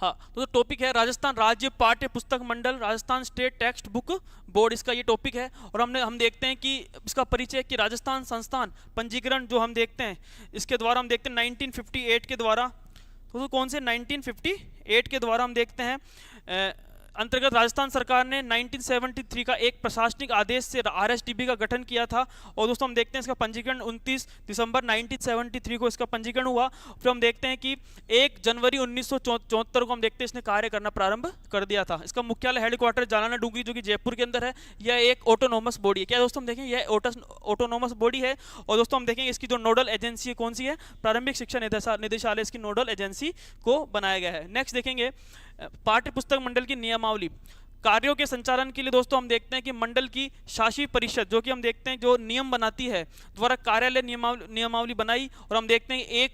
हाँ, तो टॉपिक है राजस्थान राज्य पाठ्य पुस्तक मंडल, Rajasthan state text book board, इसका ये टॉपिक है। और हम देखते हैं कि इसका परिचय कि राजस्थान संस्थान पंजीकरण जो हम देखते हैं, इसके द्वारा हम देखते हैं 1958 के द्वारा, तो कौन से 1958 के द्वारा हम देखते हैं अंतर्गत राजस्थान सरकार ने 1973 का एक प्रशासनिक आदेश से आरएसटीबी का गठन किया था। और दोस्तों हम देखते हैं इसका पंजीकरण 29 दिसंबर 1973 को इसका पंजीकरण हुआ। फिर हम देखते हैं कि 1 जनवरी 1974 को हम देखते हैं इसने कार्य करना प्रारंभ कर दिया था। इसका मुख्यालय हेडक्वार्टर जालाना डूंगरी जो कि जयपुर के अंदर है। यह एक ऑटोनोमस बॉडी है। क्या दोस्तों हम देखें, यह ऑटोनोमस बॉडी है। और दोस्तों हम देखेंगे इसकी जो नोडल एजेंसी है कौन सी है, प्रारंभिक शिक्षा निदेशालय इसकी नोडल एजेंसी को बनाया गया है। नेक्स्ट देखेंगे पाठ्य पुस्तक मंडल की नियमावली। कार्यों के संचालन के लिए दोस्तों हम देखते हैं कि मंडल की शासी परिषद जो कि हम देखते हैं जो नियम बनाती है, द्वारा कार्यालय नियमावली बनाई। और हम देखते हैं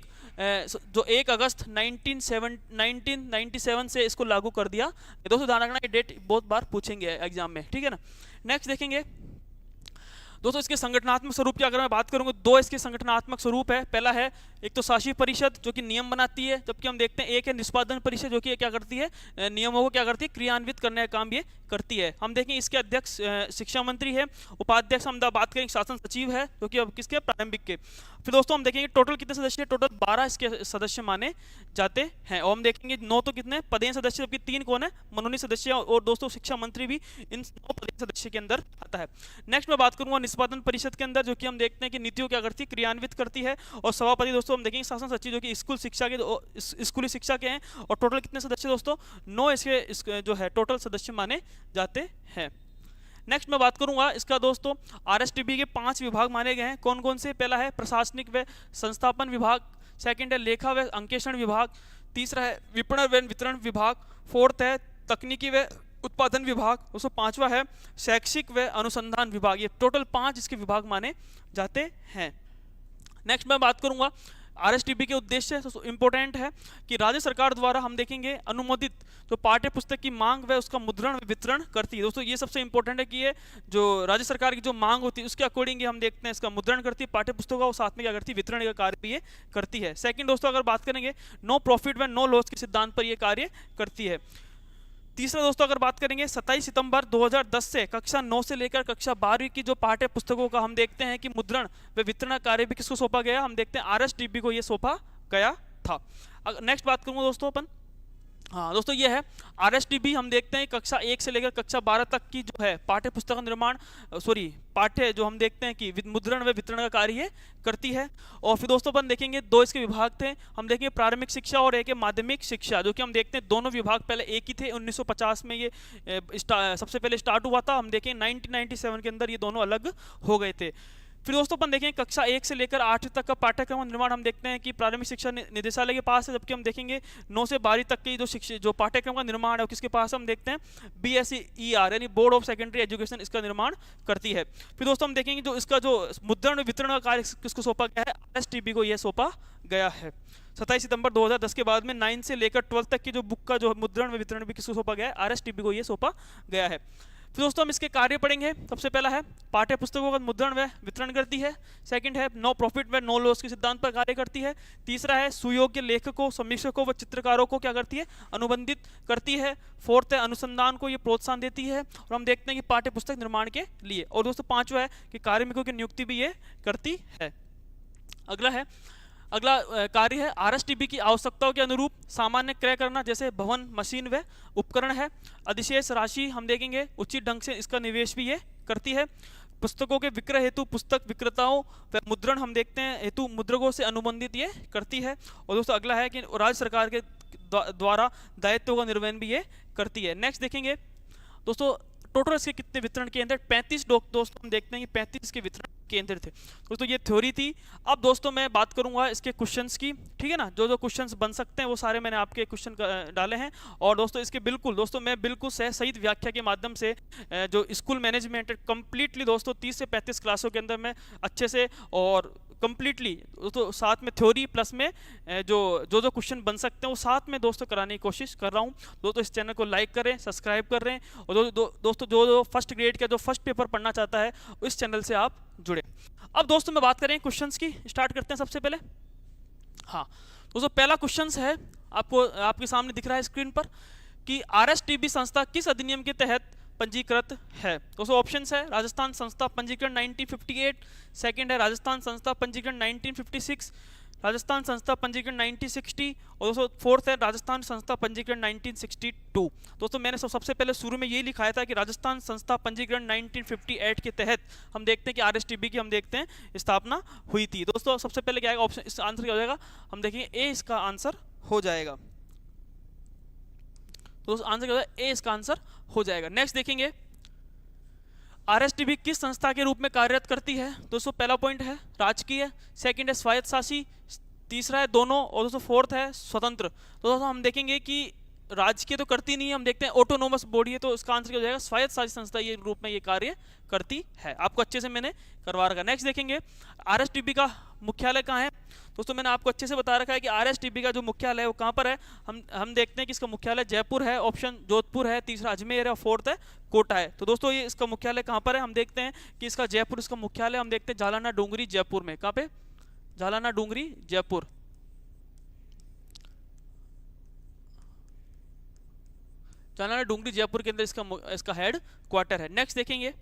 जो 1 अगस्त 1997 से इसको लागू कर दिया। दोस्तों ध्यान रखना, ये डेट बहुत बार पूछेंगे एग्जाम में, ठीक है ना। नेक्स्ट देखेंगे दोस्तों इसके संगठनात्मक स्वरूप की अगर मैं बात करूंगा, 2 इसके संगठनात्मक स्वरूप है। पहला है एक तो शासी परिषद जो कि नियम बनाती है, जबकि हम देखते हैं एक है निष्पादन परिषद जो कि क्या करती है, नियमों को क्या करती है, क्रियान्वित करने का काम ये करती है। हम देखें इसके अध्यक्ष शिक्षा मंत्री है, उपाध्यक्ष हम बात करेंगे शासन सचिव है जो कि अब किसके, प्रारंभिक के। फिर दोस्तों हम देखेंगे टोटल कितने सदस्य, टोटल 12 इसके सदस्य माने जाते हैं। और हम देखेंगे 9 तो कितने पदेय सदस्य, जबकि 3 कौन है, मनोनीत सदस्य। और दोस्तों शिक्षा मंत्री भी इन 9 पदेय सदस्य के अंदर आता है। नेक्स्ट मैं बात करूंगा निष्पादन परिषद के अंदर, जो कि हम देखते हैं कि नीतियों क्या करती है, क्रियान्वित करती है। और सभापति दोस्तों हम देखेंगे शासन सचिव जो कि स्कूली शिक्षा के हैं। और टोटल कितने सदस्य दोस्तों, 9 इसके जो है टोटल सदस्य माने जाते हैं। नेक्स्ट मैं बात करूंगा इसका दोस्तों आरएसटीबी के 5 विभाग माने गए हैं। कौन कौन से, पहला है प्रशासनिक व संस्थापन विभाग, सेकंड है लेखा व अंकेक्षण विभाग, तीसरा है विपणन व वितरण विभाग, फोर्थ है तकनीकी व उत्पादन विभाग, दोस्तों 5वां है शैक्षिक व अनुसंधान विभाग। ये टोटल 5 इसके विभाग माने जाते हैं। नेक्स्ट मैं बात करूंगा आरएसटीबी के उद्देश्य, इंपॉर्टेंट है कि राज्य सरकार द्वारा हम देखेंगे अनुमोदित जो पाठ्य पुस्तक की मांग व उसका मुद्रण वितरण करती है। दोस्तों ये सबसे इंपॉर्टेंट है कि ये जो राज्य सरकार की जो मांग होती है उसके अकॉर्डिंग हम देखते हैं इसका मुद्रण करती है पाठ्य पुस्तकों का, और साथ में क्या करती है, वितरण का कार्य भी ये करती है। सेकंड दोस्तों अगर बात करेंगे नो प्रॉफिट व नो लॉस के सिद्धांत पर यह कार्य करती है। तीसरा दोस्तों अगर बात करेंगे 27 सितंबर 2010 से कक्षा 9 से लेकर कक्षा 12वीं की जो पाठ्य पुस्तकों का हम देखते हैं कि मुद्रण व वितरण कार्य भी किसको सौंपा गया, हम देखते हैं आरएसटीबी को ये सौंपा गया था। नेक्स्ट बात करूंगा दोस्तों अपन, हाँ दोस्तों ये है आरएसटीबी हम देखते हैं कक्षा 1 से लेकर कक्षा 12 तक की जो है पाठ्य पुस्तक का निर्माण पाठ्य जो हम देखते हैं कि मुद्रण व वितरण का कार्य करती है। और फिर दोस्तों अपन देखेंगे 2 इसके विभाग थे, हम देखेंगे प्राथमिक शिक्षा और एक है माध्यमिक शिक्षा, जो कि हम देखते हैं दोनों विभाग पहले एक ही थे। 1950 में ये सबसे पहले स्टार्ट हुआ था। हम देखें 1997 के अंदर ये दोनों अलग हो गए थे। फिर दोस्तों अपन देखें कक्षा 1 से लेकर 8 तक का पाठ्यक्रम निर्माण हम देखते हैं कि प्राथमिक शिक्षा निदेशालय के पास है, जबकि हम देखेंगे 9 से 12 तक की जो पाठ्यक्रम का निर्माण है किसके पास हम देखते हैं BSER यानी बोर्ड ऑफ सेकेंडरी एजुकेशन इसका निर्माण करती है। फिर दोस्तों हम देखेंगे जो इसका जो मुद्रण वितरण का कार्य किसको सौंपा गया है, आरएसटीबी को यह सौंपा गया है। 27 सितंबर 2010 के बाद में 9 से लेकर 12 तक की जो बुक का जो मुद्रण व वितरण भी किसको सौंपा गया है, आरएसटीबी को यह सौंपा गया है। फिर दोस्तों हम इसके कार्य पढ़ेंगे। सबसे पहला है पाठ्य पुस्तकों का मुद्रण व वितरण करती है, सेकंड है नो प्रॉफिट व नो लॉस के सिद्धांत पर कार्य करती है, तीसरा है सुयोग्य लेखकों समीक्षकों व चित्रकारों को क्या करती है, अनुबंधित करती है, फोर्थ है अनुसंधान को ये प्रोत्साहन देती है, और हम देखते हैं कि पाठ्य पुस्तक निर्माण के लिए। और दोस्तों 5वां है कि कार्मिकों की नियुक्ति भी ये करती है। अगला कार्य है आरएसटीबी की आवश्यकताओं के अनुरूप सामान्य क्रय करना, जैसे भवन मशीन व उपकरण है। अधिशेष राशि हम देखेंगे उचित ढंग से इसका निवेश भी ये करती है। पुस्तकों के विक्रय हेतु पुस्तक विक्रेताओं व मुद्रण हम देखते हैं हेतु मुद्रकों से अनुबंधित ये करती है। और दोस्तों अगला है कि राज्य सरकार के द्वारा दायित्वों का निर्वहन भी ये करती है। नेक्स्ट देखेंगे दोस्तों टोटल इसके कितने वितरण केंद्र, 35 दोस्तों हम देखते हैं कि 35 के वितरण केंद्र थे। दोस्तों ये थ्योरी थी। अब दोस्तों मैं बात करूंगा इसके क्वेश्चंस की, ठीक है ना। जो क्वेश्चंस बन सकते हैं वो सारे मैंने आपके क्वेश्चन डाले हैं। और दोस्तों इसके दोस्तों मैं बिल्कुल सहित व्याख्या के माध्यम से जो स्कूल मैनेजमेंट कंप्लीटली दोस्तों 30 से 35 क्लासों के अंदर मैं अच्छे से और कंप्लीटली दोस्तों साथ में थ्योरी प्लस में जो क्वेश्चन बन सकते हैं वो साथ में दोस्तों कराने की कोशिश कर रहा हूँ। दोस्तों इस चैनल को लाइक करें, सब्सक्राइब कर रहे हैं। और दोस्तों जो फर्स्ट ग्रेड का जो फर्स्ट पेपर पढ़ना चाहता है इस चैनल से आप जुड़े। अब दोस्तों मैं बात करें क्वेश्चंस की, स्टार्ट करते हैं सबसे पहले। हाँ दोस्तों पहला क्वेश्चन है आपको आपके सामने दिख रहा है स्क्रीन पर कि आरएसटीबी संस्था किस अधिनियम के तहत पंजीकृत है। दोस्तों ऑप्शंस है राजस्थान संस्था पंजीकरण 1958, सेकंड है राजस्थान संस्था पंजीकरण 1956, राजस्थान संस्था पंजीकरण 1960 और दोस्तों फोर्थ है राजस्थान संस्था पंजीकरण 1962। दोस्तों मैंने सबसे पहले शुरू में ये लिखाया था कि राजस्थान संस्था पंजीकरण 1958 के तहत हम देखते हैं कि आरएसटीबी की हम देखते हैं स्थापना हुई थी। दोस्तों सबसे पहले क्या आएगा ऑप्शन, इस आंसर क्या हो जाएगा, हम देखेंगे ए इसका आंसर हो जाएगा। तो आंसर क्या होगा, ए इसका आंसर हो जाएगा। नेक्स्ट देखेंगे आरएसटीबी किस संस्था के रूप में कार्यरत करती है। दोस्तों पहला पॉइंट है राजकीय, सेकंड है स्वायत्त शासी, तीसरा है दोनों और दोस्तों फोर्थ है स्वतंत्र। तो दोस्तों हम देखेंगे कि राजकीय तो करती नहीं है, हम देखते हैं ऑटोनोमस बॉडी है, तो इसका आंसर क्या हो जाएगा स्वायत्त शासी संस्था ये रूप में ये कार्य करती है। आपको अच्छे से मैंने करवा रखा। नेक्स्ट देखेंगे आरएसटीबी का मुख्यालय कहाँ है। दोस्तों मैंने आपको अच्छे से बता रखा है कि आरएसटीबी का जो मुख्यालय है वो कहाँ पर है। हम देखते हैं कि इसका मुख्यालय जयपुर है, ऑप्शन जोधपुर है, तीसरा अजमेर है और फोर्थ है कोटा है। तो दोस्तों ये इसका मुख्यालय कहाँ पर है, हम देखते हैं कि इसका जयपुर इसका मुख्यालय हम देखते हैं झालाना डूंगरी जयपुर में। कहाँ पे, झालाना डूंगरी जयपुर। झालाना डूंगरी जयपुर के अंदर इसका हेड क्वार्टर है। नेक्स्ट देखेंगे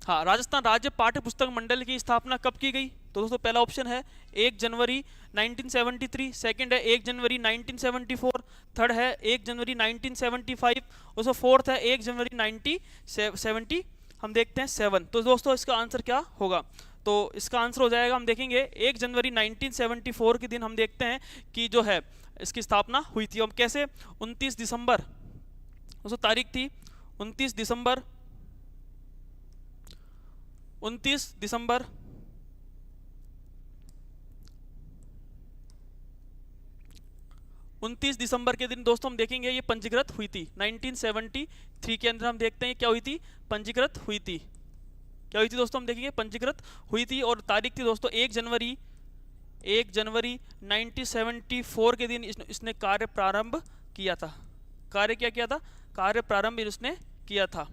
हाँ राजस्थान राज्य पाठ्य पुस्तक मंडल की स्थापना कब की गई। तो दोस्तों पहला ऑप्शन है 1 जनवरी 1973, सेकंड है 1 जनवरी 1974, थर्ड है 1 जनवरी 1975 और फोर्थ है 1 जनवरी 1970 हम देखते हैं 7। तो दोस्तों इसका आंसर क्या होगा, तो इसका आंसर हो जाएगा हम देखेंगे 1 जनवरी 1974 के दिन हम देखते हैं कि जो है इसकी स्थापना हुई थी। हम कैसे 29 दिसंबर दोस्तों तारीख थी 29 दिसंबर 29 दिसंबर के दिन दोस्तों हम देखेंगे ये पंजीकृत हुई थी। 1973 के अंदर हम देखते हैं क्या हुई थी, पंजीकृत हुई थी। क्या हुई थी दोस्तों, हम देखेंगे पंजीकृत हुई थी और तारीख थी दोस्तों 1 जनवरी 1974 के दिन इसने कार्य प्रारंभ किया था। कार्य क्या किया था, कार्य प्रारंभ इसने किया था।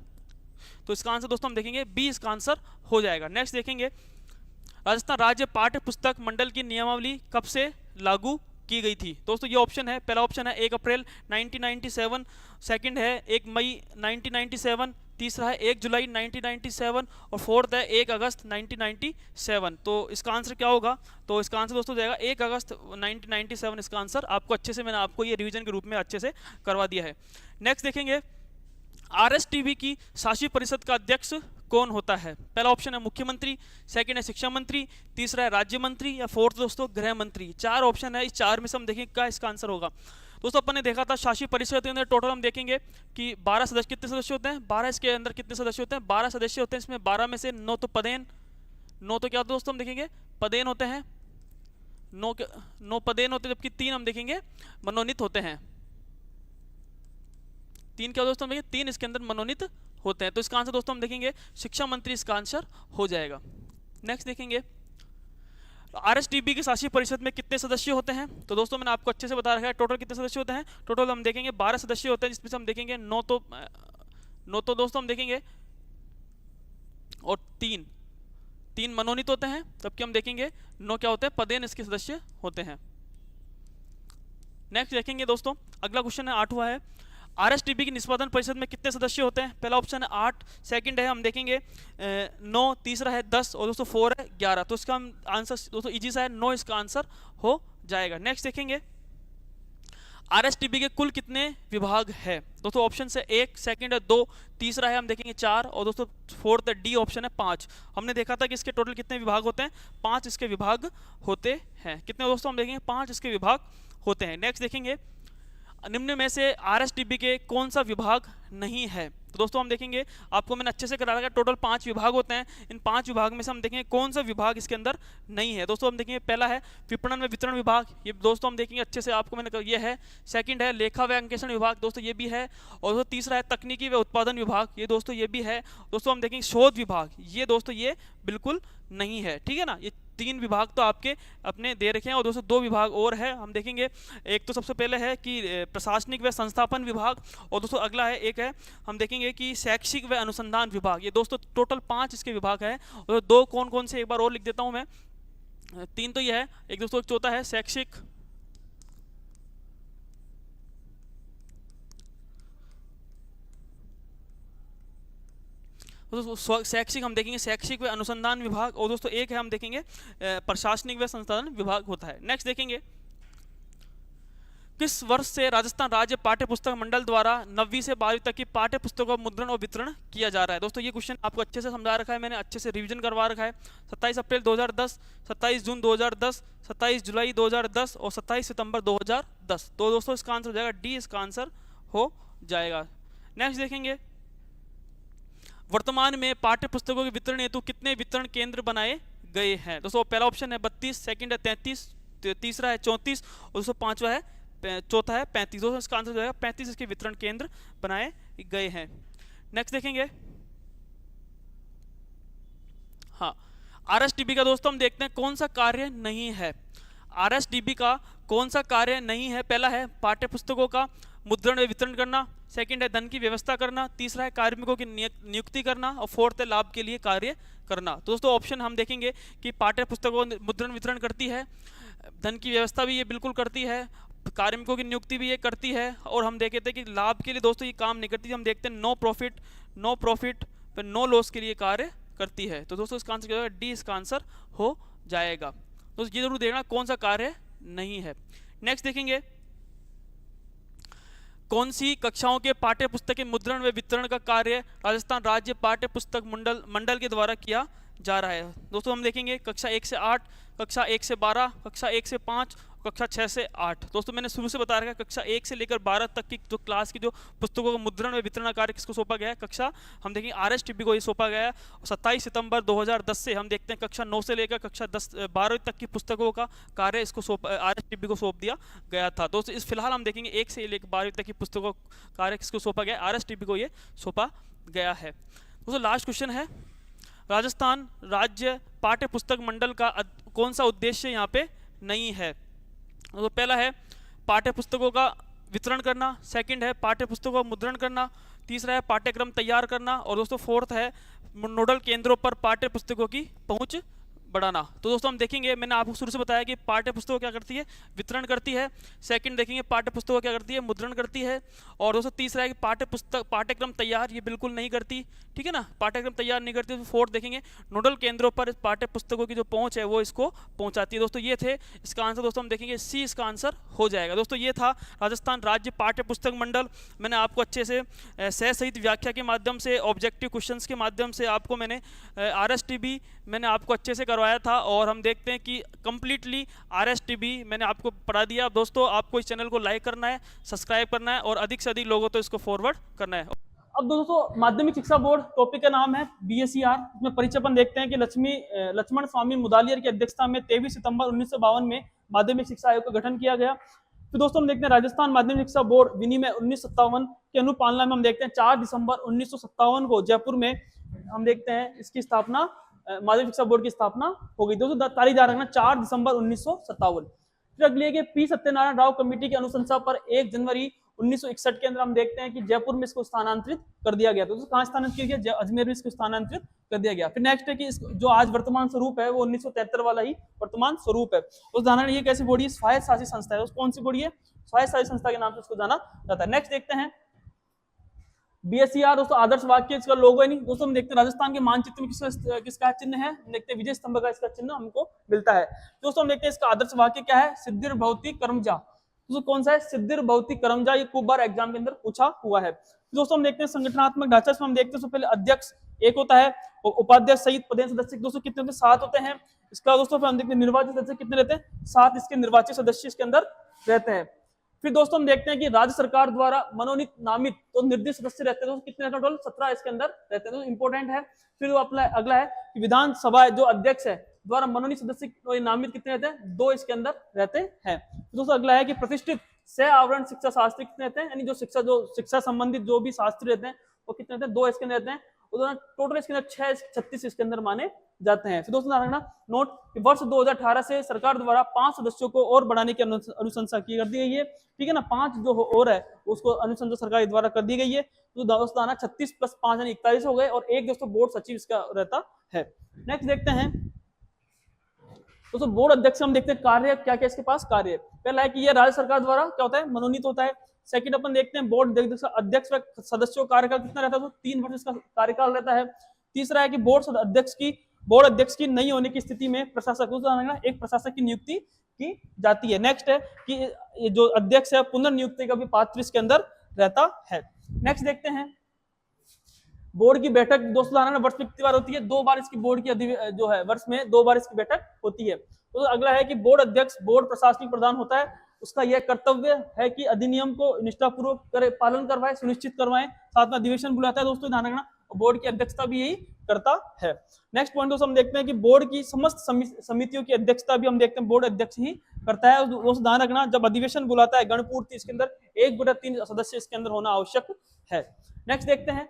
तो इसका आंसर दोस्तों हम देखेंगे बी इसका आंसर हो जाएगा। नेक्स्ट देखेंगे राजस्थान राज्य पाठ्य पुस्तक मंडल की नियमावली कब से लागू की गई थी। दोस्तों ये ऑप्शन है, पहला ऑप्शन है 1 अप्रैल 1997, सेकंड है 1 मई 1997, तीसरा है 1 जुलाई 1997 और फोर्थ है 1 अगस्त 1997। तो इसका आंसर क्या होगा, तो इसका आंसर दोस्तों जाएगा 1 अगस्त 1997 इसका आंसर। आपको अच्छे से मैंने आपको ये रिवीजन के रूप में अच्छे से करवा दिया है। नेक्स्ट देखेंगे आरएसटीबी की शासी परिषद का अध्यक्ष कौन होता है। पहला ऑप्शन है मुख्यमंत्री, सेकंड है शिक्षा मंत्री, तीसरा है राज्य मंत्री या फोर्थ दोस्तों गृह मंत्री। 4 ऑप्शन है, इस 4 में से हम देखेंगे क्या इसका आंसर होगा। दोस्तों अपन ने देखा था शासी परिषद के अंदर टोटल हम देखेंगे कि 12 सदस्य कितने सदस्य होते हैं, 12 इसके अंदर कितने सदस्य होते हैं, 12 सदस्य होते हैं। इसमें 12 में से 9 तो पदेन, 9 तो क्या दोस्तों हम देखेंगे पदेन होते हैं, 9 पदेन होते हैं, जबकि 3 हम देखेंगे मनोनीत होते हैं। 3 क्या दोस्तों हम देखेंगे 3 इसके अंदर मनोनीत होते हैं। तो इसका आंसर दोस्तों हम देखेंगे शिक्षा मंत्री इसका आंसर हो जाएगा। नेक्स्ट देखेंगे आरएसटीबी की शासी परिषद में कितने सदस्य होते हैं। तो दोस्तों मैंने आपको अच्छे से बता रखा है टोटल कितने सदस्य होते हैं। टोटल हम देखेंगे 12 सदस्य होते हैं, जिसमें से हम देखेंगे 9 तो दोस्तों हम देखेंगे और 3 मनोनीत होते हैं, जबकि हम देखेंगे 9 क्या होते हैं पदेन इसके सदस्य होते हैं। नेक्स्ट देखेंगे दोस्तों अगला क्वेश्चन है 8वां है आरएसटीबी की निष्पादन परिषद में कितने सदस्य होते हैं। पहला ऑप्शन है 8, सेकंड है हम देखेंगे 9, तीसरा है 10 और दोस्तों 4 है 11। तो इसका आंसर दोस्तों इजी सा है 9 इसका आंसर हो जाएगा। नेक्स्ट देखेंगे आरएसटीबी के कुल कितने विभाग है। दोस्तों ऑप्शन है 1, सेकंड है 2, तीसरा है हम देखेंगे 4 और दोस्तों फोर्थ है डी ऑप्शन है 5। हमने देखा था कि इसके टोटल कितने विभाग होते हैं, 5 इसके विभाग होते हैं। कितने दोस्तों हम देखेंगे 5 इसके विभाग होते हैं। नेक्स्ट देखेंगे निम्न में से आरएसटीबी के कौन सा विभाग नहीं है। तो दोस्तों हम देखेंगे आपको मैंने अच्छे से करा रखा है टोटल 5 विभाग होते हैं। इन 5 विभाग में से हम देखेंगे कौन सा विभाग इसके अंदर नहीं है। दोस्तों हम देखेंगे पहला है विपणन व वितरण विभाग, ये दोस्तों हम देखेंगे अच्छे से आपको मैंने ये है। सेकंड है लेखा व अंकेक्षण विभाग, दोस्तों ये भी है। और दोस्तों तीसरा है तकनीकी व उत्पादन विभाग, ये दोस्तों ये भी है। दोस्तों हम देखेंगे शोध विभाग, ये दोस्तों ये बिल्कुल नहीं है, ठीक है ना। ये 3 विभाग तो आपके अपने दे रखे हैं और दोस्तों 2 विभाग और है हम देखेंगे। एक तो सबसे पहले है कि प्रशासनिक व संस्थापन विभाग और दोस्तों अगला है एक है हम देखेंगे कि शैक्षिक व अनुसंधान विभाग। ये दोस्तों टोटल 5 इसके विभाग है और 2 कौन कौन से एक बार और लिख देता हूं मैं। 3 तो ये है, एक दोस्तों एक चौथा है शैक्षिक दोस्तों शैक्षिक हम देखेंगे शैक्षिक व अनुसंधान विभाग, और दोस्तों एक है हम देखेंगे प्रशासनिक व संसाधन विभाग होता है। नेक्स्ट देखेंगे किस वर्ष से राजस्थान राज्य पाठ्य पुस्तक मंडल द्वारा 9वीं से 12वीं तक की पाठ्य पुस्तकों का मुद्रण और वितरण किया जा रहा है। दोस्तों ये क्वेश्चन आपको अच्छे से समझा रखा है, मैंने अच्छे से रिवीजन करवा रखा है। 27 अप्रैल 2010, 27 जून 2010, 27 जुलाई 2010 और 27 सितंबर 2010। तो दोस्तों इसका आंसर हो जाएगा डी, इसका आंसर हो जाएगा। नेक्स्ट देखेंगे वर्तमान में पाठ्य पुस्तकों के वितरण हेतु कितने वितरण केंद्र बनाए गए हैं। दोस्तों पहला ऑप्शन है 32, सेकंड है 33, तीसरा है 34 और दोस्तों पांचवा है चौथा है 35। दोस्तों इसका आंसर हो जाएगा 35 इसके वितरण केंद्र बनाए गए हैं। नेक्स्ट देखेंगे हाँ आरएसटीबी का दोस्तों हम देखते हैं कौन सा कार्य नहीं है। आरएसटीबी का कौन सा कार्य नहीं है। पहला है पाठ्य पुस्तकों का मुद्रण व वितरण करना, सेकंड है धन की व्यवस्था करना, तीसरा है कार्मिकों की नियुक्ति करना और फोर्थ है लाभ के लिए कार्य करना। तो दोस्तों ऑप्शन हम देखेंगे कि पाठ्य पुस्तकों मुद्रण वितरण करती है, धन की व्यवस्था भी ये बिल्कुल करती है, कार्मिकों की नियुक्ति भी ये करती है, और हम देखे थे कि लाभ के लिए दोस्तों ये काम नहीं करती। हम देखते हैं नो प्रॉफिट पर नो लॉस के लिए कार्य करती है। तो दोस्तों इसका आंसर क्या होगा, डी इसका आंसर हो जाएगा। तो ये जरूर देखना कौन सा कार्य नहीं है। नेक्स्ट देखेंगे कौन सी कक्षाओं के पाठ्य पुस्तक के मुद्रण व वितरण का कार्य राजस्थान राज्य पाठ्य पुस्तक मंडल के द्वारा किया जा रहा है। दोस्तों हम देखेंगे कक्षा 1 से 8, कक्षा 1 से 12, कक्षा 1 से 5, कक्षा 6 से 8। दोस्तों मैंने शुरू से बता रखा है कक्षा 1 से लेकर 12 तक की जो क्लास की जो पुस्तकों का मुद्रण व वितरण कार्य किसको सौंपा गया है, कक्षा हम देखेंगे आरएसटीबी को ये सौंपा गया है। 27 सितंबर 2010 से हम देखते हैं कक्षा 9 से लेकर कक्षा 12 तक की पुस्तकों का कार्य इसको आरएसटीबी को सौंप दिया गया था। दोस्तों इस फिलहाल हम देखेंगे 1 से लेकर 12 तक की पुस्तकों का कार्य किसको सौंपा गया, आरएसटीबी को ये सौंपा गया है। दोस्तों लास्ट क्वेश्चन है राजस्थान राज्य पाठ्य पुस्तक मंडल का कौन सा उद्देश्य यहाँ पे नहीं है। तो पहला है पाठ्य पुस्तकों का वितरण करना, सेकंड है पाठ्य पुस्तकों का मुद्रण करना, तीसरा है पाठ्यक्रम तैयार करना और दोस्तों फोर्थ है नोडल केंद्रों पर पाठ्य पुस्तकों की पहुंच बढ़ाना। तो दोस्तों हम देखेंगे मैंने आपको शुरू से बताया कि पाठ्य पुस्तकों क्या करती है, वितरण करती है। सेकंड देखेंगे पाठ्य पुस्तकों क्या करती है, मुद्रण करती है। और दोस्तों तीसरा है कि पाठ्यक्रम तैयार ये बिल्कुल नहीं करती, ठीक है ना, पाठ्यक्रम तैयार नहीं करती। तो फोर्थ देखेंगे नोडल केंद्रों पर पाठ्य पुस्तकों की जो पहुंच है वो इसको पहुंचाती है। दोस्तों ये थे इसका आंसर, दोस्तों हम देखेंगे सी इसका आंसर हो जाएगा। दोस्तों ये था राजस्थान राज्य पाठ्य पुस्तक मंडल। मैंने आपको अच्छे से सह सहित व्याख्या के माध्यम से, ऑब्जेक्टिव क्वेश्चंस के माध्यम से आपको मैंने आरएसटीबी मैंने आपको अच्छे से करवाया था और हम देखते हैं कि कंप्लीटली आरएसटीबी मैंने आपको पढ़ा दिया। दोस्तों आपको इस चैनल को लाइक करना है, सब्सक्राइब करना है और अधिक से अधिक लोगों तो इसको फॉरवर्ड करना है। अब दोस्तों माध्यमिक शिक्षा बोर्ड टॉपिक का नाम है बीएसईआर। इसमें परिचयपन देखते हैं कि लक्ष्मण स्वामी मुदालियर की अध्यक्षता में 23 सितंबर 1952 में माध्यमिक शिक्षा आयोग का गठन किया गया। तो दोस्तों हम देखते हैं राजस्थान माध्यमिक शिक्षा बोर्ड विनिमय 1957 के अनुपालना में हम देखते हैं 4 दिसंबर 1957 को जयपुर में हम देखते हैं इसकी स्थापना, माध्यमिक शिक्षा बोर्ड की स्थापना हो गई। दोस्तों तारीख याद रखना 4 दिसंबर 1957। फिर अगली है कि पी सत्यनारायण राव कमेटी की अनुशंसा पर 1 जनवरी 1961 के अंदर हम देखते हैं कि जयपुर में इसको स्थानांतरित कर दिया गया। तो कहाँ स्थानांतरित किया गया, अजमेर में इसको स्थानांतरित कर दिया गया। फिर नेक्स्ट है कि जो आज वर्तमान स्वरूप है वो 1973 वाला ही वर्तमान स्वरूप है। उस उदाहरण ये कैसी बॉडी है, स्वायत्त शासी संस्था है। कौन सी बॉडी है, स्वायत्त शासी संस्था के नाम से इसको जाना जाता है। नेक्स्ट देखते हैं बीएसईआर। दोस्तों आदर्श वाक्य इसका लोगो है नहीं। दोस्तों हम देखते हैं राजस्थान के मानचित्र में किसका चिन्ह है, देखते हैं विजय स्तंभ का इसका चिन्ह हमको मिलता है। दोस्तों हम देखते हैं इसका आदर्श वाक्य क्या है, सिद्धिर भवति कर्मजा। दोस्तों कौन सा है, सिद्धिर भवति कर्मजा। ये खूब बार एग्जाम के अंदर पूछा हुआ है। दोस्तों हम देखते हैं संगठनात्मक ढांचा में हम देखते हैं पहले अध्यक्ष एक होता है, उपाध्यक्ष सहित पदेन सदस्य दोस्तों कितने होते हैं, 7 होते हैं। इसका दोस्तों हम देखते हैं निर्वाचित सदस्य कितने रहते हैं, 7 इसके निर्वाचित सदस्य इसके अंदर रहते हैं। फिर दोस्तों हम देखते हैं कि राज्य सरकार द्वारा मनोनीत नामित तो निर्दिष्ट सदस्य रहते हैं। कितने रहते हैं टोटल, 17 इसके अंदर रहते हैं। तो इंपॉर्टेंट है। फिर वो अगला है कि विधानसभा जो अध्यक्ष है द्वारा मनोनीत सदस्य नामित कितने रहते हैं, 2 इसके अंदर रहते हैं। दोस्तों अगला है कि प्रतिष्ठित सह आवरण शिक्षा शास्त्री कितने रहते हैं, यानी जो शिक्षा संबंधित जो भी शास्त्री रहते हैं वो कितने रहते हैं, 2 इसके अंदर रहते हैं। टोटल इसके अंदर 36 इसके अंदर माने जाते हैं। फिर दोस्तों रखना नोट कि वर्ष 2018 से सरकार द्वारा 5 सदस्यों को और बढ़ाने की अनुशंसा की कर दी गई है, ठीक है ना। 5 जो और है उसको अनुशंसा सरकार द्वारा कर दी गई है। तो दोस्तों 36 + 5 यानी 41 हो गए और एक दोस्तों बोर्ड सचिव इसका रहता है। नेक्स्ट देखते हैं दोस्तों बोर्ड अध्यक्ष। हम देखते हैं कार्य क्या क्या इसके पास कार्य। पहला है कि यह राज्य सरकार द्वारा क्या होता है, मनोनीत होता है। सेकंड अपन देखते हैं बोर्ड अध्यक्ष व सदस्यों कार्यकाल कितना रहता है, तो 3 वर्ष इसका कार्यकाल रहता है। तीसरा है कि बोर्ड अध्यक्ष की नहीं होने की स्थिति में प्रशासक एक प्रशासक की नियुक्ति की जाती है। नेक्स्ट है कि ये जो अध्यक्ष है पुनर्नियुक्ति का भी पात्र इसके अंदर रहता है। नेक्स्ट देखते हैं बोर्ड की बैठक दोस्तों साधारण वर्ष में कितनी बार होती है? 2 बार इसकी बोर्ड की जो है वर्ष में 2 बार इसकी बैठक होती है। तो अगला है कि बोर्ड अध्यक्ष बोर्ड प्रशासनिक प्रधान होता है, उसका यह कर्तव्य है कि अधिनियम को निष्ठापूर्वक पालन करवाए, सुनिश्चित करवाएं, साथ में अधिवेशन बुलाता है दोस्तों ध्यान रखना, बोर्ड की अध्यक्षता भी यही करता है। नेक्स्ट पॉइंट दोस्तों हम देखते हैं कि बोर्ड की समस्त समितियों की अध्यक्षता भी हम देखते हैं बोर्ड अध्यक्ष ही करता है। दोस्तों ध्यान रखना जब अधिवेशन बुलाता है गणपूर्ति इसके अंदर 1/3 सदस्य इसके अंदर होना आवश्यक है। नेक्स्ट देखते हैं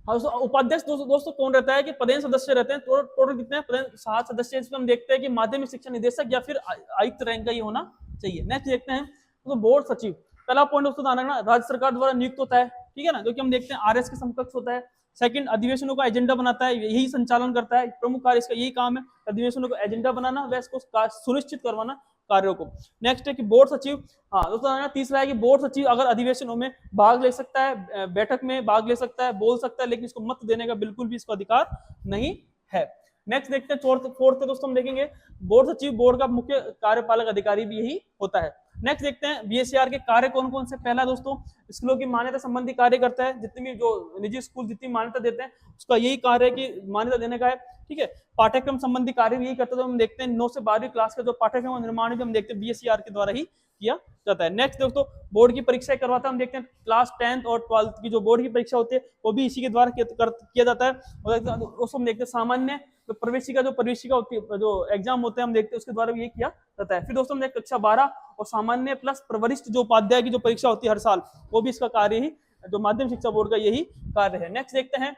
उपाध्यक्ष दोस्तों कौन रहता है कि पदेन सदस्य रहते हैं। टोटल कितने हैं? 7 सदस्य। इसमें हम देखते हैं कि माध्यमिक शिक्षा निदेशक या फिर आयुक्त रैंक का ये होना चाहिए। नेक्स्ट देखते हैं तो बोर्ड सचिव, पहला पॉइंट दोस्तों ध्यान रखना राज्य सरकार द्वारा नियुक्त होता है, ठीक है ना, जो कि हम देखते हैं आरएस के समकक्ष होता है। सेकंड, अधिवेशनों का एजेंडा बनाता है, यही संचालन करता है, प्रमुख कार्य इसका यही काम है, अधिवेशनों का एजेंडा बनाना व इसको सुनिश्चित करवाना कार्यों को। नेक्स्ट है कि बोर्ड सचिव, हाँ दोस्तों तीसरा है कि बोर्ड सचिव अगर अधिवेशनों में भाग ले सकता है, बैठक में भाग ले सकता है, बोल सकता है, लेकिन इसको मत देने का बिल्कुल भी इसको अधिकार नहीं है। नेक्स्ट देखते हैं फोर्थ दोस्तों हम देखेंगे बोर्ड सचिव बोर्ड का मुख्य कार्यपालक अधिकारी भी यही होता है। नेक्स्ट देखते हैं बीएससीआर के कार्य कौन कौन से। पहला दोस्तों स्कूलों की मान्यता संबंधी कार्य करता है, जितनी भी जो निजी स्कूल जितनी मान्यता देते हैं उसका यही कार्य है कि मान्यता देने का है, ठीक है। पाठ्यक्रम संबंधी कार्य भी यही करता है, तो हम देखते हैं 9 से 12वीं क्लास का जो पाठ्यक्रम निर्माण भी हम देखते हैं बीएससीआर के द्वारा ही किया जाता है। नेक्स्ट दोस्तों बोर्ड की परीक्षा करवाता है, हम देखते हैं क्लास 10th और 12th की जो बोर्ड की परीक्षा होती है वो भी इसी के द्वारा किया जाता है। उसको हम देखते हैं सामान्य तो प्रवेशिका होती है, जो एग्जाम होते हैं हम देखते हैं उसके द्वारा भी ये किया जाता है। फिर दोस्तों हम देखते हैं कक्षा 12 और सामान्य प्लस प्रवरिष्ठ जो उपाध्याय की जो परीक्षा होती है हर साल, वो भी इसका कार्य ही जो माध्यमिक शिक्षा बोर्ड का यही कार्य है। नेक्स्ट देखते हैं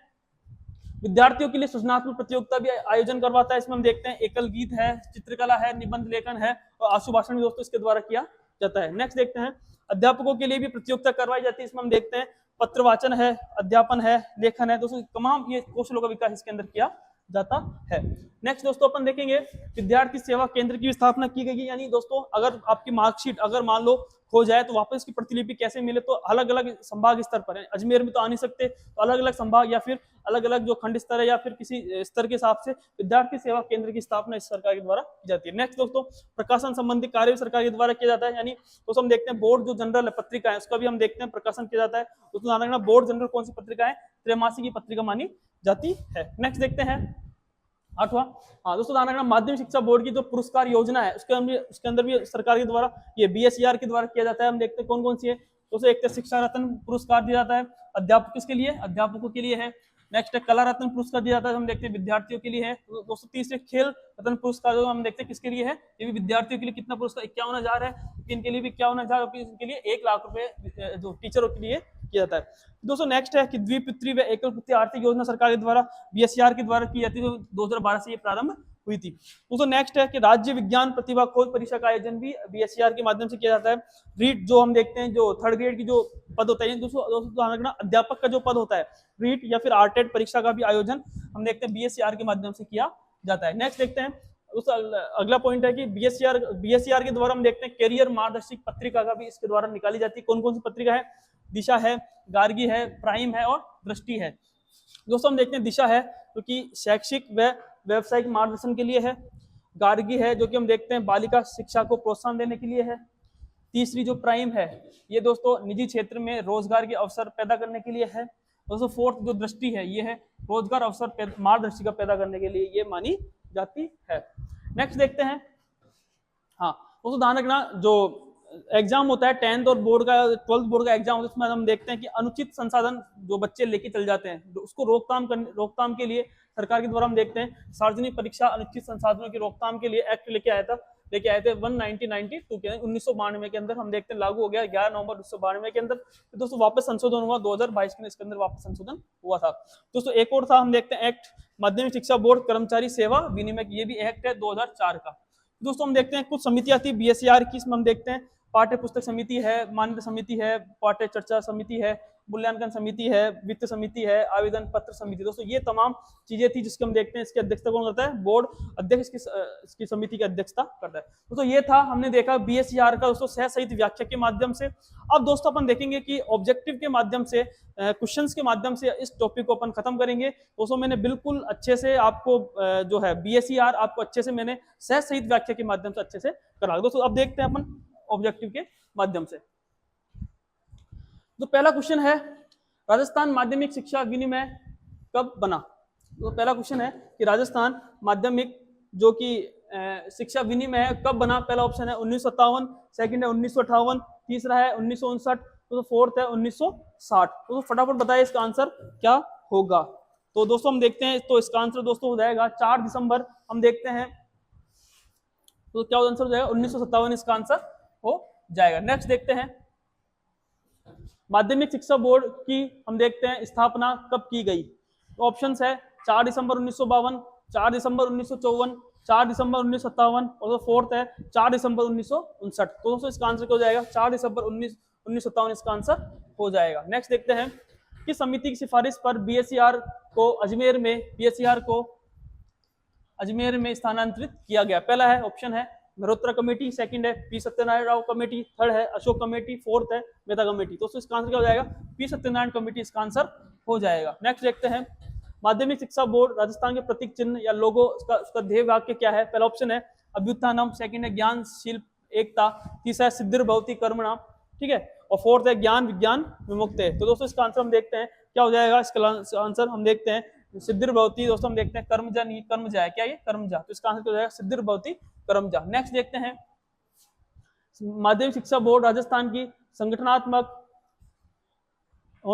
विद्यार्थियों के लिए सृजनात्मक प्रतियोगिता भी आयोजन करवाता है। इसमें हम देखते हैं एकल गीत है, चित्रकला है, निबंध लेखन है और आशु भाषण भी दोस्तों इसके द्वारा किया जाता है। नेक्स्ट देखते हैं अध्यापकों के लिए भी प्रतियोगिता करवाई जाती है। इसमें हम देखते हैं पत्रवाचन है, अध्यापन है, लेखन है, दोस्तों तमाम ये कौशलों का विकास इसके अंदर किया जाता है। नेक्स्ट दोस्तों अपन देखेंगे विद्यार्थी सेवा केंद्र की स्थापना की गई है, यानी दोस्तों अगर आपकी मार्कशीट अगर मान लो खो जाए तो वापस की प्रतिलिपि कैसे मिले, तो अलग अलग संभाग स्तर पर है, अजमेर में तो आ नहीं सकते, तो अलग अलग संभाग या फिर अलग अलग जो खंड स्तर है या फिर किसी स्तर के हिसाब से विद्यार्थी सेवा केंद्र की स्थापना इस सरकार के द्वारा की जाती है। नेक्स्ट दोस्तों प्रकाशन संबंधी कार्य भी सरकार के द्वारा किया जाता है, यानी दोस्तों हम देखते हैं बोर्ड जो जनरल पत्रिका है उसका भी हम देखते हैं प्रकाशन किया जाता है। दोस्तों ध्यान रखना बोर्ड जनरल कौन सी पत्रिका है? त्रैमासिक की पत्रिका मानी जाती है। नेक्स्ट देखते हैं 8वां, हाँ दोस्तों ध्यान रखना माध्यमिक शिक्षा बोर्ड की जो पुरस्कार योजना है उसके अंदर भी सरकार के द्वारा ये बीएससीआर के द्वारा किया जाता है। हम देखते हैं कौन कौन सी है। दोस्तों एक तो शिक्षा रत्न पुरस्कार दिया जाता है अध्यापक किसके लिए? अध्यापकों के लिए है। नेक्स्ट है कला रत्न पुरस्कार दिया जाता है, हम देखते हैं विद्यार्थियों के लिए है। दोस्तों तीसरे खेल रत्न पुरस्कार जो हम देखते हैं किसके लिए है? ये भी विद्यार्थियों के लिए। कितना पुरस्कार? 51,000 है, इनके लिए भी 51,000, इनके लिए 1 लाख रुपए जो टीचरों के लिए किया जाता है। दोस्तों नेक्स्ट है कि द्विपुत्री व एकल पुत्री आर्थिक योजना सरकार के द्वारा बीएससीआर के द्वारा की जाती है, जो 2012 से ये प्रारंभ हुई थी। दोस्तों नेक्स्ट है कि राज्य विज्ञान प्रतिभा खोज परीक्षा का आयोजन भी बीएससीआर के माध्यम से किया जाता है। रीट जो हम देखते हैं जो 3rd ग्रेड की जो पद होता है, दोस्तों ध्यान रखना अध्यापक का जो पद होता है रीट या फिर आरटेट परीक्षा का भी आयोजन हम देखते हैं बीएससीआर के माध्यम से किया जाता है। नेक्स्ट देखते हैं दोस्तों अगला पॉइंट है कि बीएससीआर के द्वारा हम देखते हैं कैरियर मार्गदर्शक पत्रिका का भी इसके द्वारा निकाली जाती है। कौन कौन सी पत्रिका है? दिशा है, गार्गी है, प्राइम है और दृष्टि है। दोस्तों हम देखते हैं दिशा है जो कि शैक्षिक व व्यवसायिक मार्गदर्शन के लिए है। गार्गी है जो कि हम देखते हैं बालिका शिक्षा को प्रोत्साहन देने के लिए है। तीसरी जो प्राइम है ये दोस्तों निजी क्षेत्र में रोजगार के अवसर पैदा करने के लिए है। दोस्तों 4th जो दृष्टि है ये है रोजगार अवसर मार्गदर्शिका पैदा करने के लिए ये मानी जाती है। नेक्स्ट देखते हैं, हाँ दोस्तों ध्यान रखना जो एग्जाम होता है 10th और बोर्ड का 12th बोर्ड का एग्जाम होता है, उसमें हम देखते हैं कि अनुचित संसाधन जो बच्चे लेके चल जाते हैं उसको रोकथाम के लिए सरकार के द्वारा हम देखते हैं सार्वजनिक परीक्षा अनुचित संसाधनों की रोकथाम के लिए एक्ट लेके आए थे 1992 के 1992 के अंदर हम देखते हैं लागू हो गया 11 नवंबर 1992 के अंदर। तो दोस्तों वापस संशोधन हुआ 2022 में, इसके अंदर वापस संशोधन हुआ था। दोस्तों एक और था हम देखते हैं एक्ट माध्यमिक शिक्षा बोर्ड कर्मचारी सेवा विनिमय, ये भी एक्ट है 2004 का। दोस्तों हम देखते हैं कुछ समितियां थी बीएससीआर की, इसमें हम देखते हैं पाठ्य पुस्तक समिति है, मान्यता समिति है, पाठ्य चर्चा समिति है, मूल्यांकन समिति है, वित्त समिति है, आवेदन पत्र समिति। दोस्तों ये तमाम चीजें थी जिसके हम देखते हैं इसकी अध्यक्षता कौन करता है, बोर्ड अध्यक्ष इसकी समिति की अध्यक्षता करता है। दोस्तों ये था, हमने देखा बीएसईआर का दोस्तों सह सहित व्याख्या के माध्यम से। अब दोस्तों अपन देखेंगे कि ऑब्जेक्टिव के माध्यम से, क्वेश्चंस के माध्यम से इस टॉपिक को अपन खत्म करेंगे। दोस्तों मैंने बिल्कुल अच्छे से आपको जो है बीएसईआर आपको अच्छे से मैंने सह सहित व्याख्या के माध्यम से अच्छे से करा। दोस्तों अब देखते हैं अपन ऑब्जेक्टिव के माध्यम से। तो पहला क्वेश्चन है, राजस्थान माध्यमिक शिक्षा विनिमय कब बना? तो पहला क्वेश्चन है कि राजस्थान माध्यमिक जो कि शिक्षा विनिमय है कब बना? पहला ऑप्शन है 1957, सेकंड है 1958, तीसरा है 1959, तो फोर्थ है 1960। तो फटाफट बताइए इसका आंसर क्या होगा। तो दोस्तों हम देखते हैं, तो इसका आंसर दोस्तों हो जाएगा 4 दिसंबर। हम देखते हैं तो क्या आंसर हो जाएगा, 1957 इसका आंसर हो जाएगा। नेक्स्ट देखते हैं, माध्यमिक शिक्षा बोर्ड की हम देखते हैं स्थापना कब की गई। तो ऑप्शंस है 4 दिसंबर 1952, 4 दिसंबर 1954, 4 दिसंबर 1957 और फोर्थ है 4 दिसंबर 1959। तो दोस्तों इसका आंसर क्या हो जाएगा, 4 दिसंबर 1957 इसका आंसर हो जाएगा। नेक्स्ट देखते हैं, किस समिति की सिफारिश पर बीएसईआर को अजमेर में स्थानांतरित किया गया? पहला है ऑप्शन है मल्होत्रा कमेटी, सेकंड है P Satyanarayan Rao committee, third है अशोक कमेटी, फोर्थ है मेहता कमेटी। तो इसका आंसर क्या हो जाएगा, पी सत्यनारायण कमेटी इसका आंसर हो जाएगा। नेक्स्ट देखते हैं, माध्यमिक शिक्षा बोर्ड राजस्थान के प्रतीक चिन्ह या लोगो उसका ध्येय वाक्य क्या है? पहला ऑप्शन है अभ्युत्थानम, सेकंड है ज्ञान शिल्प एकता, तीसरा है सिद्धिर्भवति कर्मणा, ठीक है, और फोर्थ है ज्ञान विज्ञान विमुक्ते। तो दोस्तों इसका आंसर हम देखते हैं क्या हो जाएगा, इसका आंसर हम देखते हैं सिद्धिर्भवति। दोस्तों हम देखते हैं कर्मजा, नहीं कर्मजा है क्या ये, कर्मजा। तो इसका आंसर क्या हो जाएगा, सिद्धिर्भवति कर्मजा। नेक्स्ट देखते हैं, माध्यमिक शिक्षा बोर्ड राजस्थान की संगठनात्मक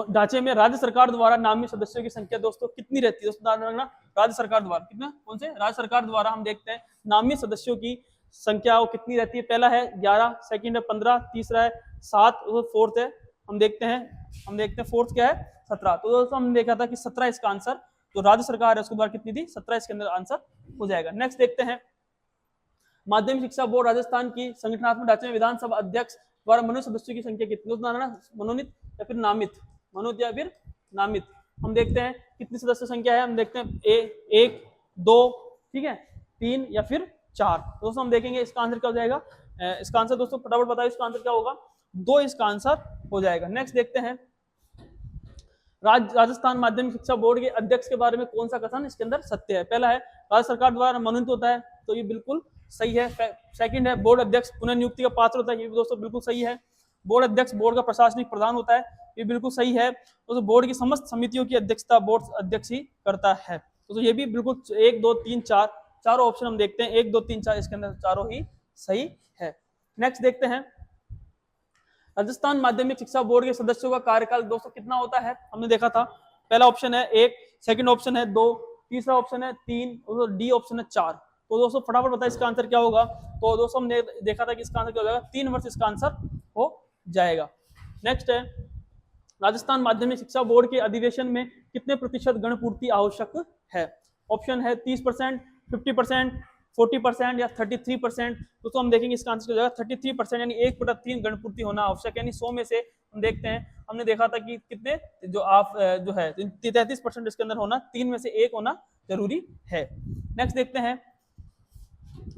ढांचे में राज्य सरकार द्वारा नामित सदस्यों की संख्या दोस्तों कितनी रहती है? दोस्तों राज्य सरकार द्वारा कितना, कौन से राज्य सरकार द्वारा हम देखते हैं नामित सदस्यों की संख्या वो कितनी रहती है? पहला है 11, सेकंड है 15, तीसरा है 7 और फोर्थ है हम देखते हैं फोर्थ क्या है 17। तो दोस्तों हमने देखा था कि 17 इसका आंसर, जो राज्य सरकार है उसके द्वारा कितनी थी, 17 इसके अंदर आंसर हो जाएगा। नेक्स्ट देखते हैं, माध्यमिक शिक्षा बोर्ड राजस्थान की संगठनात्मक ढांचे में विधानसभा अध्यक्ष द्वारा मनोनीत सदस्यों की संख्या कितनी? मनोनीत या फिर नामित, मनोनीत या फिर नामित। हम देखते हैं कितनी सदस्य संख्या है, हम देखते हैं 1, 2, ठीक है, 3 या फिर 4। दोस्तों हम देखेंगे इसका आंसर क्या हो जाएगा, इसका आंसर दोस्तों फटाफट बताइए इसका आंसर क्या होगा, 2 इसका आंसर हो जाएगा। नेक्स्ट देखते हैं, राजस्थान माध्यमिक शिक्षा बोर्ड के अध्यक्ष के बारे में कौन सा कथन इसके अंदर सत्य है? पहला है राज्य सरकार द्वारा मनोनीत होता है, तो ये बिल्कुल सही है। सेकंड है बोर्ड अध्यक्ष पुनः नियुक्ति का पात्र होता है, ये भी दोस्तों बिल्कुल सही है। बोर्ड अध्यक्ष बोर्ड का प्रशासनिक प्रधान होता है, ये बिल्कुल सही है। तो बोर्ड की समस्त समितियों की अध्यक्षता बोर्ड अध्यक्ष ही करता है, तो ये भी बिल्कुल 1, 2, 3, 4 चारों ऑप्शन हम देखते हैं 1, 2, 3, 4 इसके अंदर चारों ही सही है। नेक्स्ट देखते हैं, राजस्थान माध्यमिक शिक्षा बोर्ड के सदस्यों का कार्यकाल दोस्तों कितना होता है? हमने देखा था, पहला ऑप्शन है 1, सेकंड ऑप्शन है 2, तीसरा ऑप्शन है 3 और डी ऑप्शन है 4। तो दोस्तों फटाफट बताइए इसका आंसर क्या होगा। तो दोस्तों हमने देखा था कि इसका आंसर क्या हो जाएगा, 3 वर्ष इसका आंसर हो जाएगा। नेक्स्ट है, राजस्थान माध्यमिक शिक्षा बोर्ड के अधिवेशन में कितने प्रतिशत गणपूर्ति आवश्यक है? ऑप्शन है 30%, 50%, 40% या 33%। तो हम देखेंगे इसका आंसर हो जाएगा 33%, यानी 1/3 गणपूर्ति होना आवश्यक, यानी 100 में से हम देखते हैं, हमने देखा था कि कितने जो है 33% इसके अंदर होना, 3 में से 1 होना जरूरी है। नेक्स्ट देखते हैं,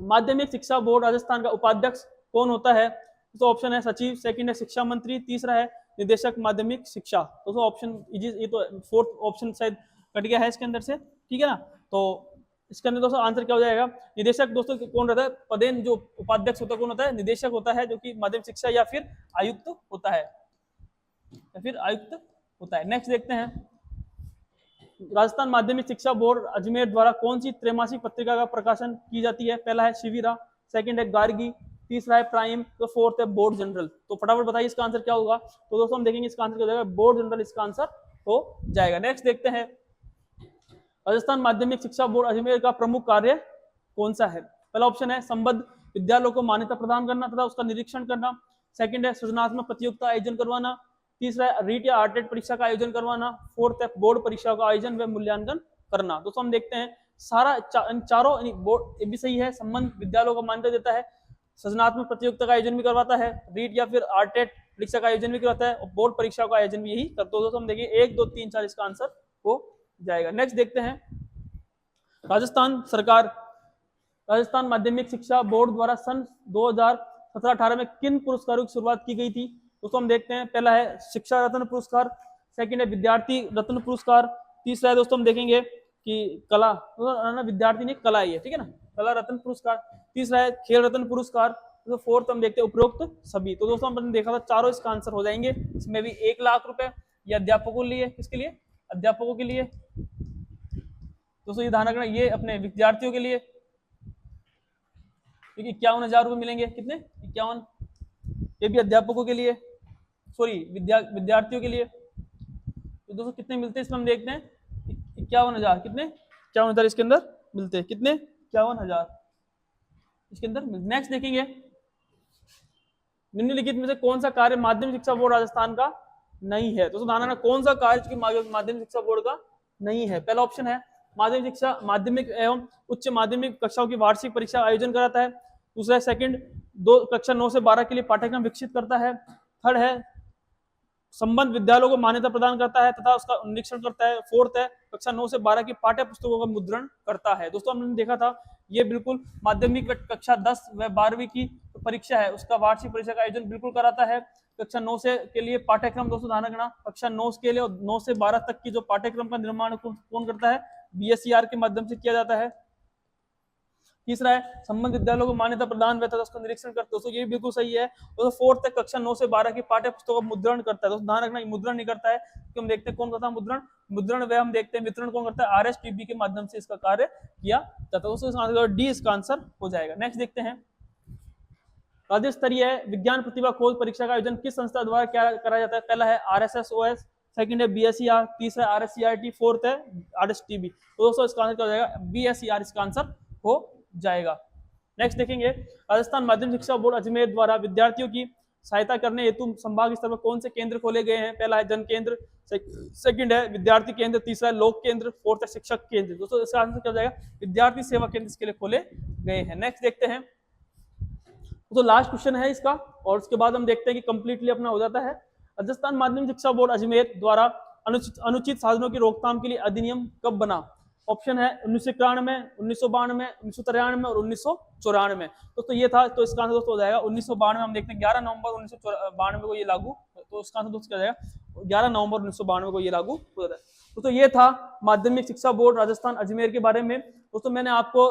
माध्यमिक शिक्षा बोर्ड राजस्थान का उपाध्यक्ष कौन होता है? तो ऑप्शन है सचिव, सेकंड है शिक्षा मंत्री, तीसरा है निदेशक माध्यमिक शिक्षा। तो ऑप्शन ये तो फोर्थ ऑप्शन शायद कट गया है इसके अंदर से, ठीक है ना। तो इसके अंदर दोस्तों आंसर क्या हो जाएगा, निदेशक दोस्तों कौन रहता है, पदेन जो उपाध्यक्ष होता है कौन होता है, निदेशक होता है, जो कि माध्यमिक शिक्षा या फिर आयुक्त होता है, नेक्स्ट देखते हैं, राजस्थान माध्यमिक शिक्षा बोर्ड अजमेर द्वारा कौन सी त्रैमासिक पत्रिका का प्रकाशन की जाती है? पहला है शिविरा, सेकंड है गार्गी, तीसरा है प्राइम, तो फोर्थ है बोर्ड जनरल। तो फटाफट बताइए इसका आंसर क्या होगा। तो दोस्तों हम देखेंगे इसका आंसर क्या हो जाएगा, बोर्ड जनरल इसका आंसर हो जाएगा। नेक्स्ट देखते हैं, राजस्थान माध्यमिक शिक्षा बोर्ड अजमेर का प्रमुख कार्य कौन सा है? पहला ऑप्शन है संबद्ध विद्यालयों को मान्यता प्रदान करना तथा उसका निरीक्षण करना, सेकंड है सृजनात्मक प्रतियोगिता आयोजन करवाना, तीसरा है रीट या आर्टेड परीक्षा का आयोजन करवाना, फोर्थ है बोर्ड परीक्षा का आयोजन व मूल्यांकन करना। दोस्तों हम देखते हैं सारा चारों बोर्ड ये भी सही है, संबंध विद्यालयों को मान्यता देता है, सृजनात्मक प्रतियोगिता का आयोजन भी करवाता है, रीट या फिर आरटेट परीक्षा का आयोजन भी करवाता है, और बोर्ड परीक्षा का आयोजन भी यही करता है। तो दोस्तों हम देखिए 1 2 3 4 इसका आंसर हो जाएगा। नेक्स्ट देखते हैं, राजस्थान सरकार, राजस्थान माध्यमिक शिक्षा बोर्ड द्वारा सन 2017-18 में किन पुरस्कारों की शुरुआत की गई थी? दोस्तों हम देखते हैं, पहला है शिक्षा रत्न पुरस्कार, सेकंड है विद्यार्थी रत्न पुरस्कार, तीसरा है दोस्तों हम देखेंगे कि कला, विद्यार्थी नहीं कला है, ठीक है ना, कला रत्न पुरस्कार, तीसरा है खेल रत्न पुरस्कार, तो फोर्थ हम देखते हैं उपरोक्त सभी। तो दोस्तों हमने देखा था चारों इसका आंसर हो जाएंगे। इसमें भी 1 लाख रुपए ये अध्यापकों के लिए, किसके लिए? अध्यापकों के लिए। दोस्तों ये ध्यान रखना, ये अपने विद्यार्थियों के लिए क्योंकि 51,000 रुपए मिलेंगे, कितने? 51, ये भी अध्यापकों के लिए, सॉरी विद्यार्थियों के लिए। तो दोस्तों कितने मिलते हैं इसमें हम देखते हैं, 51,000, कितने? 51,000 इसके अंदर मिलते हैं, कितने? 51,000 इसके अंदर। नेक्स्ट देखेंगे, निम्नलिखित में से कौन सा कार्य माध्यमिक शिक्षा बोर्ड राजस्थान का नहीं है? दोस्तों ध्यान रखना, कौन सा कार्य माध्यमिक शिक्षा बोर्ड का नहीं है? पहला ऑप्शन है माध्यमिक शिक्षा, माध्यमिक एवं उच्च माध्यमिक कक्षाओं की वार्षिक परीक्षा आयोजन कराता है। दूसरा है सेकंड, कक्षा 9 से 12 के लिए पाठ्यक्रम विकसित करता है। थर्ड है संबंध विद्यालयों को मान्यता प्रदान करता है तथा उसका निरीक्षण करता है। फोर्थ है कक्षा 9 से 12 की पाठ्य पुस्तकों का मुद्रण करता है। दोस्तों हमने देखा था ये बिल्कुल माध्यमिक कक्षा 10 व 12वीं की परीक्षा है उसका वार्षिक परीक्षा का आयोजन बिल्कुल कराता है। कक्षा 9 से के लिए पाठ्यक्रम, दोस्तों ध्यान रखना, कक्षा 9 के लिए और 9 से 12 तक की जो पाठ्यक्रम का निर्माण कौन करता है? बीएसईआर के माध्यम से किया जाता है। तीसरा है संबंध विद्यालयों को मान्यता प्रदान तथा उसका निरीक्षण करता है। दोस्तों ये भी बिल्कुल सही है। दोस्तों फोर्थ है कक्षा 9 से 12 की पाठ्य पुस्तकों का मुद्रण करता है। दोस्तों ध्यान रखना, मुद्रण नहीं करता है क्योंकि हम देखते हैं कौन करता है मुद्रण व हम देखते हैं वितरण कौन करता है? आरएसटीबी के माध्यम से इसका कार्य किया जाता है। दोस्तों डी इसका आंसर हो जाएगा। नेक्स्ट देखते हैं, राज्य स्तरीय विज्ञान प्रतिभा खोज परीक्षा का आयोजन किस संस्था द्वारा क्या कराया जाता है? पहला है आरएसएसओएस, सेकंड है बीएसईआर, तीसरा है आरएससीईआरटी, फोर्थ है आरएसटीबी। तो दोस्तों इसका आंसर क्या हो जाएगा? बीएसईआर इसका आंसर हो जाएगा। नेक्स्ट देखेंगे, राजस्थान माध्यमिक शिक्षा बोर्ड अजमेर द्वारा विद्यार्थियों की सहायता करने हेतु संभाग स्तर पर कौन से केंद्र खोले गए हैं? पहला है जन केंद्र, सेकंड है विद्यार्थी केंद्र, तीसरा है लोक केंद्र, फोर्थ है शिक्षक केंद्र। दोस्तों इसका आंसर क्या हो जाएगा? विद्यार्थी सेवा केंद्र इसके लिए खोले गए हैं। नेक्स्ट देखते हैं, तो लास्ट क्वेश्चन है इसका और उसके बाद हम देखते हैं कि कंप्लीटली अपना हो जाता है। राजस्थान माध्यमिक शिक्षा बोर्ड अजमेर द्वारा अनुचित साधनों की रोकथाम के लिए अधिनियम कब बना? ऑप्शन है 1991, 1992, 1993 और 1994। दोस्तों ये था, तो इसका आंसर दोस्तों हो जाएगा 1992। हम देखते हैं 11 नवंबर 1992 को ये लागू, तो इसका आंसर दोस्तों क्या जाएगा? 11 नवंबर 1992 को ये लागू हो जाता है। तो ये था माध्यमिक शिक्षा बोर्ड राजस्थान अजमेर के बारे में। दोस्तों मैंने आपको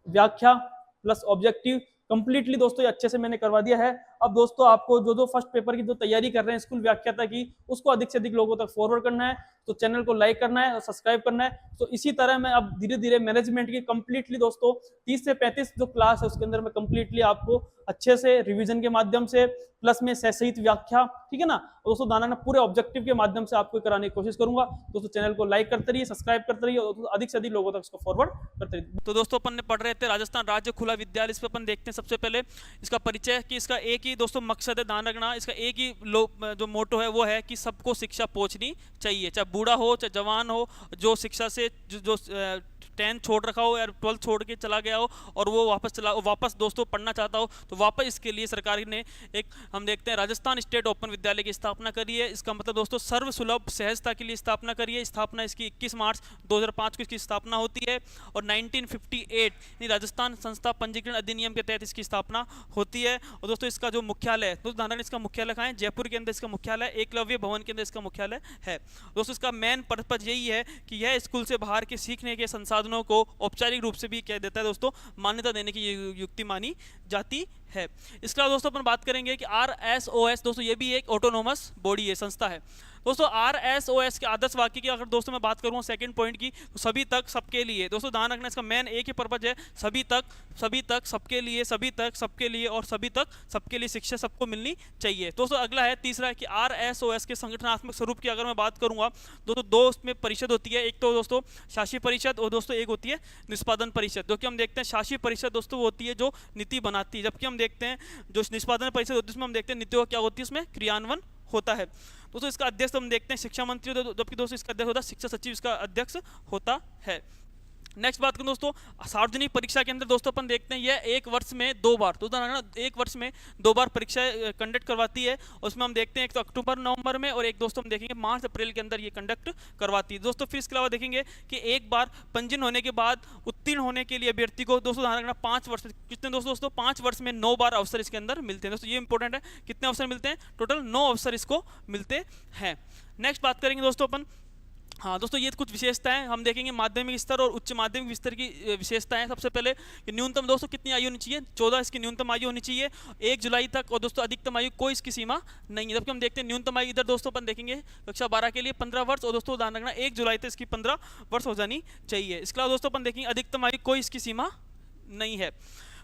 व्याख्या प्लस ऑब्जेक्टिव कंप्लीटली दोस्तों ये अच्छे से मैंने करवा दिया है। अब दोस्तों आपको जो फर्स्ट पेपर की जो तैयारी कर रहे हैं स्कूल व्याख्याता की, उसको अधिक से अधिक लोगों तक फॉरवर्ड करना है, तो चैनल को लाइक करना है और सब्सक्राइब करना है। तो इसी तरह मैं अब धीरे धीरे मैनेजमेंट की कंप्लीटली दोस्तों 30 से 35 जो क्लास है उसके अंदर मैं कंप्लीटली आपको अच्छे से रिवीजन के माध्यम से प्लस में सहित व्याख्या, ठीक है ना, और दोस्तों दाना पूरे ऑब्जेक्टिव के माध्यम से आपको कराने की कोशिश करूंगा। दोस्तों चैनल को लाइक करते रहिए, सब्सक्राइब करते रहिए और अधिक से अधिक लोगों तक इसको फॉरवर्ड करते रहिए। तो दोस्तों अपन ने पढ़ रहे थे राजस्थान राज्य खुला विद्यालय, इस पर अपन देखते हैं सबसे पहले इसका परिचय कि इसका एक ही दोस्तों मकसद है, ध्यान रखना, इसका एक ही जो मोटो है वो है कि सबको शिक्षा पहुंचनी चाहिए, चाहे बूढ़ा हो चाहे जवान हो, जो शिक्षा से जो 10th छोड़ रखा हो या 12th छोड़ के चला गया हो और वो वापस दोस्तों पढ़ना चाहता हो, तो वापस इसके लिए सरकार ने एक हम देखते हैं राजस्थान स्टेट ओपन विद्यालय की स्थापना करी है। इसका मतलब दोस्तों सर्व सुलभ सहजता के लिए स्थापना करी है। स्थापना इसकी 21 मार्च 2005 को इसकी स्थापना होती है और 1958 राजस्थान संस्था पंजीकरण अधिनियम के तहत इसकी स्थापना होती है। और दोस्तों इसका जो मुख्यालय है, दोस्तों ध्यान, इसका मुख्यालय कहाँ है? जयपुर के अंदर इसका मुख्यालय, एकलव्य भवन के अंदर इसका मुख्यालय है। दोस्तों इसका मेन पर्पज यही है कि यह स्कूल से बाहर के सीखने के संसाधनों को औपचारिक रूप से भी कह देता है दोस्तों, मान्यता देने की युक्ति मानी जाती है। इसके अलावा दोस्तों अपन बात करेंगे कि RSOS, दोस्तों ये भी एक ऑटोनोमस बॉडी है, संस्था है। दोस्तों RSOS के आदर्श वाक्य की अगर दोस्तों मैं बात करूँ सेकंड पॉइंट की, तो सभी तक सबके लिए। दोस्तों ध्यान रखना, इसका मेन एक ही पर्पज है, सभी तक सबके लिए, सभी तक सबके लिए और सभी तक सबके लिए शिक्षा सबको मिलनी चाहिए। दोस्तों अगला है तीसरा है कि RSOS के संगठनात्मक स्वरूप की अगर मैं बात करूंगा, दोस्तों दो उसमें परिषद होती है, एक तो दोस्तों शासी परिषद और दोस्तों एक होती है निष्पादन परिषद। जो कि हम देखते हैं शासी परिषद दोस्तों वो होती है जो नीति बनाती है, जबकि हम देखते हैं जो निष्पादन परिषद होती है उसमें हम देखते हैं नीतियों क्या होती है, उसमें क्रियान्वयन होता है। दोस्तों इसका अध्यक्ष हम देखते हैं शिक्षा मंत्री, जबकि दोस्तों इसका अध्यक्ष होता है शिक्षा सचिव, इसका अध्यक्ष होता है। नेक्स्ट बात करूं दोस्तों, सार्वजनिक परीक्षा के अंदर दोस्तों अपन देखते हैं यह एक वर्ष में 2 बार, तो एक वर्ष में 2 बार परीक्षा कंडक्ट करवाती है। उसमें हम देखते हैं एक तो अक्टूबर नवंबर में, और एक दोस्तों हम देखेंगे मार्च अप्रैल के अंदर ये कंडक्ट करवाती है दोस्तों। फिर इसके अलावा देखेंगे कि एक बार पंजीयन होने के बाद उत्तीर्ण होने के लिए अभ्यर्थी को दोस्तों ध्यान रखना 5 वर्ष, कितने दोस्तों 5 वर्ष में 9 बार अवसर इसके अंदर मिलते हैं दोस्तों। ये इंपॉर्टेंट है, कितने अवसर मिलते हैं, टोटल 9 अवसर इसको मिलते हैं। नेक्स्ट बात करेंगे दोस्तों अपन, हाँ दोस्तों ये कुछ विशेषताएं हम देखेंगे माध्यमिक स्तर और उच्च माध्यमिक स्तर की विशेषताएं। सबसे पहले न्यूनतम दोस्तों कितनी आयु होनी चाहिए, 14 इसकी न्यूनतम आयु होनी चाहिए 1 जुलाई तक, और दोस्तों अधिकतम आयु कोई इसकी सीमा नहीं है। जबकि हम देखते हैं न्यूनतम आयु इधर दोस्तों अपन देखेंगे कक्षा 12 के लिए 15 वर्ष, और दोस्तों ध्यान रखना 1 जुलाई तक इसकी 15 वर्ष हो जानी चाहिए। इसके अलावा दोस्तों अपन देखेंगे अधिकतम आयु कोई इसकी सीमा नहीं है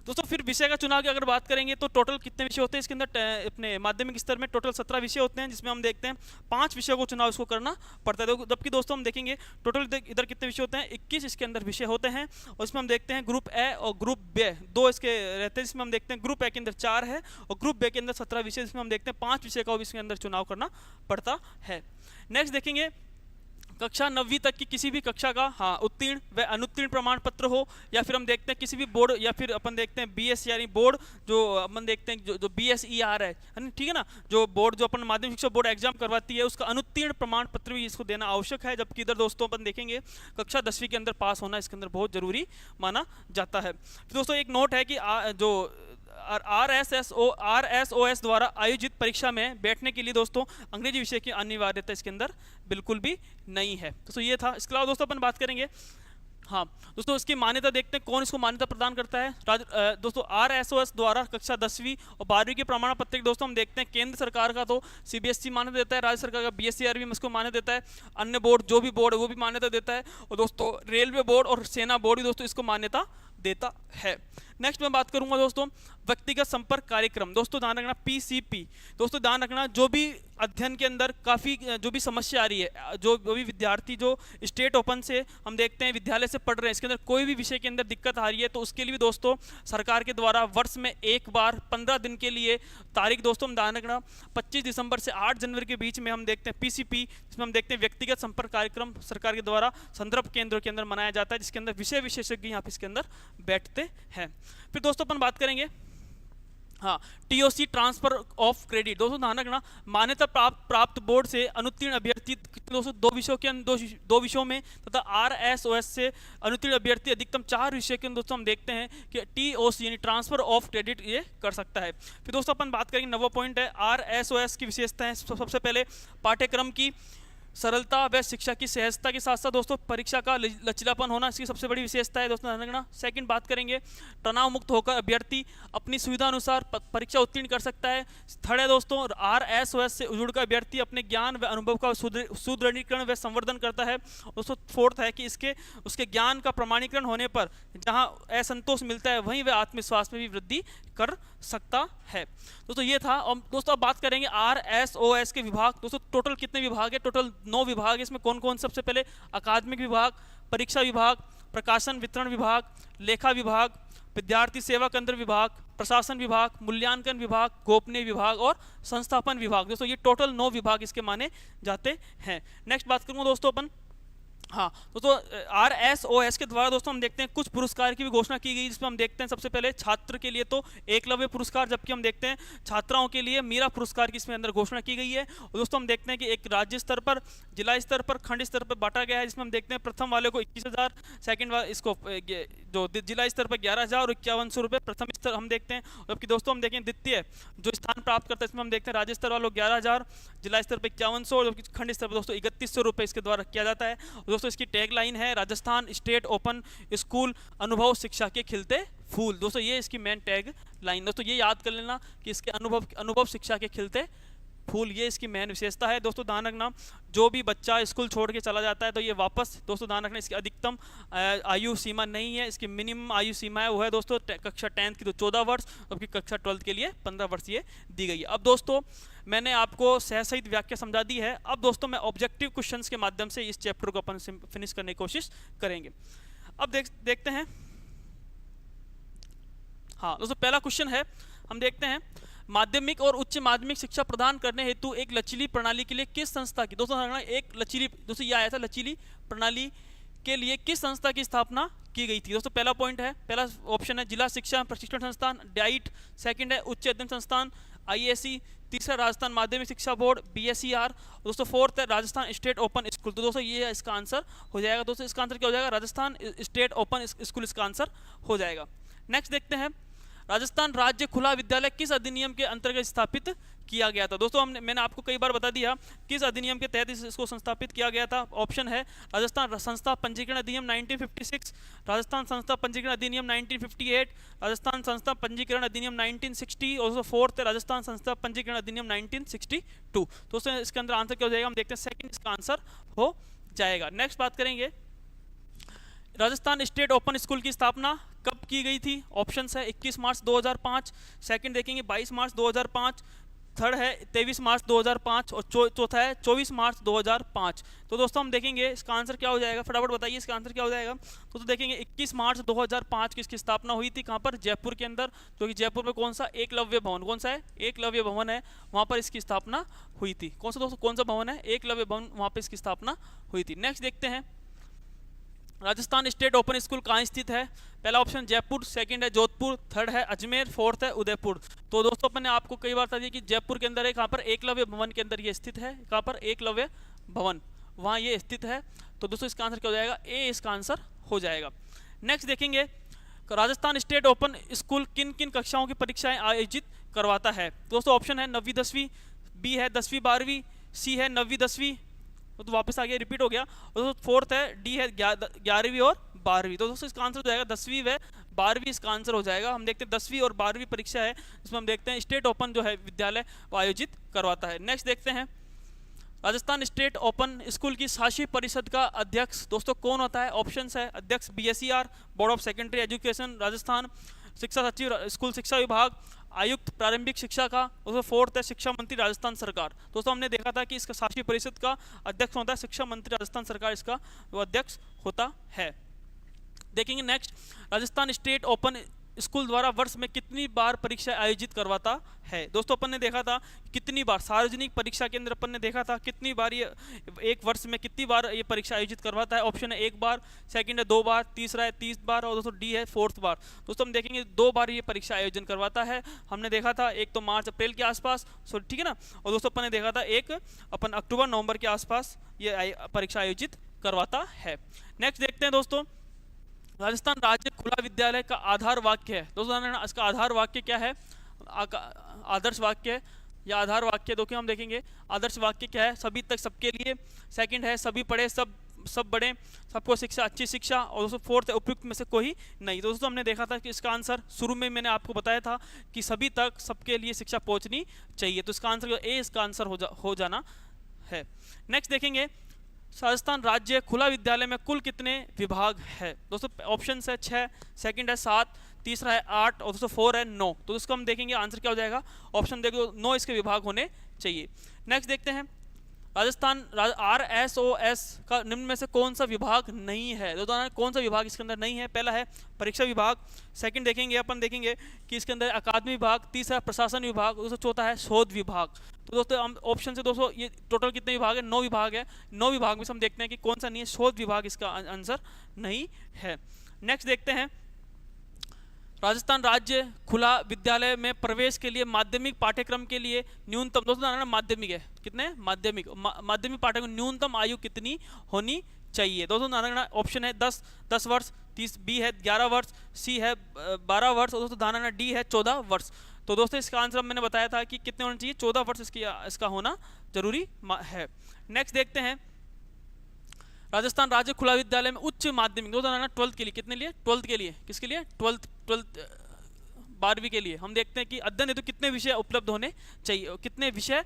दोस्तों। फिर विषय का चुनाव की अगर बात करेंगे तो टोटल कितने विषय होते हैं इसके अंदर, अपने माध्यमिक स्तर में टोटल 17 विषय होते हैं, जिसमें हम देखते हैं 5 विषयों को चुनाव इसको करना पड़ता है। जबकि दोस्तों हम देखेंगे टोटल इधर कितने विषय होते हैं, 21 इसके अंदर विषय होते हैं। और इसमें हम देखते हैं ग्रुप ए और ग्रुप बी 2 इसके रहते हैं, जिसमें हम देखते हैं ग्रुप ए के अंदर 4 है और ग्रुप बी के अंदर 17 विषय, जिसमें हम देखते हैं 5 विषय का इसके अंदर चुनाव करना पड़ता है। नेक्स्ट देखेंगे कक्षा 9वीं तक की किसी भी कक्षा का उत्तीर्ण व अनुत्तीर्ण प्रमाण पत्र हो, या फिर हम देखते हैं किसी भी बोर्ड, या फिर अपन देखते हैं BS यानी बोर्ड जो अपन देखते हैं जो BSER है, ठीक है ना, जो बोर्ड जो अपन माध्यमिक शिक्षा बोर्ड एग्जाम करवाती है उसका अनुत्तीर्ण प्रमाण पत्र भी इसको देना आवश्यक है। जबकि इधर दोस्तों अपन देखेंगे कक्षा 10वीं के अंदर पास होना इसके अंदर बहुत जरूरी माना जाता है। फिर दोस्तों एक नोट है कि जो RSOS द्वारा आयोजित परीक्षा में बैठने के लिए दोस्तों अंग्रेजी विषय की अनिवार्यता इसके अंदर बिल्कुल भी नहीं है। दोस्तों ये था। इसके अलावा दोस्तों अपन बात करेंगे, हाँ दोस्तों इसकी मान्यता देखते हैं कौन इसको मान्यता प्रदान करता है। दोस्तों RSOS द्वारा कक्षा 10वीं और 12वीं के प्रमाण पत्र दोस्तों हम देखते हैं केंद्र सरकार का तो CBSE मान्यता देता है, राज्य सरकार का BSER भी इसको मान्यता देता है, अन्य बोर्ड जो भी बोर्ड है वो भी मान्यता देता है, और दोस्तों रेलवे बोर्ड और सेना बोर्ड भी दोस्तों इसको मान्यता देता है। नेक्स्ट मैं बात करूंगा दोस्तों व्यक्तिगत संपर्क कार्यक्रम। दोस्तों ध्यान रखना PCP, दोस्तों ध्यान रखना जो भी अध्ययन के अंदर काफ़ी जो भी समस्या आ रही है, जो भी विद्यार्थी जो स्टेट ओपन से हम देखते हैं विद्यालय से पढ़ रहे हैं, इसके अंदर कोई भी विषय के अंदर दिक्कत आ रही है तो उसके लिए भी दोस्तों सरकार के द्वारा वर्ष में एक बार 15 दिन के लिए तारीख दोस्तों हम ध्यान रखना 25 दिसंबर से 8 जनवरी के बीच में हम देखते हैं PCP, जिसमें हम देखते हैं व्यक्तिगत संपर्क कार्यक्रम सरकार के द्वारा संदर्भ केंद्रों के अंदर मनाया जाता है, जिसके अंदर विषय विशेषज्ञ यहाँ पे इसके अंदर बैठते हैं। फिर दोस्तों अपन बात करेंगे TOC ट्रांसफर ऑफ क्रेडिट। दोस्तों ध्यान रखना मान्यता प्राप्त बोर्ड से अनुत्तीर्ण अभ्यर्थी दोस्तों 2 विषयों के अंदर 2 विषयों में तथा RSOS से अनुत्तीर्ण अभ्यर्थी अधिकतम 4 विषय के अंदर दोस्तों हम देखते हैं कि TOC यानी ट्रांसफर ऑफ क्रेडिट ये कर सकता है। फिर दोस्तों अपन बात करेंगे 9वां पॉइंट है RSOS की विशेषताएं। सबसे पहले पाठ्यक्रम की सरलता व शिक्षा की सहजता के साथ साथ दोस्तों परीक्षा का लचीलापन होना इसकी सबसे बड़ी विशेषता है दोस्तों ध्यान रखना। सेकंड बात करेंगे तनाव मुक्त होकर अभ्यर्थी अपनी सुविधा अनुसार परीक्षा उत्तीर्ण कर सकता है। थर्ड है दोस्तों RSOS से जुड़कर अभ्यर्थी अपने ज्ञान व अनुभव का सुदृढ़ीकरण व संवर्धन करता है। दोस्तों फोर्थ है कि उसके ज्ञान का प्रमाणीकरण होने पर जहाँ असंतोष मिलता है वहीं वह आत्मविश्वास में भी वृद्धि कर सकता है। दोस्तों ये था। और दोस्तों अब बात करेंगे RSOS के विभाग। दोस्तों टोटल कितने विभाग है, टोटल 9 विभाग है। इसमें कौन कौन, सबसे पहले अकादमिक विभाग, परीक्षा विभाग, प्रकाशन वितरण विभाग, लेखा विभाग, विद्यार्थी सेवा केंद्र विभाग, प्रशासन विभाग, मूल्यांकन विभाग, गोपनीय विभाग और संस्थापन विभाग। दोस्तों ये टोटल 9 विभाग इसके माने जाते हैं। नेक्स्ट बात करूंगा दोस्तों अपन दोस्तों RSOS के द्वारा दोस्तों हम देखते हैं कुछ पुरस्कार की भी घोषणा की गई, जिसमें हम देखते हैं सबसे पहले छात्र के लिए तो एकलव्य पुरस्कार, जबकि हम देखते हैं छात्राओं के लिए मीरा पुरस्कार की इसमें अंदर घोषणा की गई है। और दोस्तों हम देखते हैं कि एक राज्य स्तर पर, जिला स्तर पर, खंड स्तर पर बांटा गया है, जिसमें हम देखते हैं प्रथम वाले को 21,000, सेकंड वाले इसको जो जिला स्तर पर 11,000 और 5100 रुपये प्रथम स्तर हम देखते हैं। जबकि दोस्तों हम देखें द्वितीय जो स्थान प्राप्त करता है इसमें हम देखते हैं राज्य स्तर वालों 11,000, जिला स्तर पर 5100 और खंड स्तर पर दोस्तों 3100 रुपये इसके द्वारा किया जाता है। दोस्तों इसकी टैग लाइन है राजस्थान स्टेट ओपन स्कूल अनुभव शिक्षा के खिलते फूल। दोस्तों ये इसकी मेन टैग लाइन। दोस्तों ये याद कर लेना कि इसके अनुभव शिक्षा के खिलते फूल ये इसकी मेन विशेषता है। दोस्तों ध्यान रखना जो भी बच्चा स्कूल छोड़ के चला जाता है तो ये वापस, दोस्तों ध्यान रखना इसकी अधिकतम आयु सीमा नहीं है, इसकी मिनिमम आयु सीमा है वो है दोस्तों कक्षा 10th की तो 14 वर्ष, जबकि कक्षा 12th के लिए 15 वर्ष ये दी गई है। अब दोस्तों मैंने आपको सह सहित व्याख्या समझा दी है। अब दोस्तों मैं ऑब्जेक्टिव क्वेश्चंस के माध्यम से इस चैप्टर को अपन फिनिश करने की कोशिश करेंगे। अब देखते हैं। दोस्तों पहला क्वेश्चन है, हम देखते हैं माध्यमिक और उच्च माध्यमिक शिक्षा प्रदान करने हेतु एक लचीली प्रणाली के लिए किस संस्था की, दोस्तों एक लचीली, दोस्तों ये आया था लचीली प्रणाली के लिए किस संस्था की स्थापना की गई थी। दोस्तों पहला पॉइंट है, पहला ऑप्शन है जिला शिक्षा प्रशिक्षण संस्थान डाइट, सेकंड है उच्च अध्ययन संस्थान आईएससी, तीसरा राजस्थान माध्यमिक शिक्षा बोर्ड बीएसईआर, दोस्तों फोर्थ है राजस्थान स्टेट ओपन स्कूल। तो दोस्तों ये इसका आंसर हो जाएगा। दोस्तों इसका आंसर क्या हो जाएगा, राजस्थान स्टेट ओपन स्कूल इसका आंसर हो जाएगा। नेक्स्ट देखते हैं, राजस्थान राज्य खुला विद्यालय किस अधिनियम के अंतर्गत स्थापित किया गया था। दोस्तों मैंने आपको कई बार बता दिया किस अधिनियम के तहत इसको संस्थापित किया गया था। ऑप्शन है राजस्थान संस्था पंजीकरण अधिनियम 1956, राजस्थान संस्था पंजीकरण अधिनियम 1958, राजस्थान संस्था पंजीकरण अधिनियम 1960 और फोर्थ है राजस्थान संस्था पंजीकरण अधिनियम 1962। दोस्तों इसके अंदर आंसर क्या हो जाएगा, हम देखते हैं सेकंड इसका आंसर हो जाएगा। नेक्स्ट बात करेंगे, राजस्थान स्टेट ओपन स्कूल की स्थापना कब की गई थी। ऑप्शंस है 21 मार्च 2005, सेकंड देखेंगे 22 मार्च 2005, थर्ड है 23 मार्च 2005 और चौथा है 24 मार्च 2005। तो दोस्तों हम देखेंगे इसका आंसर क्या हो जाएगा, फटाफट बताइए इसका आंसर क्या हो जाएगा। तो देखेंगे 21 मार्च 2005 की इसकी स्थापना हुई थी, कहाँ पर, जयपुर के अंदर, जो कि जयपुर में कौन सा, एकलव्य भवन, कौन सा है, एकलव्य भवन है, वहाँ पर इसकी स्थापना हुई थी। कौन सा दोस्तों, कौन सा भवन है, एकलव्य भवन, वहाँ पर इसकी स्थापना हुई थी। नेक्स्ट देखते हैं, राजस्थान स्टेट ओपन स्कूल कहाँ स्थित है। पहला ऑप्शन जयपुर, सेकंड है जोधपुर, थर्ड है अजमेर, फोर्थ है उदयपुर। तो दोस्तों मैंने आपको कई बार बता दिया कि जयपुर के अंदर है, कहाँ पर, एकलव्य भवन के अंदर ये स्थित है, कहाँ पर, एकलव्य भवन, वहाँ ये स्थित है। तो दोस्तों इसका आंसर क्या हो जाएगा, ए इसका आंसर हो जाएगा। नेक्स्ट देखेंगे, राजस्थान स्टेट ओपन स्कूल किन किन कक्षाओं की परीक्षाएं आयोजित करवाता है। दोस्तों ऑप्शन है 9वीं 10वीं, बी है 10वीं 12वीं, सी है 9वीं 10वीं, तो वापस आ गया, रिपीट हो गया, और फोर्थ है डी है 11वीं और 12वीं। तो दोस्तों इसका आंसर हो जाएगा 10वीं व 12वीं इसका आंसर हो जाएगा। हम देखते हैं 10वीं और 12वीं परीक्षा है जिसमें हम देखते हैं स्टेट ओपन जो है विद्यालय वो आयोजित करवाता है। नेक्स्ट देखते हैं, राजस्थान स्टेट ओपन स्कूल की शासी परिषद का अध्यक्ष दोस्तों कौन होता है। ऑप्शंस है अध्यक्ष BSER board of secondary education Rajasthan, शिक्षा सचिव स्कूल शिक्षा विभाग, आयुक्त प्रारंभिक शिक्षा का, उसमें फोर्थ है शिक्षा मंत्री राजस्थान सरकार। दोस्तों हमने देखा था कि इसका शासी परिषद का अध्यक्ष होता है शिक्षा मंत्री राजस्थान सरकार, इसका वो अध्यक्ष होता है। देखेंगे next, Rajasthan state open school द्वारा वर्ष में कितनी बार परीक्षा आयोजित करवाता है। दोस्तों अपन ने देखा था कितनी बार, सार्वजनिक परीक्षा के अंदर अपन ने देखा था कितनी बार ये एक वर्ष में कितनी बार ये परीक्षा आयोजित करवाता है। ऑप्शन है 1 बार, सेकंड है 2 बार, तीसरा है 30 बार और दोस्तों डी है 4th बार। दोस्तों हम देखेंगे 2 बार ये परीक्षा आयोजन करवाता है। हमने देखा था एक तो मार्च अप्रैल के आसपास, ठीक है ना, और दोस्तों अपन ने देखा था एक अपन अक्टूबर नवंबर के आसपास ये परीक्षा आयोजित करवाता है। नेक्स्ट देखते हैं दोस्तों, राजस्थान राज्य खुला विद्यालय का आधार वाक्य है। दोस्तों इसका आधार वाक्य क्या है, आदर्श वाक्य है या आधार वाक्य, दो हम देखेंगे। आदर्श वाक्य क्या है, सभी तक सबके लिए, सेकंड है सभी पढ़े सब बड़े, सबको शिक्षा अच्छी शिक्षा, और दोस्तों फोर्थ है उपयुक्त में से कोई नहीं। दोस्तों हमने देखा था कि इसका आंसर शुरू में मैंने आपको बताया था कि सभी तक सबके लिए शिक्षा पहुंचनी चाहिए, तो इसका आंसर ए इसका आंसर हो जाना है। नेक्स्ट देखेंगे, राजस्थान राज्य खुला विद्यालय में कुल कितने विभाग है। दोस्तों ऑप्शन है 6, सेकंड है 7, तीसरा है 8 और दोस्तों 4 है 9। तो इसको हम देखेंगे आंसर क्या हो जाएगा, ऑप्शन देखो 9 इसके विभाग होने चाहिए। नेक्स्ट देखते हैं, राजस्थान RSOS का निम्न में से कौन सा विभाग नहीं है। दोस्तों कौन सा विभाग इसके अंदर नहीं है, पहला है परीक्षा विभाग, सेकंड देखेंगे अपन देखेंगे कि इसके अंदर अकादमी विभाग, तीसरा है प्रशासन विभाग, दोस्तों चौथा है शोध विभाग। तो दोस्तों हम ऑप्शन से दोस्तों ये टोटल कितने विभाग है, 9 विभाग है। 9 विभाग में से हम देखते हैं कि कौन सा नहीं है, शोध विभाग इसका आंसर नहीं है। नेक्स्ट देखते हैं, राजस्थान राज्य खुला विद्यालय में प्रवेश के लिए माध्यमिक पाठ्यक्रम के लिए न्यूनतम, दोस्तों माध्यमिक है, कितने माध्यमिक पाठ्यक्रम न्यूनतम आयु कितनी होनी चाहिए। दोस्तों ऑप्शन है 10 वर्ष, बी है 11 वर्ष, सी है 12 वर्ष और दोस्तों डी है 14 वर्ष। तो दोस्तों इसका आंसर मैंने बताया था कि कितने होने चाहिए, 14 वर्ष इसका होना जरूरी है। नेक्स्ट देखते हैं, राजस्थान राज्य खुला विद्यालय में उच्च माध्यमिक, दोस्तों 12th के लिए, कितने लिए, 12th के लिए, किसके लिए, 12वीं के लिए हम देखते हैं कि अध्ययन हेतु कितने विषय उपलब्ध होने चाहिए, कितने विषय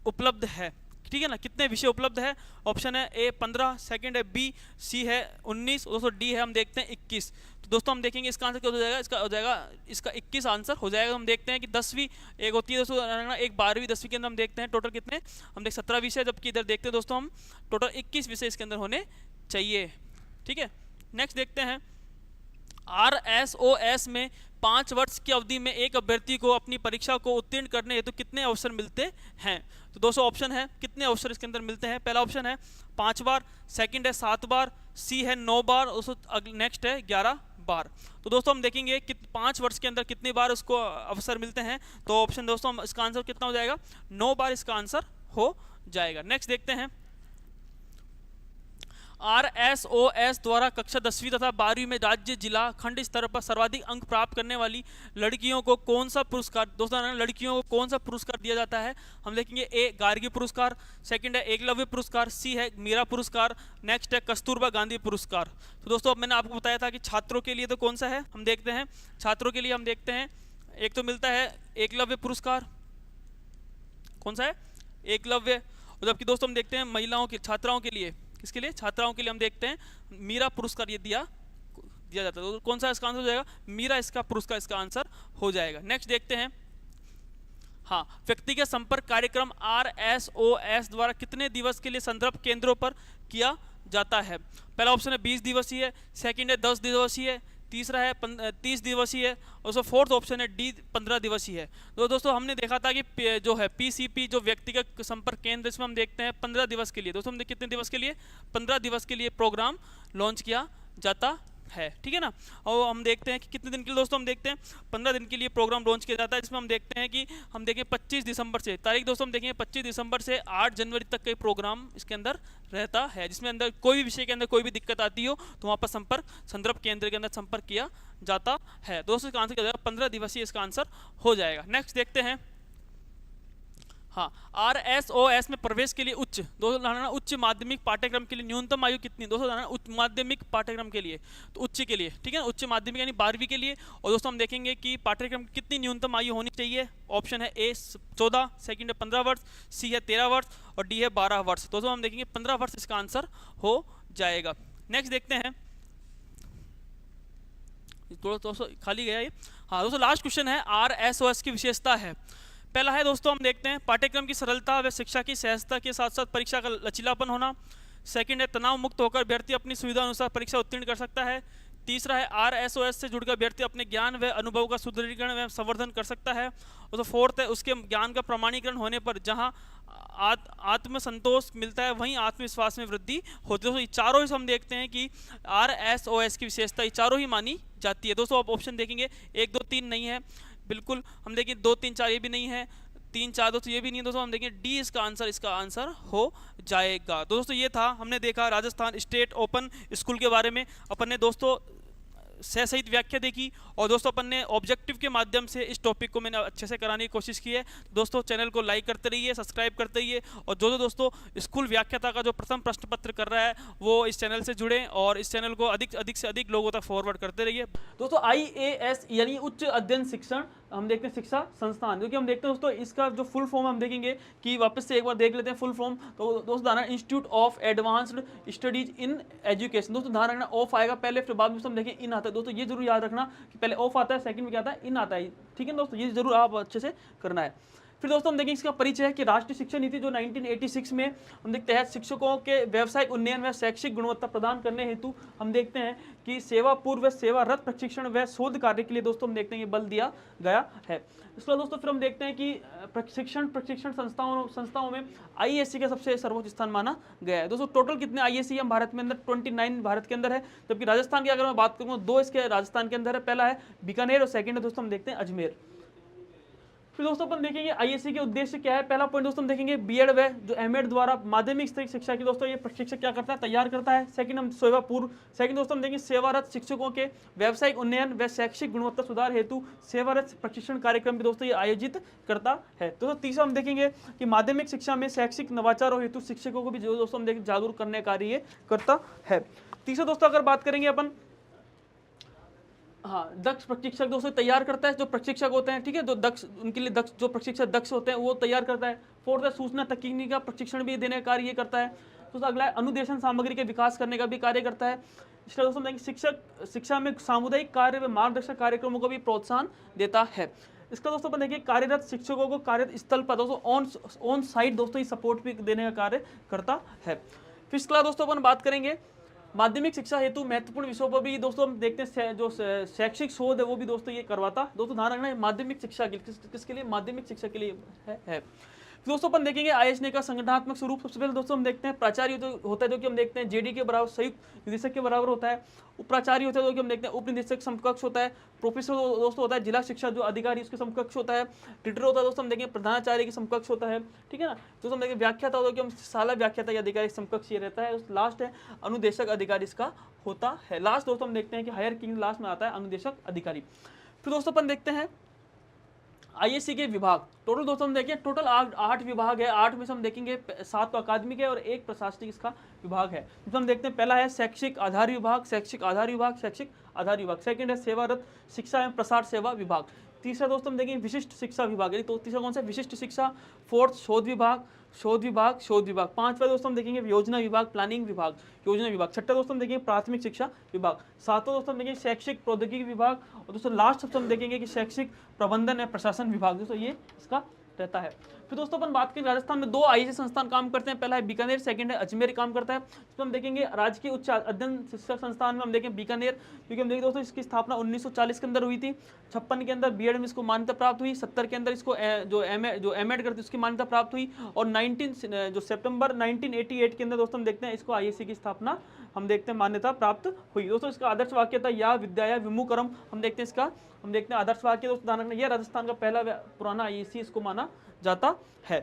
उपलब्ध है, ठीक है ना, कितने विषय उपलब्ध है। ऑप्शन है ए 15, सेकंड है बी, सी है 19 और दोस्तों डी है हम देखते हैं 21। तो दोस्तों हम देखेंगे इसका आंसर क्या हो जाएगा, इसका हो जाएगा इसका 21 आंसर हो जाएगा। हम देखते हैं कि 10वीं एक होती है दोस्तों, एक 12वीं 10वीं के अंदर हम देखते हैं टोटल कितने, हम देख 17 विषय, जबकि इधर देखते हैं दोस्तों हम टोटल 21 विषय इसके अंदर होने चाहिए, ठीक है। नेक्स्ट देखते हैं, RSOS में 5 वर्ष की अवधि में एक अभ्यर्थी को अपनी परीक्षा को उत्तीर्ण करने हेतु कितने अवसर मिलते हैं। तो दोस्तों ऑप्शन है कितने अवसर इसके अंदर मिलते हैं। पहला ऑप्शन है 5 बार, सेकंड है 7 बार, सी है 9 बार, नेक्स्ट है 11 बार। तो दोस्तों हम देखेंगे कि 5 वर्ष के अंदर कितनी बार उसको अवसर मिलते हैं। तो ऑप्शन दोस्तों इसका आंसर कितना हो जाएगा, 9 बार इसका आंसर हो जाएगा। नेक्स्ट देखते हैं, RSOS द्वारा कक्षा 10वीं तथा 12वीं में राज्य, जिला, खंड स्तर पर सर्वाधिक अंक प्राप्त करने वाली लड़कियों को कौन सा पुरस्कार, दोस्तों लड़कियों को कौन सा पुरस्कार दिया जाता है। हम देखेंगे ए गार्गी पुरस्कार, सेकंड है एकलव्य पुरस्कार, सी है मीरा पुरस्कार, नेक्स्ट है कस्तूरबा गांधी पुरस्कार। तो दोस्तों अब मैंने आपको बताया था कि छात्रों के लिए तो कौन सा है, हम देखते हैं छात्रों के लिए हम देखते हैं एक तो मिलता है एकलव्य पुरस्कार, कौन सा है एकलव्य, और जबकि दोस्तों हम देखते हैं महिलाओं की छात्राओं के लिए, किसके लिए छात्राओं के लिए हम देखते हैं मीरा पुरस्कार ये दिया जाता है। तो कौन सा इसका आंसर हो जाएगा, मीरा इसका पुरस्कार इसका आंसर हो जाएगा। नेक्स्ट देखते हैं, हाँ व्यक्तिगत संपर्क कार्यक्रम RSOS द्वारा कितने दिवस के लिए संदर्भ केंद्रों पर किया जाता है। पहला ऑप्शन है 20 दिवसीय, सेकंड है 10 दिवसीय, तीसरा है 30 दिवसीय है, और फोर्थ ऑप्शन है डी 15 दिवसीय है। तो दोस्तों हमने देखा था कि जो है PCP जो व्यक्तिगत संपर्क केंद्र, इसमें हम देखते हैं 15 दिवस के लिए। दोस्तों हम कितने दिवस के लिए, 15 दिवस के लिए प्रोग्राम लॉन्च किया जाता है, ठीक है ना। और हम देखते हैं कि कितने दिन के लिए, दोस्तों हम देखते हैं 15 दिन के लिए प्रोग्राम लॉन्च किया जाता है। इसमें हम देखते हैं कि हम देखें 25 दिसंबर से तारीख, दोस्तों हम देखेंगे 25 दिसंबर से 8 जनवरी तक का प्रोग्राम इसके अंदर रहता है, जिसमें अंदर कोई भी विषय के अंदर कोई भी दिक्कत आती हो तो वहाँ पर संदर्भ केंद्र के अंदर संपर्क किया जाता है। दोस्तों इसका आंसर क्या जाएगा, 15 दिवसीय इसका आंसर हो जाएगा। नेक्स्ट देखते हैं, हाँ RSOS में प्रवेश के लिए उच्च माध्यमिक पाठ्यक्रम के लिए न्यूनतम आयु कितनी, दोस्तों उच्च माध्यमिक पाठ्यक्रम के लिए, तो उच्च के लिए, ठीक है ना, उच्च माध्यमिक यानी 12वीं के लिए। और दोस्तों हम देखेंगे कि पाठ्यक्रम की कितनी न्यूनतम आयु होनी चाहिए। ऑप्शन है ए 14, सेकंड है 15 वर्ष, सी है 13 वर्ष और डी है 12 वर्ष। दोस्तों हम देखेंगे 15 वर्ष इसका आंसर हो जाएगा। नेक्स्ट देखते हैं, थोड़ा दोस्तों खाली गया ये, हाँ दोस्तों लास्ट क्वेश्चन है RSOS की विशेषता है। पहला है दोस्तों हम देखते हैं पाठ्यक्रम की सरलता व शिक्षा की सहजता के साथ साथ परीक्षा का लचीलापन होना। सेकंड है तनाव मुक्त होकर अभ्यर्थी अपनी सुविधा अनुसार परीक्षा उत्तीर्ण कर सकता है। तीसरा है RSOS से जुड़कर अभ्यर्थी अपने ज्ञान व अनुभव का सुदृढ़ीकरण व संवर्धन कर सकता है। और तो फोर्थ है उसके ज्ञान का प्रमाणीकरण होने पर जहां आत्मसंतोष मिलता है वहीं आत्मविश्वास में वृद्धि होती है। दोस्तों ये चारों ही हम देखते हैं कि RSOS की विशेषता ये चारों ही मानी जाती है। दोस्तों आप ऑप्शन देखेंगे 1 2 3 नहीं है, बिल्कुल हम देखें 2 3 4 ये भी नहीं है, 3 4 दोस्तों ये भी नहीं है। दोस्तों हम देखें डी इसका आंसर हो जाएगा। दोस्तों ये था, हमने देखा राजस्थान स्टेट ओपन स्कूल के बारे में, अपन ने दोस्तों सहित व्याख्या देखी और दोस्तों अपन ने ऑब्जेक्टिव के माध्यम से इस टॉपिक को मैंने अच्छे से कराने की कोशिश की है। दोस्तों चैनल को लाइक करते रहिए, सब्सक्राइब करते रहिए और जो दोस्तों स्कूल व्याख्याता का जो प्रथम प्रश्न पत्र कर रहा है वो इस चैनल से जुड़े और इस चैनल को अधिक से अधिक लोगों तक फॉरवर्ड करते रहिए। दोस्तों IAS यानी उच्च अध्ययन शिक्षण हम देखते हैं शिक्षा संस्थान, क्योंकि हम देखते हैं दोस्तों इसका जो फुल फॉर्म हम देखेंगे कि वापस से एक बार देख लेते हैं फुल फॉर्म। तो दोस्तों ध्यान, institute of advanced studies in education. दोस्तों ध्यान रखना ऑफ आएगा पहले, फिर बाद में हम देखें इन आता है। दोस्तों ये जरूर याद रखना कि पहले ऑफ आता है, सेकंड में क्या आता है, इन आता है, ठीक है दोस्तों, ये जरूर आप अच्छे से करना है। फिर दोस्तों हम देखेंगे इसका परिचय है कि राष्ट्रीय शिक्षा नीति जो 1986 में हम देखते हैं शिक्षकों के व्यवसायिक उन्नयन व शैक्षिक गुणवत्ता प्रदान करने हेतु हम देखते हैं कि सेवा पूर्व व सेवारत प्रशिक्षण व शोध कार्य के लिए दोस्तों हम देखते हैं ये बल दिया गया है। इसके बाद दोस्तों फिर हम देखते हैं कि प्रशिक्षण संस्थाओं में IASC का सबसे सर्वोच्च स्थान माना गया है। दोस्तों टोटल कितने IASC हम भारत में अंदर 29 भारत के अंदर है, जबकि राजस्थान की अगर मैं बात करूँ 2 इसके राजस्थान के अंदर है। पहला है बीकानेर और सेकंड है दोस्तों हम देखते हैं अजमेर। फिर दोस्तों अपन देखेंगे IASC के उद्देश्य क्या है। पहला पॉइंट दोस्तों हम देखेंगे बीएड व जो एमएड द्वारा माध्यमिक स्तरीय शिक्षा की दोस्तों ये प्रशिक्षक क्या करता है, तैयार करता है। सेकंड हम सेवा पूर्व, सेकंड दोस्तों हम देखेंगे सेवारत शिक्षकों के व्यावसायिक उन्नयन व शैक्षिक गुणवत्ता सुधार हेतु सेवारत प्रशिक्षण कार्यक्रम भी दोस्तों ये आयोजित करता है। दोस्तों तीसरा हम देखेंगे कि माध्यमिक शिक्षा में शैक्षिक नवाचारों हेतु शिक्षकों को भी जो दोस्तों हम देखेंगे जागरूक करने का कार्य करता है। तीसरा दोस्तों अगर बात करेंगे अपन, हाँ दक्ष प्रशिक्षक दोस्तों तैयार करता है, जो प्रशिक्षक होते हैं, ठीक है, जो दक्ष उनके लिए दक्ष जो प्रशिक्षक दक्ष होते हैं वो तैयार करता है। फोर्थ है सूचना तकनीकी का प्रशिक्षण भी देने का कार्य करता है। तो अगला है अनुदेशन सामग्री के विकास करने का भी कार्य करता है। इसका दोस्तों देखेंगे शिक्षा में सामुदायिक कार्य व मार्गदर्शक कार्यक्रमों को भी प्रोत्साहन देता है। इसका दोस्तों अपन देखिए कार्यरत शिक्षकों को कार्य स्थल पर दोस्तों ऑन साइट दोस्तों ये सपोर्ट भी देने का कार्य करता है। फिर इसके बाद दोस्तों अपन बात करेंगे माध्यमिक शिक्षा हेतु महत्वपूर्ण विषयों पर भी दोस्तों हम देखते हैं जो शैक्षिक शोध है वो भी दोस्तों ये करवाता। दोस्तों ध्यान रखना है माध्यमिक शिक्षा के किसके लिए, माध्यमिक शिक्षा के लिए है। दोस्तों अपन देखेंगे आईएसने का संगठनात्मक स्वरूप। सबसे पहले दोस्तों हम देखते हैं प्राचार्य होता है जो कि हम देखते हैं जेडी के बराबर संयुक्त निदेशक के बराबर होता है। उपप्राचार्य होता है जो कि हम देखते हैं उप निदेशक समकक्ष होता है। प्रोफेसर दोस्तों होता है जिला शिक्षा जो अधिकारी उसके समकक्ष होता है। ट्यूटर होता है दोस्तों हम देखेंगे प्रधानाचार्य के समकक्ष होता है, ठीक है ना। दोस्तों हम देखेंगे व्याख्याता होता है कि हम शाला व्याख्याता या अधिकारी समकक्ष ये रहता है। लास्ट है अनुदेशक अधिकारी इसका होता है। लास्ट दोस्तों हम देखते हैं कि हायर किंग लास्ट में आता है अनुदेशक अधिकारी। फिर दोस्तों अपन देखते हैं आईएससी के विभाग। टोटल दोस्तों हम देखें टोटल 8 विभाग है। 8 में से हम देखेंगे 7 तो अकादमिक है और 1 प्रशासनिक इसका विभाग है। तो हम देखते हैं पहला है शैक्षिक आधार विभाग, शैक्षिक आधार विभाग, शैक्षिक आधार विभाग। सेकंड है सेवारत शिक्षा एवं प्रसार सेवा विभाग। तीसरा दोस्तों हम देखेंगे विशिष्ट शिक्षा विभाग, तो तीसरा कौन सा विशिष्ट शिक्षा। फोर्थ शोध विभाग, शोध विभाग, शोध विभाग। पांचवा दोस्तों हम देखेंगे योजना विभाग, प्लानिंग विभाग, योजना विभाग। छठा दोस्तों हम देखेंगे प्राथमिक शिक्षा विभाग। सातवां दोस्तों हम देखेंगे शैक्षिक प्रौद्योगिकी विभाग। और दोस्तों लास्ट सबसे हम देखेंगे कि शैक्षिक प्रबंधन एवं प्रशासन विभाग। दोस्तों ये इसका रहता है। फिर दोस्तों अपन बात करें राजस्थान में 2 आईएससी संस्थान काम करते हैं। पहला है बीकानेर, सेकंड है अजमेर काम करता है। तो हम देखेंगे राजकीय उच्च अध्ययन शिक्षक संस्थान में हम देखें बीकानेर, क्योंकि हम देखें दोस्तों इसकी स्थापना 1940 के अंदर हुई थी। 56 के अंदर बीएड में इसको मान्यता प्राप्त हुई। 70 के अंदर इसको जो एमएड करती उसकी मान्यता प्राप्त हुई। और 19 सितंबर 1988 के अंदर दोस्तों हम देखते हैं इसको आईएससी की स्थापना हम देखते हैं मान्यता प्राप्त हुई। दोस्तों इसका आदर्श वाक्य था या विद्या विमुखरम। हम देखते हैं इसका हम देखते हैं आदर्श वाक्य दोस्तों यह राजस्थान का पहला पुराना आईएससी इसको माना जाता है।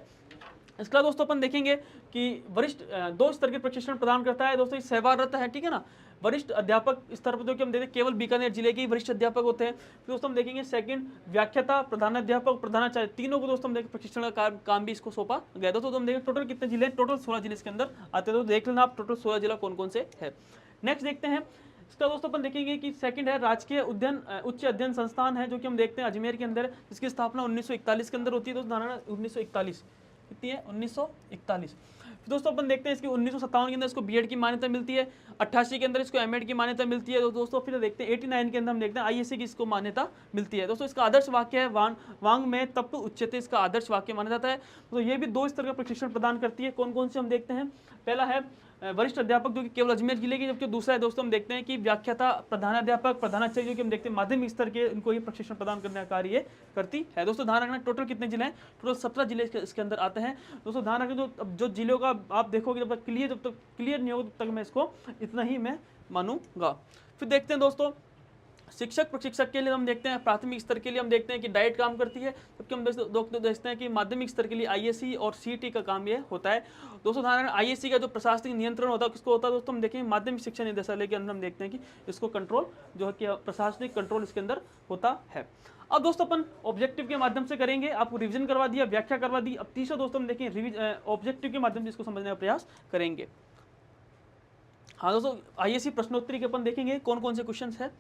इसका दोस्तों अपन देखेंगे कि वरिष्ठ 2 स्तर के प्रशिक्षण प्रदान करता है। दोस्तों सेवारत है, ठीक है ना। वरिष्ठ अध्यापक स्तर पर जो कि हम देखते हैं केवल बीकानेर जिले के वरिष्ठ अध्यापक होते हैं। फिर दोस्तों हम देखेंगे सेकंड व्याख्याता, प्रधानाध्यापक, प्रधानाचार्य, तीनों को दोस्तों हम देखें प्रशिक्षण का काम भी इसको सौंपा गया। दोस्तों हम देखें टोटल कितने जिले, टोटल 16 जिले इसके अंदर आते हैं। तो देख लेना आप टोटल 16 जिला कौन कौन से है। नेक्स्ट देखते हैं इसका दोस्तों अपन देखेंगे कि सेकंड है राजकीय उच्च अध्ययन संस्थान है जो कि हम देखते हैं अजमेर के अंदर, जिसकी स्थापना 1941 के अंदर होती है। दोस्तों 1941 कितनी है 1941। दोस्तों अपन देखते हैं इसकी 1957 के अंदर इसको बीएड की मान्यता मिलती है। 88 के अंदर इसको एमएड की मान्यता मिलती है। दोस्तों फिर देखते हैं 89 के अंदर हम देखते हैं आईएससी की इसको मान्यता मिलती है। दोस्तों इसका आदर्श वाक्य है वांग में तप उच्चते, इसका आदर्श वाक्य माना जाता है। तो ये भी 2 स्तर का प्रशिक्षण प्रदान करती है। कौन कौन से हम देखते हैं, पहला है वरिष्ठ अध्यापक जो कि केवल अजमेर जिले की, जबकि दूसरा है दोस्तों हम देखते हैं कि व्याख्याता, प्रधानाध्यापक, प्रधानाचार्य जो कि हम देखते हैं माध्यमिक स्तर के, इनको ये प्रशिक्षण प्रदान करने का कार्य करती है। दोस्तों ध्यान रखना टोटल कितने जिले हैं, टोटल 17 जिले इसके अंदर आते हैं। दोस्तों ध्यान रखना जो जिलों का आप देखोगे जब तक क्लियर नहीं होगा तब तक मैं इसको इतना ही मैं मानूंगा। फिर देखते हैं दोस्तों शिक्षक प्रशिक्षक के लिए हम देखते हैं प्राथमिक स्तर के लिए हम देखते हैं कि डाइट काम करती है, जबकि हम देखते हैं कि माध्यमिक स्तर के लिए आईएससी और सीटी का काम ये होता है। दोस्तों ध्यान रखना आईएससी का जो प्रशासनिक नियंत्रण होता है किसको होता है दोस्तों हम देखेंगे माध्यमिक शिक्षा निदेशालय के अंदर हम देखते हैं कि इसको कंट्रोल जो है कि प्रशासनिक कंट्रोल इसके अंदर होता है। अब दोस्तों अपन ऑब्जेक्टिव के माध्यम से करेंगे, आपको रिवीजन करवा दिया, व्याख्या करवा दी। अब तीसरा दोस्तों हम देखेंगे ऑब्जेक्टिव के माध्यम से इसको समझने का प्रयास करेंगे। हाँ दोस्तों आईएससी प्रश्नोत्तरी के अपन देखेंगे कौन कौन से क्वेश्चन है।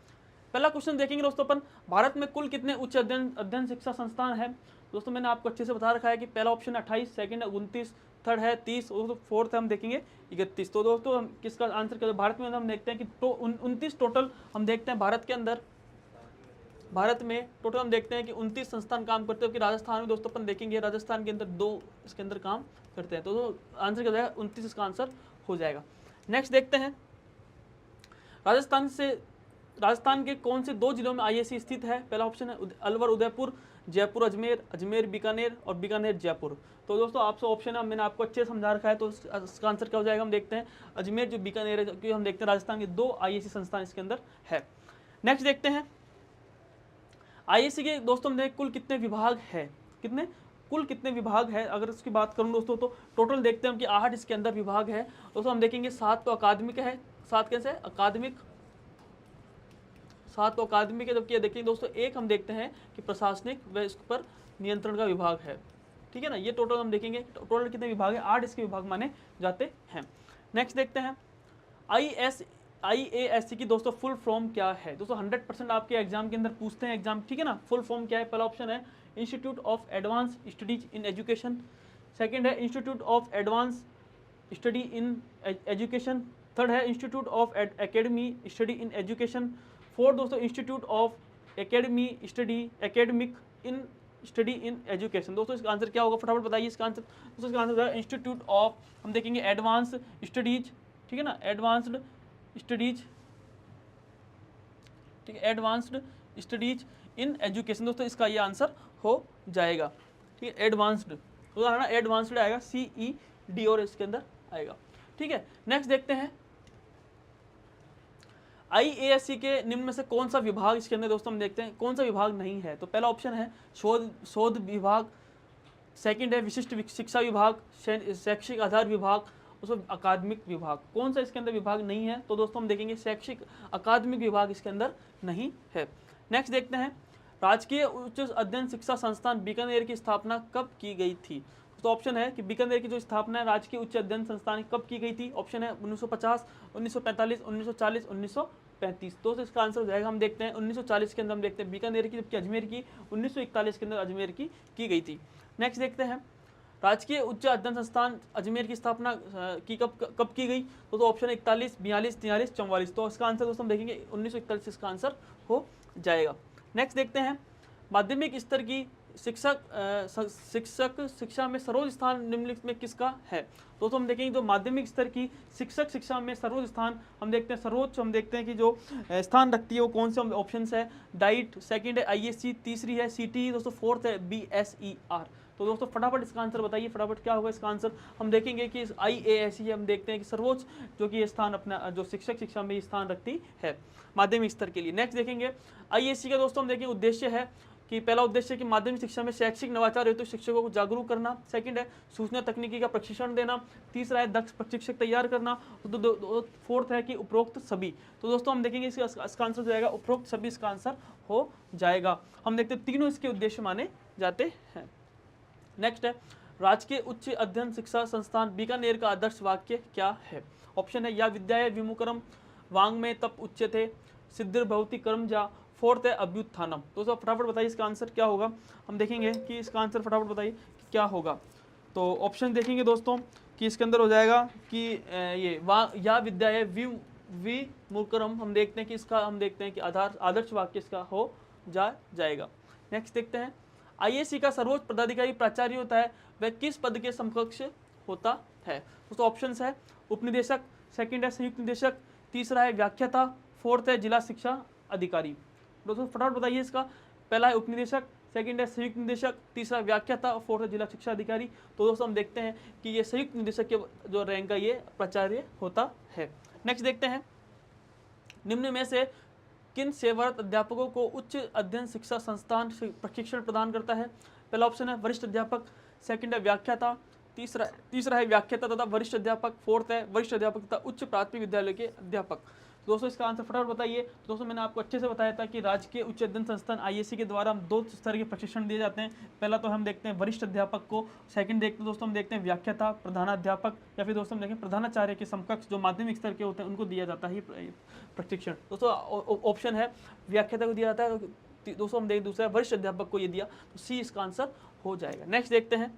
पहला क्वेश्चन देखेंगे दोस्तों अपन भारत में कुल कितने उच्च अध्ययन शिक्षा संस्थान है। दोस्तों मैंने आपको अच्छे से बता रखा है कि पहला ऑप्शन है 28, सेकंड है 29, थर्ड है 30 और फोर्थ है हम देखेंगे 31। तो दोस्तों हम किसका आंसर करें, भारत में हम देखते हैं कि 29 टोटल हम देखते हैं भारत के अंदर, भारत में टोटल हम देखते हैं कि 29 संस्थान काम करते हैं। कि राजस्थान में दोस्तों अपन देखेंगे राजस्थान के अंदर 2 इसके अंदर काम करते हैं। तो आंसर क्या जाएगा 29 इसका आंसर हो जाएगा। नेक्स्ट देखते हैं राजस्थान के कौन से 2 जिलों में आईएससी स्थित है। पहला ऑप्शन है अलवर उदयपुर, जयपुर अजमेर, अजमेर बीकानेर और बीकानेर जयपुर। तो दोस्तों आपसे ऑप्शन है मैंने आपको अच्छे से समझा रखा है, तो इसका आंसर क्या हो जाएगा हम देखते हैं अजमेर जो बीकानेर है, क्योंकि हम देखते हैं राजस्थान के 2 आईएससी संस्थान इसके अंदर है। नेक्स्ट देखते हैं आईएससी के दोस्तों में कुल कितने विभाग है, कुल कितने विभाग है। अगर इसकी बात करूं दोस्तों तो टोटल देखते हैं हम कि 8 इसके अंदर विभाग है। दोस्तों हम देखेंगे 7 तो अकादमिक है, 7 कैसे अकादमिक, 7 तो अकादमिक है, जबकि देखेंगे दोस्तों 1 हम देखते हैं कि प्रशासनिक व इस पर नियंत्रण का विभाग है, ठीक है ना। ये टोटल हम देखेंगे टोटल कितने विभाग है, 8 इसके विभाग माने जाते हैं। नेक्स्ट देखते हैं आईएएससी की दोस्तों फुल फॉर्म क्या है। दोस्तों 100% आपके एग्जाम के अंदर पूछते हैं एग्जाम, ठीक है ना। फुल फॉर्म क्या है, पहला ऑप्शन है institute of advance studies in education, second है institute of advance study in education, third है institute of academy study in education, fourth दोस्तों institute of academic in study in education. दोस्तों इसका answer क्या होगा फटाफट बताइए इसका आंसर। दोस्तों इसका आंसर इंस्टीट्यूट ऑफ हम देखेंगे एडवांस स्टडीज, ठीक है ना, एडवांस्ड स्टडीज, ठीक है, एडवांस्ड स्टडीज इन एजुकेशन। दोस्तों इसका ये आंसर हो जाएगा, ठीक है, एडवांस्ड, तो ना एडवांस्ड आएगा, CED और इसके अंदर आएगा, ठीक है। नेक्स्ट देखते हैं IASC के निम्न में से कौन सा विभाग इसके अंदर, दोस्तों हम देखते हैं कौन सा विभाग नहीं है। तो पहला ऑप्शन है शोध विभाग, सेकंड है विशिष्ट शिक्षा विभाग, शैक्षिक आधार विभाग, उसमें अकादमिक विभाग। कौन सा इसके अंदर विभाग नहीं है, तो दोस्तों हम देखेंगे शैक्षिक अकादमिक विभाग इसके अंदर नहीं है। नेक्स्ट देखते हैं राजकीय उच्च अध्ययन शिक्षा संस्थान बीकानेर की स्थापना कब की गई थी। तो ऑप्शन है कि बीकानेर की जो स्थापना है राजकीय उच्च अध्ययन संस्थान कब की गई थी। ऑप्शन है 1950, 1945, 1940, 1935। तो इसका आंसर हो जाएगा, हम देखते हैं 1940 के अंदर हम देखते हैं बीकानेर की, जबकि अजमेर की 1941 के अंदर अजमेर की गई थी। नेक्स्ट देखते हैं राजकीय उच्च अध्ययन संस्थान अजमेर की स्थापना की कब की गई। तो ऑप्शन है 41, 42, 43, 44। तो इसका आंसर दोस्तों हम देखेंगे 1941 इसका आंसर हो जाएगा। नेक्स्ट देखते हैं माध्यमिक स्तर की शिक्षक शिक्षा में सर्वोच्च स्थान निम्नलिखित में किसका है। तो हम देखेंगे जो माध्यमिक स्तर की शिक्षक शिक्षा में सर्वोच्च स्थान हम देखते हैं, सर्वोच्च हम देखते हैं कि जो स्थान रखती है वो कौन से ऑप्शन है। डाइट, सेकंड है ISC, तीसरी है CTE, दोस्तों फोर्थ है BSER। तो दोस्तों फटाफट इसका आंसर बताइए, फटाफट क्या होगा इसका आंसर। हम देखेंगे कि IASC हम देखते हैं कि सर्वोच्च जो कि ये स्थान अपना जो शिक्षक शिक्षा में स्थान रखती है माध्यमिक स्तर के लिए। नेक्स्ट देखेंगे IASC का दोस्तों हम देखेंगे उद्देश्य है कि पहला उद्देश्य कि माध्यमिक शिक्षा में शैक्षिक नवाचार हेतु शिक्षकों को जागरूक करना, सेकंड है सूचना तकनीकी का प्रशिक्षण देना, तीसरा है दक्ष प्रशिक्षक तैयार करना, तो फोर्थ है कि उपरोक्त सभी। तो दोस्तों हम देखेंगे इसका आंसर जाएगा उपरोक्त सभी, इसका आंसर हो जाएगा। हम देखते हैं तीनों इसके उद्देश्य माने जाते हैं। नेक्स्ट है राजकीय उच्च अध्ययन शिक्षा संस्थान बीकानेर का आदर्श वाक्य क्या है। ऑप्शन है या विद्याय विमुखरम, वांग में तप उच्यते, सिद्धिर भवति कर्म जा, फोर्थ है अभ्युत्थानम। तो सब फटाफट बताइए इसका आंसर क्या होगा। हम देखेंगे कि इसका आंसर फटाफट बताइए कि क्या होगा। तो ऑप्शन देखेंगे दोस्तों कि इसके अंदर हो जाएगा कि ये या विद्याय विमुखरम, हम देखते हैं कि इसका हम देखते हैं कि आदर्श वाक्य इसका हो जाएगा। नेक्स्ट देखते हैं IASC का सर्वोच्च पदाधिकारी प्राचार्य होता है, वह किस पद के समकक्ष होता है। तो ऑप्शंस है उपनिदेशक, सेकंड है संयुक्त निदेशक, तीसरा है व्याख्याता, फोर्थ है जिला शिक्षा अधिकारी। दोस्तों फटाफट बताइए इसका। पहला है उपनिदेशक, सेकंड है संयुक्त निदेशक, तीसरा व्याख्याता, फोर्थ है जिला शिक्षा अधिकारी। तो दोस्तों हम देखते हैं कि ये संयुक्त निदेशक के जो रैंक का ये प्राचार्य होता है। नेक्स्ट देखते हैं निम्न में से किन सेवारत अध्यापकों को उच्च अध्ययन शिक्षा संस्थान प्रशिक्षण प्रदान करता है। पहला ऑप्शन है वरिष्ठ अध्यापक, सेकंड है व्याख्याता, तीसरा है व्याख्याता तथा वरिष्ठ अध्यापक, फोर्थ है वरिष्ठ अध्यापक तथा उच्च प्राथमिक विद्यालय के अध्यापक। दोस्तों इसका आंसर फटाफट बताइए। दोस्तों मैंने आपको अच्छे से बताया था कि राजकीय उच्च अध्ययन संस्थान IASC के द्वारा हम 2 स्तर के प्रशिक्षण दिए जाते हैं। पहला तो हम देखते हैं वरिष्ठ अध्यापक को, सेकंड देखते हैं दोस्तों हम देखते हैं व्याख्याता, प्रधानाध्यापक या फिर दोस्तों हम देखें प्रधानाचार्य के समकक्ष जो माध्यमिक स्तर के होते हैं उनको दिया जाता है प्रशिक्षण। दोस्तों ऑप्शन है व्याख्याता को दिया जाता है, दोस्तों हम देखें दूसरा वरिष्ठ अध्यापक को ये दिया, तो C इसका आंसर हो जाएगा। नेक्स्ट देखते हैं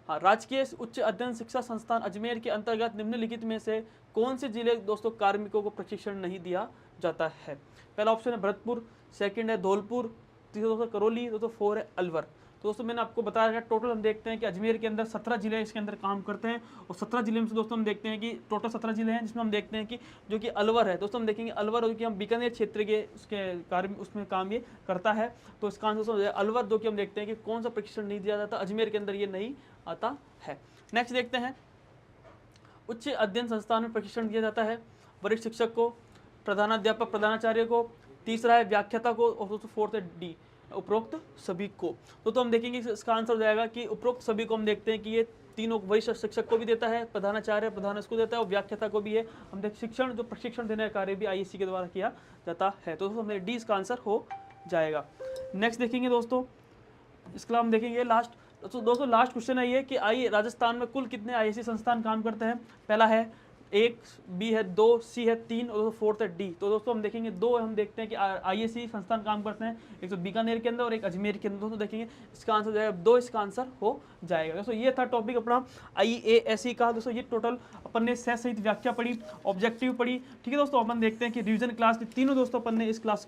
हाँ राजकीय उच्च अध्ययन शिक्षा संस्थान अजमेर के अंतर्गत निम्नलिखित में से कौन से जिले दोस्तों कार्मिकों को प्रशिक्षण नहीं दिया जाता है। पहला ऑप्शन है भरतपुर, सेकंड है धौलपुर, तीसरा दोस्तों करौली, दोस्तों 4 है अलवर। तो दोस्तों मैंने आपको बताया है टोटल हम देखते हैं कि अजमेर के अंदर 17 जिले इसके अंदर काम करते हैं और 17 जिले में से दोस्तों हम देखते हैं कि टोटल 17 जिले हैं जिसमें हम देखते हैं कि जो कि अलवर है दोस्तों हम देखेंगे अलवर जो कि हम बीकानेर क्षेत्र के उसके कार्य उसमें काम ये करता है। तो इसका आंसर अलवर जो कि हम देखते हैं कि कौन सा प्रशिक्षण नहीं दिया जाता, अजमेर के अंदर ये नहीं आता है। नेक्स्ट देखते हैं उच्च अध्ययन संस्थान में प्रशिक्षण दिया जाता है वरिष्ठ शिक्षक को, प्रधानाध्यापक प्रधानाचार्य को, तीसरा है व्याख्याता को और दोस्तों फोर्थ है D उपरोक्त सभी को। तो हम देखेंगे इसका आंसर हो जाएगा कि उपरोक्त सभी को हम देखते हैं कि ये तीनों वरिष्ठ शिक्षक को भी देता है, प्रधानाचार्य प्रधान को देता है और व्याख्याता को भी है। हम देख शिक्षण जो प्रशिक्षण देने का कार्य भी IASC के द्वारा किया जाता है। तो दोस्तों D इसका आंसर हो जाएगा। नेक्स्ट देखेंगे दोस्तों इसके अलावा हम देखेंगे लास्ट दोस्तों लास्ट क्वेश्चन है ये कि राजस्थान में कुल कितने IASC संस्थान काम करते हैं। पहला है 1, B है 2, C है 3 और फोर्थ है D। तो दोस्तों हम देखेंगे 2 हम देखते हैं कि IASC संस्थान काम करते हैं, एक तो बीकानेर के अंदर और एक अजमेर के अंदर। दोस्तों देखेंगे इसका आंसर जाएगा 2, इसका आंसर हो जाएगा। दोस्तों ये था टॉपिक अपना IASC का। दोस्तों ये टोटल अपन ने सह सहित व्याख्या पढ़ी, ऑब्जेक्टिव पढ़ी, ठीक है दोस्तों। अपन देखते हैं कि रिवीजन क्लास की तीनों दोस्तों अपन ने इस क्लास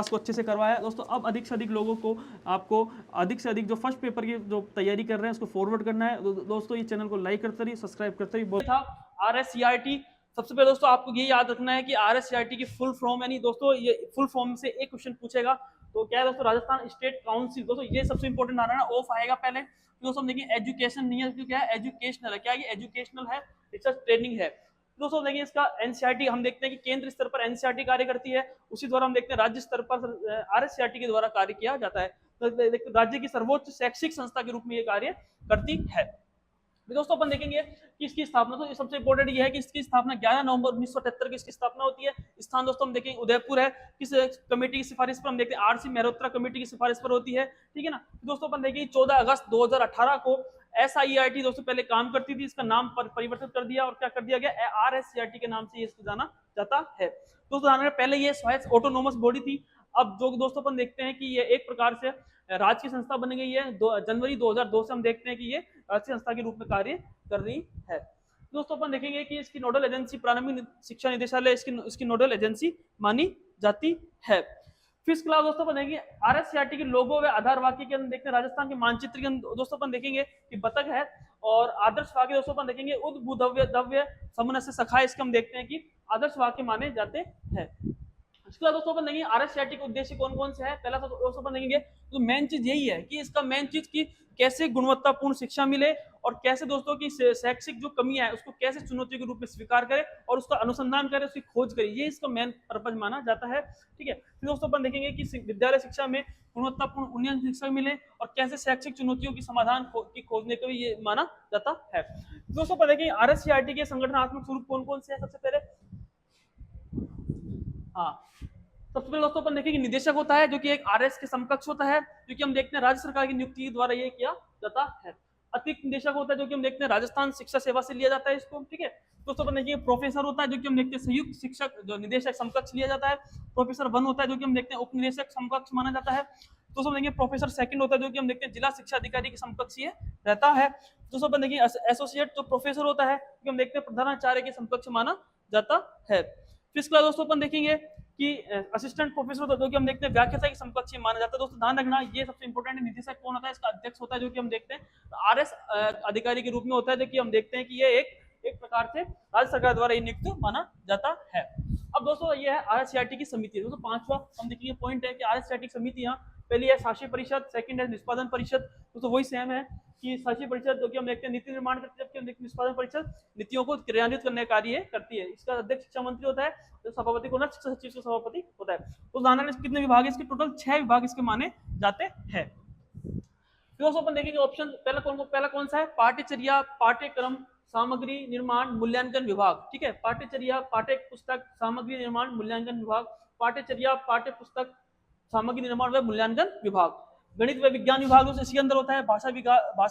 को अच्छे से करवाया दोस्तों। अब अधिक से अधिक लोगों को आपको अधिक से अधिक जो फर्स्ट पेपर की जो तैयारी कर रहे हैं उसको फॉरवर्ड करना है दोस्तों। ये चैनल को लाइक करते रहिए, सब्सक्राइब करते रहिए। था RSCRT सबसे पहले दोस्तों आपको ये याद रखना है कि RSCRT की फुल फॉर्म, यानी दोस्तों ये फुल फॉर्म से एक क्वेश्चन पूछेगा, तो क्या है दोस्तों, राजस्थान स्टेट काउंसिल। दोस्तों ये सबसे इंपॉर्टेंट आ रहा है ना, ऑफ आएगा पहले। तो दोस्तों हम देखिए एजुकेशन नहीं है, क्या है, एजुकेशनल है। क्या ये एजुकेशनल है, रिसर्च ट्रेनिंग है। दोस्तों देखिए इसका एनसीईआरटी हम देखते हैं कि केंद्र स्तर पर एनसीईआरटी कार्य करती है, उसी द्वारा हम देखते हैं राज्य स्तर पर RSCRT के द्वारा कार्य किया जाता है। तो राज्य की सर्वोच्च शैक्षिक संस्था के रूप में ये कार्य करती है। दोस्तों अपन देखेंगे कि इसकी स्थापना, तो सबसे इंपॉर्टेंट ये है कि इसकी स्थापना 11 नवंबर 1978 की इसकी स्थापना होती है। स्थान दोस्तों हम देखेंगे उदयपुर है। किस कमेटी की सिफारिश पर, हम देखते हैं RC मेहरोत्रा कमेटी की सिफारिश पर होती है, ठीक है ना। दोस्तों अपन देखेंगे 14 अगस्त 2018 को SIERT दोस्तों पहले काम करती थी, इसका नाम परिवर्तित कर दिया और क्या कर दिया गया, RSCRT के नाम से इसको जाना जाता है। दोस्तों पहले ये स्वायत्त ऑटोनोमस बॉडी थी। अब जो दोस्तों अपन देखते हैं कि ये एक प्रकार से राज्य की संस्था बन गई है। जनवरी 2002 से हम देखते हैं कि ये राज्य संस्था के रूप में कार्य कर रही है। दोस्तों अपन देखेंगे कि इसकी नोडल एजेंसी प्रारंभिक शिक्षा निदेशालय इसकी नोडल एजेंसी मानी जाती है। फिर इसके अलावा दोस्तों अपन देखेंगे RSCRT के लोगो व आधार वाक्य के अंदर देखते हैं, राजस्थान के मानचित्र के अंदर दोस्तों अपन देखेंगे कि बतख है, और आदर्श वाक्य दोस्तों अपन देखेंगे उद्भुतव्य दव्य समनस्य सखा, इसके हम देखते हैं कि आदर्श वाक्य माने जाते हैं। इसके बाद दोस्तों अपन देखेंगे RSCRT के उद्देश्य कौन कौन से है। पहला तो दोस्तों अपन देखेंगे तो मेन चीज यही है कि इसका मेन चीज की कैसे गुणवत्तापूर्ण शिक्षा मिले, और कैसे दोस्तों की शैक्षिक जो कमी है उसको कैसे चुनौती के रूप में स्वीकार करे और उसका अनुसंधान करे, उसकी खोज करे, ये इसका मेन पर्पज माना जाता है, ठीक है। फिर दोस्तों अपन देखेंगे कि विद्यालय शिक्षा में गुणवत्तापूर्ण उन्नयन शिक्षा मिले और कैसे शैक्षिक चुनौतियों की समाधान की खोजने को भी ये माना जाता है। दोस्तों अपन देखेंगे RSCRT के संगठनात्मक स्वरूप कौन कौन से है। सबसे पहले सबसे पहले दोस्तों अपन देखेंगे निदेशक होता है, जो कि एक RS के समकक्ष होता है, जो कि हम देखते हैं राज्य सरकार की नियुक्ति द्वारा ये किया जाता है। अतिरिक्त निदेशक होता है, जो कि हम देखते हैं राजस्थान शिक्षा सेवा से लिया जाता है इसको, ठीक है। दोस्तों अपन देखिए प्रोफेसर होता है, जो कि हम देखते हैं संयुक्त शिक्षक जो निदेशक समकक्ष लिया जाता है। प्रोफेसर 1 होता है, जो कि हम देखते हैं उप निदेशक समकक्ष माना जाता है। दोस्तों देखिए प्रोफेसर 2 होता है, जो कि हम देखते हैं जिला शिक्षा अधिकारी के समकक्ष ये रहता है। दोस्तों अपन देखिए एसोसिएट जो प्रोफेसर होता है, जो हम देखते हैं प्रधानाचार्य के समकक्ष माना जाता है। फिर इसके बाद दोस्तों अपन देखेंगे कि असिस्टेंट प्रोफेसर होता है, जो कि हम देखते हैं व्याख्याता के समकक्ष माना जाता है। दोस्तों ध्यान रखना ये सबसे इंपॉर्टेंट है, निदेशक कौन होता है, इसका अध्यक्ष होता है, जो कि हम देखते हैं RS अधिकारी के रूप में होता है, जो कि हम देखते हैं कि ये एक प्रकार से राज्य सरकार द्वारा नियुक्त माना जाता है। अब दोस्तों ये है RSCRT की समिति। दोस्तों 5वां हम देखेंगे पॉइंट है कि RSCRT की समिति यहाँ पहली है शासी परिषद, सेकंड है निष्पादन परिषद। दोस्तों वही सेम है कि शासी परिषद जो कि हम देखते हैं नीति निर्माण करती है, जबकि हम देखते हैं निष्पादन परिषद नीतियों को क्रियान्वित करने का कार्य करती है। इसका अध्यक्ष शिक्षा मंत्री होता है, जो सभापति को ना शिक्षा सचिव का सभापति होता है। तो जानना कितने विभाग है इसके, टोटल 6 विभाग इसके माने जाते हैं। दोस्तों अपन देखेंगे ऑप्शन पहला कौन सा है, पाठ्यचर्या पाठ्यक्रम सामग्री निर्माण मूल्यांकन विभाग, ठीक है। पाठ्यचर्या पाठ्य पुस्तक सामग्री निर्माण मूल्यांकन विभाग, पाठ्यचर्या पाठ्य पुस्तक सामग्री निर्माण व मूल्यांकन विभाग। गणित व विज्ञान विभाग इसके अंदर होता है, भाषा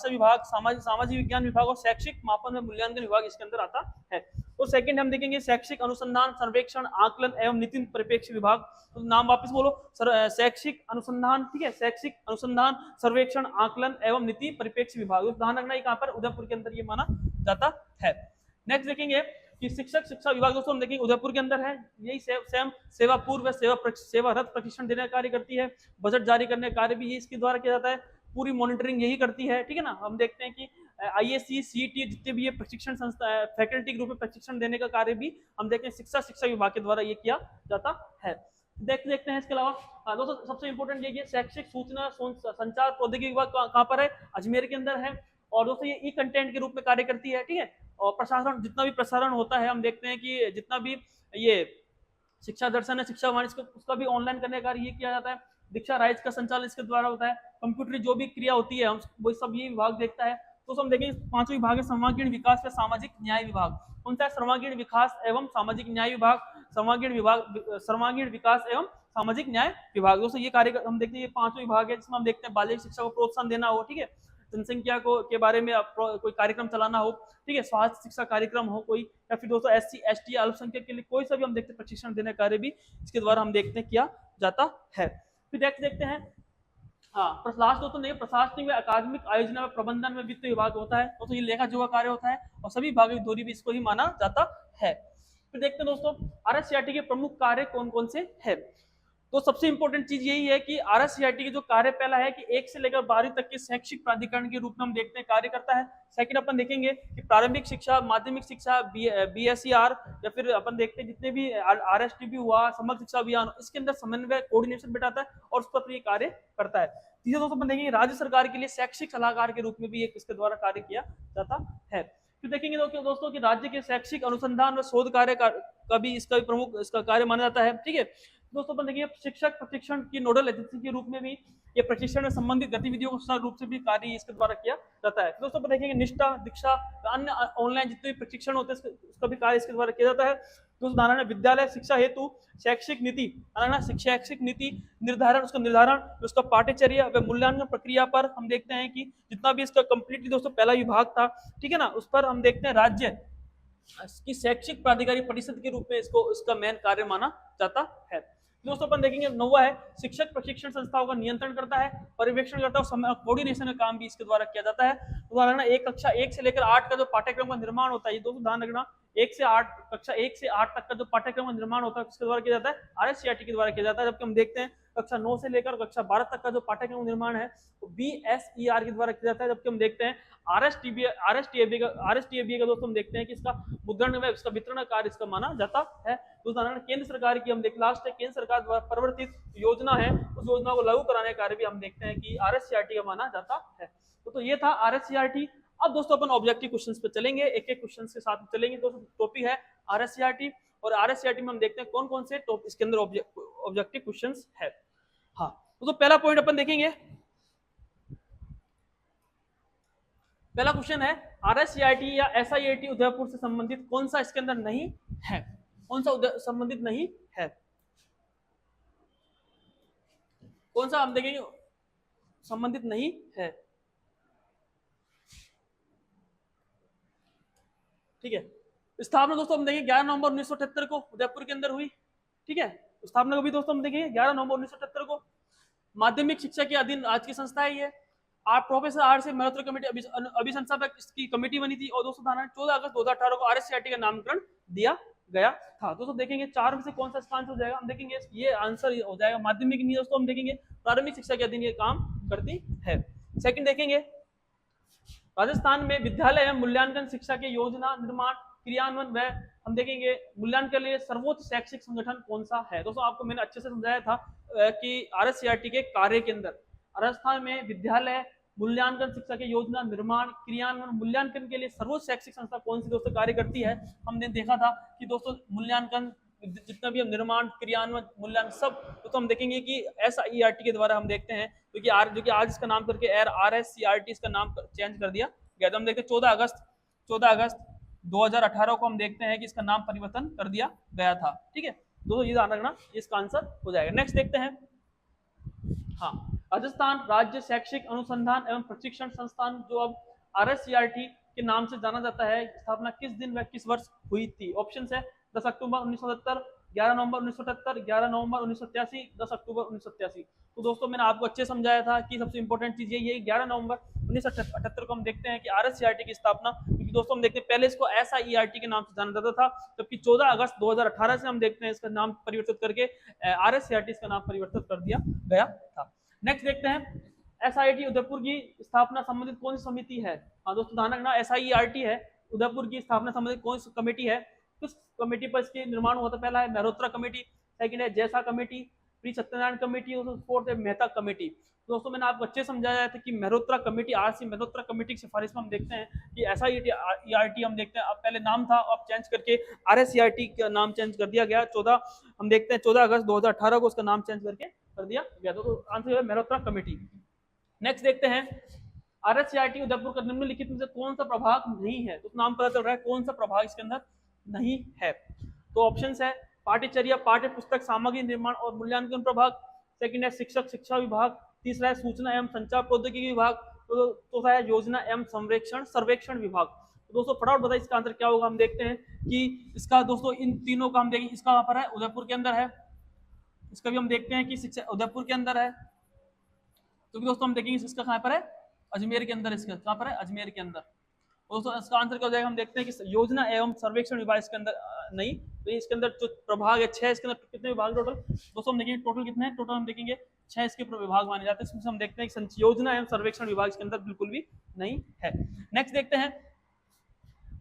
विभाग, सामाजिक विज्ञान विभाग और शैक्षिक मापन व मूल्यांकन विभाग इसके अंदर आता है। तो सेकंड हम देखेंगे शैक्षिक अनुसंधान सर्वेक्षण आकलन एवं नीति परिप्रेक्ष्य विभाग। तो नाम वापस बोलो, शैक्षिक अनुसंधान, ठीक है, शैक्षिक अनुसंधान सर्वेक्षण आकलन एवं नीति परिप्रेक्ष्य विभाग। ध्यान रखना कहां पर, उदयपुर के अंदर ये माना जाता है। नेक्स्ट देखेंगे कि शिक्षक शिक्षा विभाग दोस्तों हम देखेंगे उदयपुर के अंदर है। यही सेम सेवा पूर्व सेवारत प्रशिक्षण देने का कार्य करती है। बजट जारी करने का कार्य भी इसके द्वारा किया जाता है। पूरी मॉनिटरिंग यही करती है, ठीक है ना। हम देखते हैं कि ISC CET जितने भी ये प्रशिक्षण संस्था फैकल्टी के रूप में प्रशिक्षण देने का कार्य भी हम देखते हैं शिक्षा विभाग के द्वारा ये किया जाता है। देखते हैं इसके अलावा दोस्तों सबसे इंपॉर्टेंट ये शैक्षिक सूचना संचार प्रौद्योगिकी विभाग कहाँ पर है, अजमेर के अंदर है। और दोस्तों ये ई कंटेंट के रूप में कार्य करती है, ठीक है। और प्रशासन जितना भी प्रसारण होता है हम देखते हैं कि जितना भी ये शिक्षा दर्शन है, शिक्षा वाणिज्य उसका भी ऑनलाइन करने का कार्य ये किया जाता है। दीक्षा राइज का संचालन इसके द्वारा होता है। कंप्यूटर जो भी क्रिया होती है हम वो सब ये विभाग देखता है। तो हम देखेंगे 5वां विभाग है सर्वांगीण विकास व सामाजिक न्याय विभाग। कौन सा है, सर्वांगीण विकास एवं सामाजिक न्याय विभाग, सर्वांगीण विकास एवं सामाजिक न्याय विभाग। दोस्तों ये कार्य हम देखते हैं ये 5वां विभाग है, जिसमें हम देखते हैं बालिका शिक्षा को प्रोत्साहन देना हो, ठीक है, जनसंख्या को के बारे में कोई कार्यक्रम चलाना हो, ठीक है, स्वास्थ्य शिक्षा कार्यक्रम हो कोई, या फिर दोस्तों SC ST अल्पसंख्यक के लिए कोई सा भी हम देखते हैं प्रशिक्षण देने का कार्य भी इसके द्वारा हम देखते हैं किया जाता है। फिर देखते हैं लास्ट दोस्तों नहीं, प्रशासनिक व अकादमिक आयोजना व प्रबंधन में वित्त विभाग होता है। दोस्तों ये लेखा जोखा कार्य होता है और सभी विभागों की धोरी भी इसको ही माना जाता है। फिर देखते हैं दोस्तों RSCRT के प्रमुख कार्य कौन कौन से है। तो सबसे इंपॉर्टेंट चीज यही है कि आरएससीईआरटी की जो कार्य पहला है कि 1 से लेकर 12वीं तक के शैक्षिक प्राधिकरण के रूप में हम देखते हैं कार्य करता है। सेकंड अपन देखेंगे कि प्रारंभिक शिक्षा, माध्यमिक शिक्षा, बीएसईआर या फिर अपन देखते हैं जितने भी आरएसटीबी हुआ, समग्र शिक्षा अभियान, इसके अंदर समन्वय कोऑर्डिनेशन बिठाता है और उस पर ये कार्य करता है। तीसरा दोस्तों अपन देखेंगे राज्य सरकार के लिए शैक्षिक सलाहकार के रूप में भी इसके द्वारा कार्य किया जाता है। फिर देखेंगे दोस्तों कि राज्य के शैक्षिक अनुसंधान व शोध कार्य का भी इसका प्रमुख इसका कार्य माना जाता है। ठीक है दोस्तों, अपन देखिए शिक्षक प्रशिक्षण की नोडल एजेंसी के रूप में भी ये प्रशिक्षण में संबंधित गतिविधियों को सुचारू रूप से भी कार्य इसके द्वारा किया जाता है। दोस्तों अपन देखेंगे निष्ठा, दीक्षा, अन्य ऑनलाइन जितने भी प्रशिक्षण होते हैं उसका भी कार्य इसके द्वारा किया जाता है। दोस्तों धारणा विद्यालय शिक्षा हेतु शैक्षिक नीति, शैक्षिक नीति निर्धारण, उसका निर्धारण, उसका पाठ्यचर्या व मूल्यांकन प्रक्रिया पर हम देखते हैं कि जितना भी इसका कंप्लीटली दोस्तों पहला विभाग था, ठीक है ना, उस पर हम देखते हैं राज्य की शैक्षिक प्राधिकारी परिषद के रूप में इसका मेन कार्य माना जाता है। दोस्तों अपन देखेंगे नौवा है शिक्षक प्रशिक्षण संस्थाओं का नियंत्रण करता है, पर्यवेक्षण करता है और कोऑर्डिनेशन का काम भी इसके द्वारा किया जाता है। उदाहरण एक कक्षा 1 से लेकर 8 का जो पाठ्यक्रम का निर्माण होता है, ये दोस्तों ध्यान रखना, 1 से 8 कक्षा 1 से 8 तक का जो पाठ्यक्रम का निर्माण होता है किसके द्वारा किया जाता है, आरएससीईआरटी के द्वारा किया जाता है। जबकि हम देखते हैं कक्षा 9 से लेकर कक्षा 12 तक का जो पाठ्यक्रम निर्माण है वो बीएसईआर के द्वारा किया जाता है। जबकि हम देखते हैं आरएसटीएबी का दोस्तों हम देखते हैं कि इसका मुद्रण व इसका वितरण कार्य इसका माना जाता है। उदाहरण केंद्र सरकार की हम देख लास्ट है केंद्र सरकार द्वारा प्रवर्तित योजना है, उस योजना को लागू कराने का कार्य भी हम देखते हैं कि आरएससीईआरटी का माना जाता है। तो ये था आरएससीईआरटी। अब दोस्तों अपन ऑब्जेक्टिव क्वेश्चंस पे चलेंगे, एक एक क्वेश्चंस के साथ चलेंगे। दोस्तों टॉपिक है आरएससीईआरटी और आरएससीईआरटी में हम देखते हैं कौन कौन से इसके अंदर ऑब्जेक्टिव क्वेश्चंस है। हाँ तो पहला पॉइंट अपन देखेंगे, पहला क्वेश्चन है आरएससीईआरटी या एसआईआरटी उदयपुर से संबंधित कौन सा इसके अंदर नहीं है, कौन सा संबंधित नहीं है, कौन सा हम देखेंगे संबंधित नहीं है। ठीक है, स्थापना दोस्तों हम देखेंगे 11 नवंबर 1978 को उदयपुर के अंदर हुई। ठीक है, स्थापना को भी दोस्तों हम देखेंगे 11 नवंबर 1978 को। माध्यमिक शिक्षा के अधीन आज की संस्था है ये। Professor R C Malhotra committee अभिसंस्थापक इसकी कमेटी बनी थी और दोस्तों 14 अगस्त 2018 को आरएससीईआरटी का नामकरण दिया गया था। दोस्तों देखेंगे 4 में से कौन सा आंसर हो जाएगा, हम देखेंगे ये आंसर हो जाएगा माध्यमिक नहीं दोस्तों, हम देखेंगे प्रारंभिक शिक्षा के अधीन ये काम करती है। सेकंड देखेंगे राजस्थान में विद्यालय एवं मूल्यांकन शिक्षा के योजना निर्माण क्रियान्वयन व हम देखेंगे मूल्यांकन के लिए सर्वोच्च शैक्षिक संगठन कौन सा है। दोस्तों आपको मैंने अच्छे से समझाया था कि आरएससीईआरटी के कार्य के अंदर राजस्थान में विद्यालय मूल्यांकन शिक्षा के योजना निर्माण क्रियान्वयन मूल्यांकन के लिए सर्वोच्च शैक्षिक संस्था कौन सी दोस्तों कार्य करती है। हमने देखा था कि दोस्तों मूल्यांकन जितना भी हम निर्माण क्रियान्वयन मूल्यांकन सब तो हम देखेंगे कि एसआईआरटी के द्वारा हम देखते हैं क्योंकि जो कि आज इसका नाम करके आरएससीईआरटी इसका नाम चेंज कर दिया गया। तो हम देखते हैं 14 अगस्त 2018 को हम देखते हैं कि इसका नाम परिवर्तन कर दिया गया था। ठीक है दोस्तों, ये ध्यान रखना, इसका आंसर हो जाएगा। नेक्स्ट देखते हैं, हाँ राजस्थान राज्य शैक्षिक अनुसंधान एवं प्रशिक्षण संस्थान जो अब आरएससीईआरटी के नाम से जाना जाता है, स्थापना किस दिन व किस वर्ष हुई थी। ऑप्शन है 10 अक्टूबर 1970, 11 नवंबर 1978, 11 नवंबर 1987, 10 अक्टूबर 1987। तो दोस्तों मैंने आपको अच्छे समझाया था कि सबसे इंपॉर्टेंट चीज यही है 11 नवंबर 1978 को हम देखते हैं कि आरएससीईआरटी की स्थापना, क्योंकि दोस्तों हम देखते हैं पहले इसको एसआईआरटी के नाम से जाना जाता था, जबकि 14 अगस्त 2018 से हम देखते हैं इसका नाम परिवर्तित करके आरएससीईआरटी इसका नाम परिवर्तित कर दिया गया था। नेक्स्ट देखते हैं एसआईआरटी उदयपुर की स्थापना संबंधित कौन सी समिति है। हाँ दोस्तों ध्यान रखना, एसआईआरटी है उदयपुर की स्थापना संबंधित कौन सी कमेटी है, किस कमेटी पर इसके निर्माण हुआ था। पहला है मल्होत्रा कमेटी, सेकंड है जैसा कमेटी, प्री सत्यनारायण कमेटी और फोर्थ है मेहता कमेटी। दोस्तों मैंने आपको अच्छे समझाया था कि Malhotra committee, RC Malhotra committee की सिफारिश में हम देखते हैं कि एसआईआरटी हम देखते हैं अब पहले नाम था अब चेंज करके आरएससीईआरटी का नाम चेंज कर दिया गया। 14 अगस्त 2018 को उसका नाम चेंज करके कर दिया गया। तो आंसर है मल्होत्रा कमेटी। नेक्स्ट देखते हैं आरएससीईआरटी उदयपुर का निम्नलिखित में से कौन सा प्रभाग नहीं है। तो नाम पता चल रहा है कौन सा प्रभाग इसके अंदर नहीं है। तो ऑप्शंस है पाठ्यचर्या पाठ्य पुस्तक सामग्री निर्माण और मूल्यांकन प्रभाग, सेकंड है शिक्षक शिक्षा विभाग, तीसरा है सूचना एवं संचार प्रौद्योगिकी विभाग, तो चौथा है योजना एवं सर्वेक्षण विभाग। तो दोस्तों फटाफट बताइए इसका आंसर क्या होगा। हम देखते हैं कि इसका दोस्तों इन तीनों का हम देखेंगे, इसका कहां पर है उदयपुर के अंदर है, इसका भी हम देखते हैं कि शिक्षा उदयपुर के अंदर है, तो दोस्तों हम देखेंगे इसका कहां पर है अजमेर के अंदर, इसका कहां पर है अजमेर के अंदर। और दोस्तों इसका आंसर क्या हो जाएगा, हम देखते हैं कि योजना एवं सर्वेक्षण विभाग इसके अंदर नहीं, तो इसके अंदर जो प्रभाग है 6, इसके अंदर कितने विभाग टोटल दोस्तों हम देखेंगे, टोटल कितने हैं, टोटल हम देखेंगे 6 इसके विभाग माने जाते हैं। इसमें हम देखते हैं कि योजना एवं सर्वेक्षण विभाग इसके अंदर बिल्कुल भी नहीं है। नेक्स्ट देखते हैं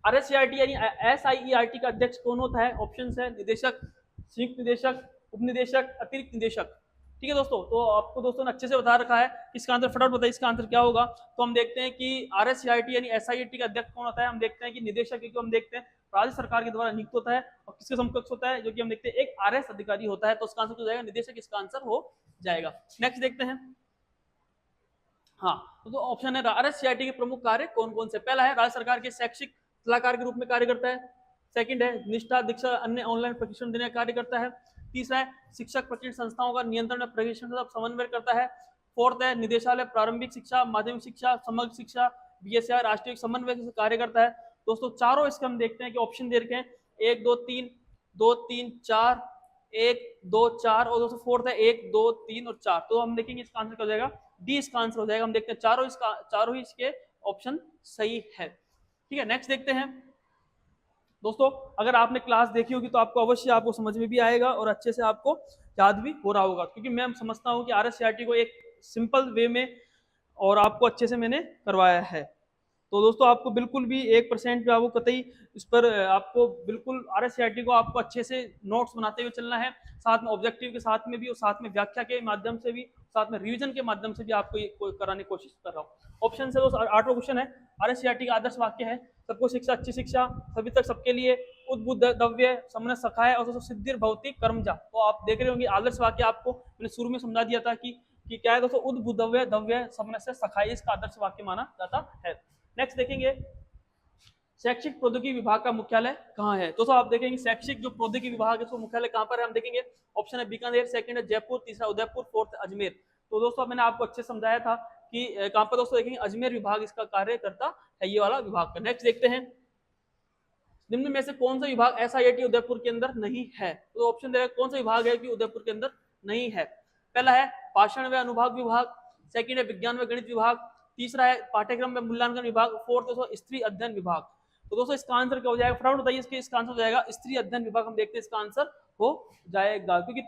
आरएससीईआरटी यानी एसआईईआरटी का अध्यक्ष कौन होता है, ऑप्शन है निदेशक, संयुक्त निदेशक, उपनिदेशक, अतिरिक्त निदेशक। ठीक है दोस्तों, तो आपको दोस्तों ने अच्छे से बता रखा है इसका आंसर, फटाफट बताइए इसका आंसर क्या होगा। तो हम देखते हैं कि आरएससीईआरटी यानी एसआईईआरटी का अध्यक्ष कौन होता है, हम देखते हैं कि निदेशक, क्योंकि हम देखते हैं राज्य सरकार के द्वारा नियुक्त होता है, और किसके समकक्ष होता है, जो कि हम देखते हैं एक आरएस अधिकारी होता है, तो उसका आंसर हो जाएगा निदेशक, इसका आंसर हो जाएगा। नेक्स्ट देखते हैं, हाँ तो ऑप्शन है आरएससीईआरटी के प्रमुख कार्य कौन कौन से। पहला है राज्य सरकार के शैक्षिक सलाहकार के रूप में कार्य करता है। सेकंड है निष्ठा दीक्षा अन्य ऑनलाइन प्रशिक्षण देने का कार्य करता है। तीसरा है शिक्षक प्रशिक्षण संस्थाओं का नियंत्रण और प्रशिक्षण का समन्वय करता है। फोर्थ है निदेशालय प्रारंभिक शिक्षा, माध्यमिक शिक्षा, समग्र शिक्षा, बीएसआई राष्ट्रीय समन्वय से कार्य करता है। दोस्तों चारों इसके हम देखते हैं कि ऑप्शन दे रखे हैं 1 2 3 2 3 4 1 2 4 और दोस्तों फोर्थ है 1 2 3 और 4। तो हम देखेंगे इसका आंसर क्या हो जाएगा, डी इसका आंसर हो जाएगा। हम देखते हैं चारों ही इसके ऑप्शन सही है। ठीक है, नेक्स्ट देखते हैं दोस्तों, अगर आपने क्लास देखी होगी तो आपको अवश्य आपको समझ में भी आएगा और अच्छे से आपको याद भी हो रहा होगा, क्योंकि मैं समझता हूं कि आरएससीईआरटी को एक सिंपल वे में और आपको अच्छे से मैंने करवाया है। तो दोस्तों आपको बिल्कुल भी 1% भी आपको कतई इस पर आपको बिल्कुल आरएससीईआरटी को आपको अच्छे से नोट्स बनाते हुए चलना है, साथ में ऑब्जेक्टिव के साथ में भी और साथ में व्याख्या के माध्यम से भी, साथ में रिवीजन के माध्यम से भी आपको ये कराने की कोशिश कर रहा हूँ। ऑप्शन से दोस्तों 8वां क्वेश्चन है, आरएससीईआरटी का आदर्श वाक्य है सबको शिक्षा अच्छी शिक्षा, सभी तक सबके लिए, उद्बुद्धव्य समन सखाय और दोस्तों सिद्धिर भौतिक कर्मजा। तो आप देख रहे होंगे आदर्श वाक्य आपको मैंने शुरू में समझा दिया था कि क्या है दोस्तों, उद्बुद्धव्य दव्य समन से सखाय, इसका आदर्श वाक्य माना जाता है। नेक्स्ट देखेंगे शैक्षिक प्रौद्योगिकी विभाग का मुख्यालय कहाँ है। दोस्तों आप देखेंगे शैक्षिक जो प्रौद्योगिकी विभाग है उसका मुख्यालय कहाँ पर है, हम देखेंगे ऑप्शन है बीकानेर, सेकंड है जयपुर, तीसरा उदयपुर, फोर्थ अजमेर। तो दोस्तों मैंने आपको अच्छे समझाया था कि कहाँ पर दोस्तों देखेंगे अजमेर विभाग इसका कार्य करता है, ये वाला विभाग का। नेक्स्ट देखते हैं निम्न में से कौन सा विभाग एसआईआईटी उदयपुर के अंदर नहीं है। तो ऑप्शन दे कौन सा विभाग है कि उदयपुर के अंदर नहीं है। पहला है भाषण व अनुभाग विभाग, सेकंड है विज्ञान व गणित विभाग, तीसरा है पाठ्यक्रम में मूल्यांकन विभाग, फोर्थ दोस्तों स्त्री अध्ययन विभाग। तो दोस्तों इसका आंसर क्या हो जाएगा, फटाफट बताइए इसका आंसर हो जाएगा स्त्री अध्ययन विभाग। हम देखते हैं इसका आंसर हो जाएगा, क्योंकि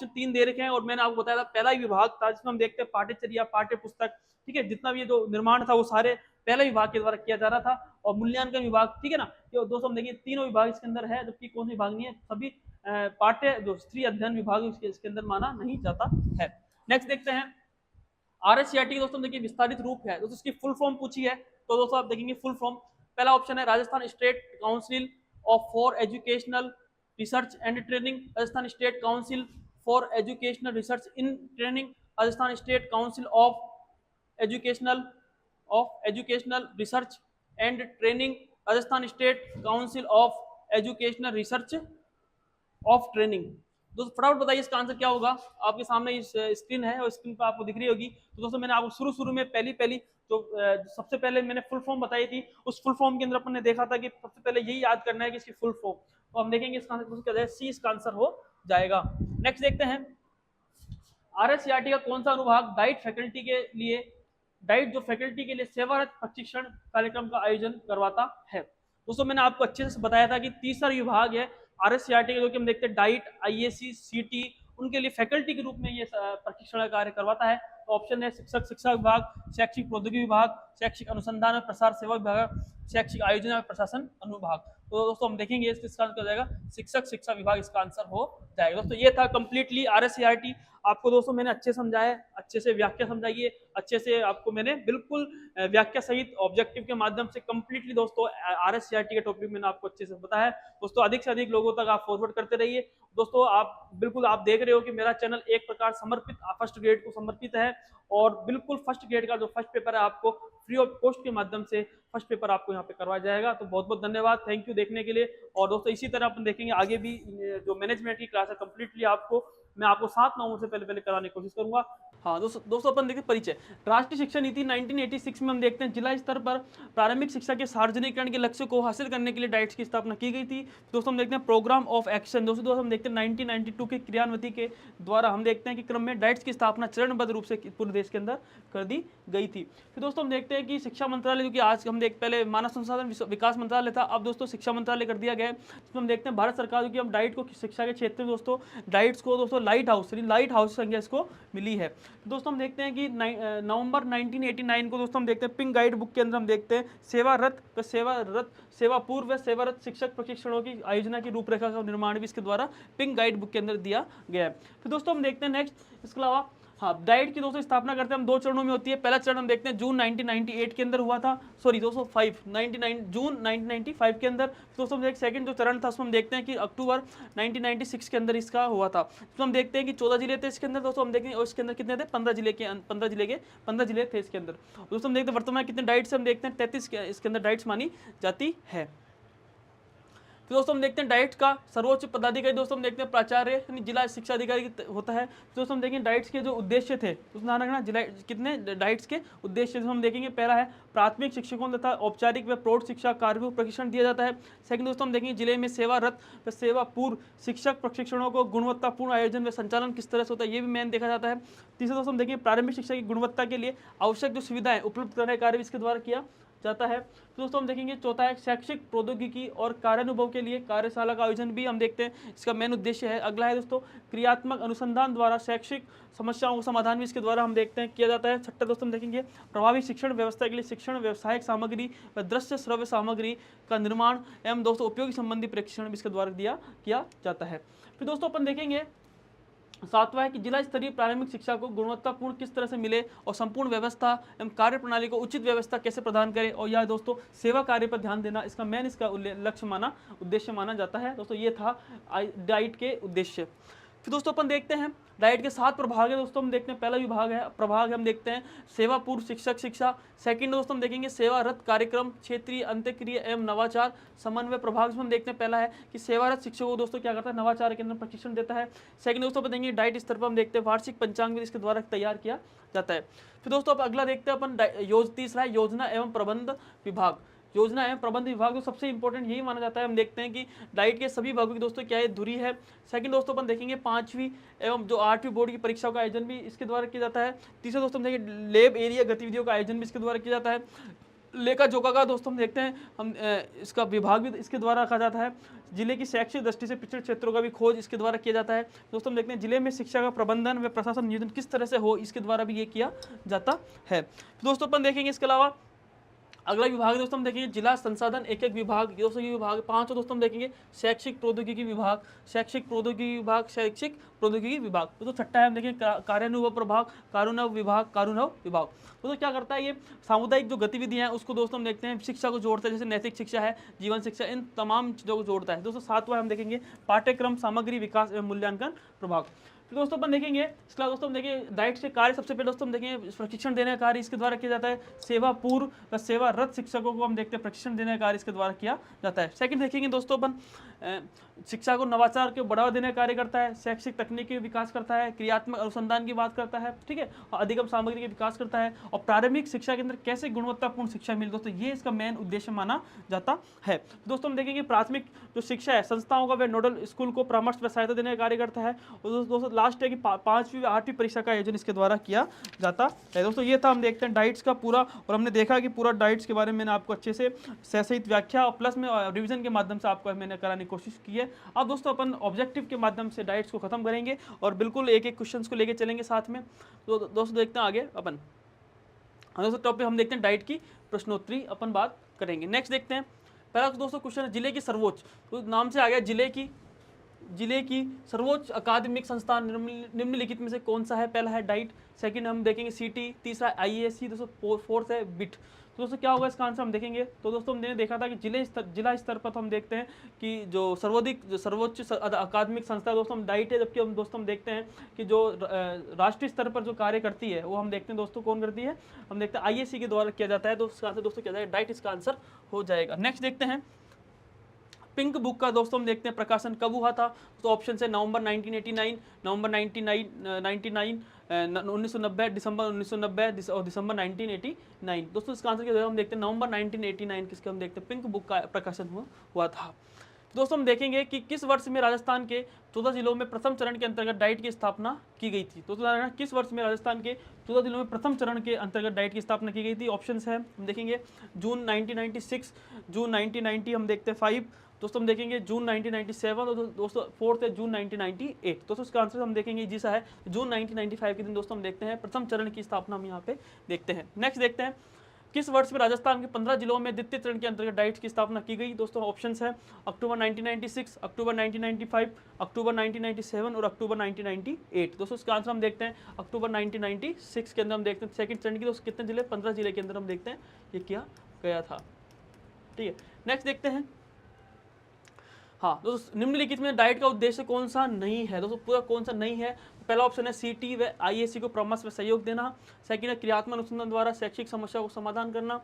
तीन दे रखे हैं और मैंने आपको बताया था पहला ही विभाग था जिसमें हम देखते हैं पाठ्यचर्या, पाठ्य पुस्तक, ठीक है, जितना भी ये जो निर्माण था वो सारे पहले विभाग के द्वारा किया जा रहा था, और मूल्यांकन विभाग, ठीक है ना, तो दोस्तों हम देखिए तीनों विभाग इसके अंदर है, जबकि कौन सा विभाग नहीं है, सभी पाठ्य जो स्त्री अध्ययन विभाग इसके अंदर माना नहीं जाता है। नेक्स्ट देखते हैं आरएससीईआरटी दोस्तों देखिए विस्तारित रूप है, दोस्तों इसकी फुल फॉर्म पूछी है, तो दोस्तों आप देखेंगे फुल फॉर्म। पहला ऑप्शन है Rajasthan state council of for educational research and training, Rajasthan state council for educational research in training, Rajasthan state council of educational research and training, Rajasthan state council of educational research of training. दोस्तों फटाफट बताइए इसका answer क्या होगा। आपके सामने इस स्क्रीन है और स्क्रीन पर आपको दिख रही होगी। तो दोस्तों मैंने आपको शुरू में पहली जो सबसे पहले मैंने फुल फॉर्म बताई थी, उस फुल फॉर्म के अंदर अपन ने देखा था कि सबसे पहले यही याद करना है कि इसकी फुल फॉर्म। तो हम देखेंगे इसका आंसर क्या जाएगा, सी इसका आंसर हो जाएगा। नेक्स्ट देखते हैं आरएससीईआरटी का कौन सा अनुभाग डाइट जो फैकल्टी के लिए सेवारत प्रशिक्षण कार्यक्रम का आयोजन करवाता है। दोस्तों मैंने आपको अच्छे से बताया था कि तीसरा विभाग है आरएससीईआरटी का, जो कि हम देखते हैं डाइट, आईएसी, सीटी, उनके लिए फैकल्टी के रूप में ये प्रशिक्षण का कार्य करवाता है। तो ऑप्शन है शिक्षक शिक्षा विभाग, शैक्षिक प्रौद्योगिकी विभाग, शैक्षिक अनुसंधान और प्रसार सेवा विभाग, शैक्षिक आयोजन और प्रशासन अनुभाग। तो दोस्तों हम देखेंगे इसका आंसर जाएगा शिक्षक शिक्षा विभाग, इसका आंसर हो जाएगा। दोस्तों ये था कंप्लीटली आरएससीईआरटी। आपको दोस्तों मैंने अच्छे समझाया, अच्छे से व्याख्या समझाइए, अच्छे से आपको मैंने बिल्कुल व्याख्या सहित ऑब्जेक्टिव के माध्यम से कंप्लीटली दोस्तों आरएससीईआरटी के टॉपिक मैंने आपको अच्छे से बताया। दोस्तों अधिक से अधिक लोगों तक आप फॉरवर्ड करते रहिए। दोस्तों आप देख रहे हो कि मेरा चैनल एक प्रकार समर्पित फर्स्ट ग्रेड को समर्पित है, और बिल्कुल फर्स्ट ग्रेड का जो फर्स्ट पेपर है आपको फ्री ऑफ कॉस्ट के माध्यम से फर्स्ट पेपर आपको यहाँ पे करवाया जाएगा। तो बहुत बहुत धन्यवाद, थैंक यू देखने के लिए। और दोस्तों इसी तरह अपन देखेंगे आगे भी जो मैनेजमेंट की क्लास है कंप्लीटली मैं आपको 7 नवंबर से पहले कराने की कोशिश करूंगा। हाँ दोस्तों अपन देखते हैं परिचय। राष्ट्रीय शिक्षा नीति 1986 में हम देखते हैं जिला स्तर पर प्रारंभिक शिक्षा के सार्वजनिकरण के लक्ष्य को हासिल करने के लिए डाइट्स की स्थापना की गई थी। दोस्तों हम देखते हैं प्रोग्राम ऑफ एक्शन, दोस्तों हम देखते हैं 1992 के क्रियान्विति के द्वारा हम देखते हैं कि क्रम में डाइट्स की स्थापना चरणबद्ध रूप से पूरे देश के अंदर कर दी गई थी। फिर दोस्तों हम देखते हैं कि शिक्षा मंत्रालय, जो कि आज हम देख पहले मानव संसाधन विकास मंत्रालय था, अब दोस्तों शिक्षा मंत्रालय कर दिया गया है। तो हम देखते हैं भारत सरकार जो कि हम डाइट को शिक्षा के क्षेत्र में दोस्तों डाइट्स को दोस्तों लाइट हाउस संज्ञा इसको मिली है। दोस्तों हम देखते हैं कि नवंबर 1989 को दोस्तों हम देखते हैं पिंक गाइड बुक के अंदर हम देखते हैं सेवा पूर्व व सेवारत शिक्षक प्रशिक्षणों की आयोजना की रूपरेखा का निर्माण भी इसके द्वारा पिंक गाइड बुक के अंदर दिया गया है। फिर दोस्तों हम देखते हैं नेक्स्ट, इसके अलावा हाँ डाइट की दोस्तों स्थापना करते हैं हम 2 चरणों में होती है। पहला चरण हम देखते हैं जून 1998 के अंदर हुआ था, सॉरी दोस्तों जून 1995 के अंदर। दोस्तों हम सेकंड जो चरण था उसमें हम देखते हैं कि अक्टूबर 1996 के अंदर इसका हुआ था। तो हम देखते हैं कि 14 जिले थे इसके अंदर दोस्तों, हम देखते हैं और इसके अंदर कितने थे 15 जिले थे इसके अंदर। दोस्तों हम देखते हैं वर्तमान कितने डाइट्स हम देखते हैं 33 इसके अंदर डाइट्स मानी जाती है। फिर दोस्तों हम देखते हैं डाइट्स का सर्वोच्च पदाधिकारी दोस्तों हम देखते हैं प्राचार्य यानी जिला शिक्षा अधिकारी होता है। दोस्तों हम देखेंगे डाइट्स के जो उद्देश्य थे उसमें ध्यान रखना, जिला कितने डाइट्स के उद्देश्य हम देखेंगे। पहला है प्राथमिक शिक्षकों तथा औपचारिक व प्रौढ़ शिक्षा कार्य प्रशिक्षण दिया जाता है। सेकंड दोस्तों हम देखेंगे जिले में सेवारत व सेवा पूर्व शिक्षक प्रशिक्षणों को गुणवत्तापूर्ण आयोजन व संचालन किस तरह से होता है ये भी मेन देखा जाता है। तीसरा दोस्तों हम देखेंगे प्रारंभिक शिक्षा की गुणवत्ता के लिए आवश्यक जो सुविधाएं उपलब्ध करने का कार्य इसके द्वारा किया जाता है। तो दोस्तों हम देखेंगे चौथा है शैक्षिक प्रौद्योगिकी और कार्यानुभव के लिए कार्यशाला का आयोजन भी हम देखते हैं, इसका मेन उद्देश्य है। अगला है दोस्तों क्रियात्मक अनुसंधान द्वारा शैक्षिक समस्याओं का समाधान भी इसके द्वारा हम देखते हैं किया जाता है। छठा दोस्तों हम देखेंगे प्रभावी शिक्षण व्यवस्था के लिए शिक्षण व्यावसायिक सामग्री व दृश्य श्रव्य सामग्री का निर्माण एवं दोस्तों उपयोगी संबंधी प्रशिक्षण भी इसके द्वारा किया जाता है। फिर दोस्तों अपन देखेंगे सातवां है कि जिला स्तरीय प्रारंभिक शिक्षा को गुणवत्तापूर्ण किस तरह से मिले और संपूर्ण व्यवस्था एवं कार्य प्रणाली को उचित व्यवस्था कैसे प्रदान करें, और यह दोस्तों सेवा कार्य पर ध्यान देना इसका मेन इसका लक्ष्य उद्देश्य माना जाता है। दोस्तों ये था डाइट के उद्देश्य। फिर दोस्तों अपन देखते हैं डाइट के 7 प्रभाग है दोस्तों, हम देखते हैं पहला प्रभाग है हम देखते हैं सेवा पूर्व शिक्षक शिक्षा। सेकंड दोस्तों हम देखेंगे सेवारत कार्यक्रम क्षेत्रीय अंत्यक्रिया एवं नवाचार समन्वय प्रभाग में हम देखते हैं पहला है कि सेवारत शिक्षकों को दोस्तों क्या करता है नवाचार के अंदर प्रशिक्षण देता है। सेकंड दोस्तों अपन देखेंगे डाइट स्तर पर हम देखते हैं वार्षिक पंचांग इसके द्वारा तैयार किया जाता है। फिर दोस्तों अब अगला देखते हैं अपन तीसरा है योजना एवं प्रबंध विभाग। योजना एवं प्रबंध विभाग तो सबसे इंपॉर्टेंट यही माना जाता है। हम देखते हैं कि डाइट के सभी विभागों की दोस्तों क्या है धुरी है। सेकंड दोस्तों अपन देखेंगे 5वीं एवं जो 8वीं बोर्ड की परीक्षाओं का आयोजन भी इसके द्वारा किया जाता है। तीसरा दोस्तों हम देखेंगे लैब एरिया गतिविधियों का आयोजन भी इसके द्वारा किया जाता है। लेखा जोखा का दोस्तों हम देखते हैं हम इसका विभाग भी इसके द्वारा रखा जाता है। जिले की शैक्षिक दृष्टि से पिछड़े क्षेत्रों का भी खोज इसके द्वारा किया जाता है। दोस्तों हम देखते हैं जिले में शिक्षा का प्रबंधन व प्रशासन नियोजन किस तरह से हो इसके द्वारा भी ये किया जाता है। दोस्तों अपन देखेंगे इसके अलावा अगला विभाग दोस्तों हम देखेंगे जिला संसाधन एक विभाग। दोस्तों ये विभाग 5 दोस्तों हम देखेंगे शैक्षिक प्रौद्योगिकी विभाग, शैक्षिक प्रौद्योगिकी विभाग। तो छठा है हम देखेंगे कारुण्यव विभाग। तो क्या करता है ये सामुदायिक जो गतिविधियां हैं उसको दोस्तों हम देखते हैं शिक्षा को जोड़ता है, जैसे नैतिक शिक्षा है, जीवन शिक्षा, इन तमाम चीज़ों को जोड़ता है। दोस्तों 7वां हम देखेंगे पाठ्यक्रम सामग्री विकास एवं मूल्यांकन प्रभाग। तो दोस्तों अपन देखेंगे इसके दोस्तों हम देखेंगे डाइट के कार्य सबसे पहले दोस्तों हम देखेंगे प्रशिक्षण देने का कार्य इसके द्वारा किया जाता है। सेवा पूर्व व सेवारत शिक्षकों को हम देखते हैं प्रशिक्षण देने का कार्य इसके द्वारा किया जाता है। सेकंड देखेंगे दोस्तों अपन शिक्षा को नवाचार के बढ़ावा देने का कार्य करता है, शैक्षिक तकनीकी विकास करता है, क्रियात्मक अनुसंधान की बात करता है, ठीक है, और अधिगम सामग्री के विकास करता है, और प्रारंभिक शिक्षा के अंदर कैसे गुणवत्तापूर्ण शिक्षा मिले दोस्तों ये इसका मेन उद्देश्य माना जाता है। दोस्तों हम देखेंगे प्राथमिक जो शिक्षा है संस्थाओं का व नोडल स्कूल को परामर्श व सहायता देने का कार्य करता है। और दोस्तों लास्ट है कि 5वीं व 8वीं परीक्षा का आयोजन इसके द्वारा किया जाता है। दोस्तों ये था हम देखते हैं डाइट्स का पूरा, और हमने देखा कि पूरा डाइट्स के बारे में मैंने आपको अच्छे से सहित व्याख्या और प्लस में रिविजन के माध्यम से आपको मैंने कराने की कोशिश की है। अब दोस्तों अपन ऑब्जेक्टिव के माध्यम से डाइट्स को खत्म करेंगे और बिल्कुल एक एक क्वेश्चंस को लेके चलेंगे साथ में। तो दोस्तों देखते हैं आगे अपन दोस्तों टॉपिक हम देखते हैं डाइट की प्रश्नोत्तरी अपन बात करेंगे। नेक्स्ट देखते हैं पहला दोस्तों क्वेश्चन है जिले की सर्वोच्च, तो नाम से आ गया जिले की सर्वोच्च अकादमिक संस्थान निम्नलिखित में से कौन सा है। पहला है डाइट, सेकंड हम देखेंगे सीटी, तीसरा IASC, दोस्तों फोर्थ है बिट। तो दोस्तों क्या होगा इसका आंसर हम देखेंगे। तो दोस्तों हमने देखा था कि जिला स्तर पर तो हम देखते हैं कि जो सर्वोच्च अकादमिक संस्था दोस्तों हम डाइट है, जबकि हम दोस्तों हम देखते हैं कि जो राष्ट्रीय स्तर पर जो कार्य करती है वो हम देखते हैं दोस्तों कौन करती है, हम देखते हैं IASC के द्वारा किया जाता है। तो इसका आंसर दोस्तों क्या जाएगा, डाइट इसका आंसर हो जाएगा। नेक्स्ट देखते हैं पिंक बुक का दोस्तों हम देखते हैं प्रकाशन कब हुआ था, तो ऑप्शन है नवंबर 1989, नवंबर 1990, दिसंबर 1990 और दिसंबर 1989। दोस्तों इसका आंसर क्या होगा, हम देखते हैं नवंबर 1989 किसके हम देखते हैं पिंक बुक का प्रकाशन हुआ था। दोस्तों हम देखेंगे कि किस वर्ष में राजस्थान के 14 जिलों में प्रथम चरण के अंतर्गत डाइट की स्थापना की गई थी। तो किस वर्ष में राजस्थान के 14 जिलों में प्रथम चरण के अंतर्गत डाइट की स्थापना की गई थी। ऑप्शंस है हम देखेंगे जून 1996, जून 1990 हम देखते हैं 5, दोस्तों हम देखेंगे जून 1997 और दोस्तों 4th है जून 1998। दोस्तों इसका आंसर हम देखेंगे जी सा है जून 1995 के दिन दोस्तों हम देखते हैं प्रथम चरण की स्थापना हम यहाँ पे देखते हैं। नेक्स्ट देखते हैं किस वर्ष में राजस्थान के 15 जिलों में द्वितीय चरण के अंतर्गत डाइट्स की स्थापना की गई। दोस्तों ऑप्शंस है अक्टूबर 1996, अक्टूबर 1995, अक्टूबर 1997 और अक्टूबर 1998। दोस्तों इसका आंसर हम देखते हैं अक्टूबर 1996 के अंदर हम देखते हैं सेकंड चरण की। दोस्तों कितने जिले, 15 जिले के अंदर हम देखते हैं ये किया गया था। ठीक है, नेक्स्ट देखते हैं। हाँ दोस्तों, निम्नलिखित में डाइट का उद्देश्य कौन सा नहीं है। दोस्तों पूरा कौन सा नहीं है, पहला ऑप्शन है सीटी व आईएससी को परामर्श में सहयोग देना, सेकंड है क्रियात्मक अनुसंधान द्वारा शैक्षिक समस्या को समाधान करना,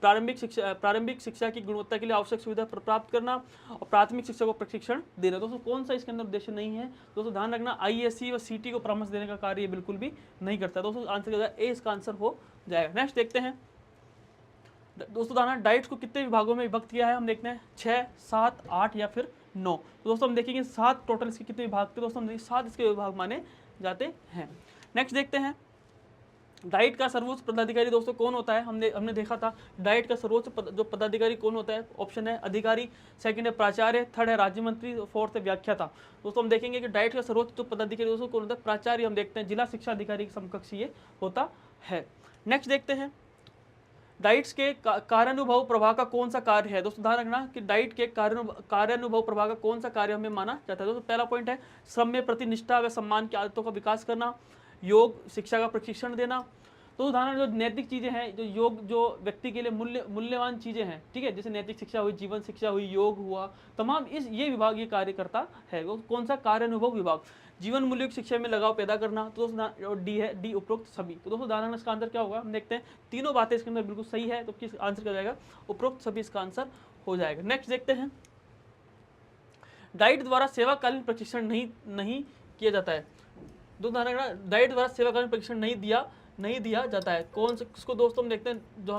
प्रारंभिक शिक्षा की गुणवत्ता के लिए आवश्यक सुविधा प्राप्त करना और प्राथमिक शिक्षा को प्रशिक्षण देना। दोस्तों कौन सा इसके अंदर उद्देश्य नहीं है। दोस्तों ध्यान रखना आईएससी व सीटी को परामर्श देने का कार्य ये बिल्कुल भी नहीं करता। दोस्तों आंसर क्या ए इसका आंसर हो जाएगा। नेक्स्ट देखते हैं दोस्तों दाना डाइट्स को कितने विभागों में विभक्त किया है। हम देखते हैं 6, 7, 8 या फिर 9। तो दोस्तों हम देखेंगे 7 टोटल इसके कितने विभाग थे। दोस्तों हम देखिए 7 इसके विभाग माने जाते हैं। नेक्स्ट देखते हैं डाइट का सर्वोच्च पदाधिकारी दोस्तों कौन होता है। हमने देखा था डाइट का सर्वोच्च जो पदाधिकारी कौन होता है। ऑप्शन है अधिकारी, सेकंड है प्राचार्य, थर्ड है राज्य मंत्री, फोर्थ है व्याख्याता। दोस्तों हम देखेंगे कि डाइट का सर्वोच्च जो पदाधिकारी दोस्तों कौन होता है, प्राचार्य हम देखते हैं जिला शिक्षा अधिकारी के समकक्ष ये होता है। नेक्स्ट देखते हैं डाइट्स के कार्यानुभव प्रभाव का कौन सा कार्य है। दोस्तों ध्यान रखना कि डाइट के कार्यानुभव प्रभाव का कौन सा कार्य हमें माना जाता है। दोस्तों पहला पॉइंट है श्रम में प्रति निष्ठा व सम्मान की आदतों का विकास करना, योग शिक्षा का प्रशिक्षण देना। तो उदाहरण जो नैतिक चीजें हैं, जो योग जो व्यक्ति के लिए मूल्यवान चीजें हैं, ठीक है, जैसे नैतिक शिक्षा हुई, जीवन शिक्षा हुई, योग हुआ, तमाम ये विभाग ये कार्य करता है। वो कौन सा कार्यानुभव विभाग, जीवन मूल्य की शिक्षा में लगाव पैदा करना। तो दोस्तों डी है, डी उपरोक्त सभी। तो दोस्तों दाना इसका आंसर क्या होगा, हम देखते हैं तीनों बातें इसके अंदर बिल्कुल सही है, तो किस आंसर क्या जाएगा, उपरोक्त सभी इसका आंसर हो जाएगा। नेक्स्ट देखते हैं डाइट द्वारा सेवाकालीन प्रशिक्षण नहीं किया जाता है। दोस्तों डाइट द्वारा सेवाकालीन प्रशिक्षण नहीं दिया जाता है। कौन से इसको दोस्तों हम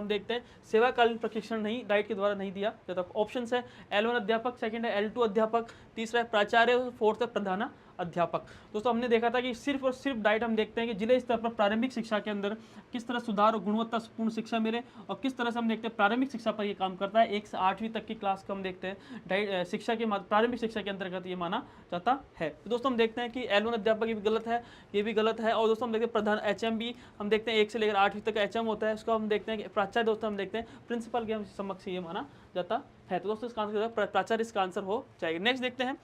देखते हैं सेवाकालीन प्रशिक्षण नहीं डाइट के द्वारा नहीं दिया जाता। ऑप्शन है L1 अध्यापक, सेकंड है L2 अध्यापक, तीसरा है प्राचार्य, फोर्थ है प्रधान अध्यापक। दोस्तों हमने देखा था कि सिर्फ और सिर्फ डाइट हम देखते हैं कि जिले स्तर पर प्रारंभिक शिक्षा के अंदर किस तरह सुधार और गुणवत्तापूर्ण शिक्षा मिले और किस तरह से हम देखते हैं प्रारंभिक शिक्षा पर ये काम करता है। 1 से 8वीं तक की क्लास को हम देखते हैं डाइट शिक्षा के प्रारंभिक शिक्षा के अंतर्गत ये माना जाता है। तो दोस्तों हम देखते हैं कि L1 अध्यापक ये भी गलत है, ये भी गलत है। और दोस्तों हम देखते हैं प्रधान HM भी हम देखते हैं 1 से लेकर 8वीं तक HM होता है, इसको हम देखते हैं कि प्राचार्य दोस्तों हम देखते हैं प्रिंसिपल के हम समक्ष ये माना जाता है। तो दोस्तों इसका आंसर प्राचार्य इसका आंसर हो जाएगा। नेक्स्ट देखते हैं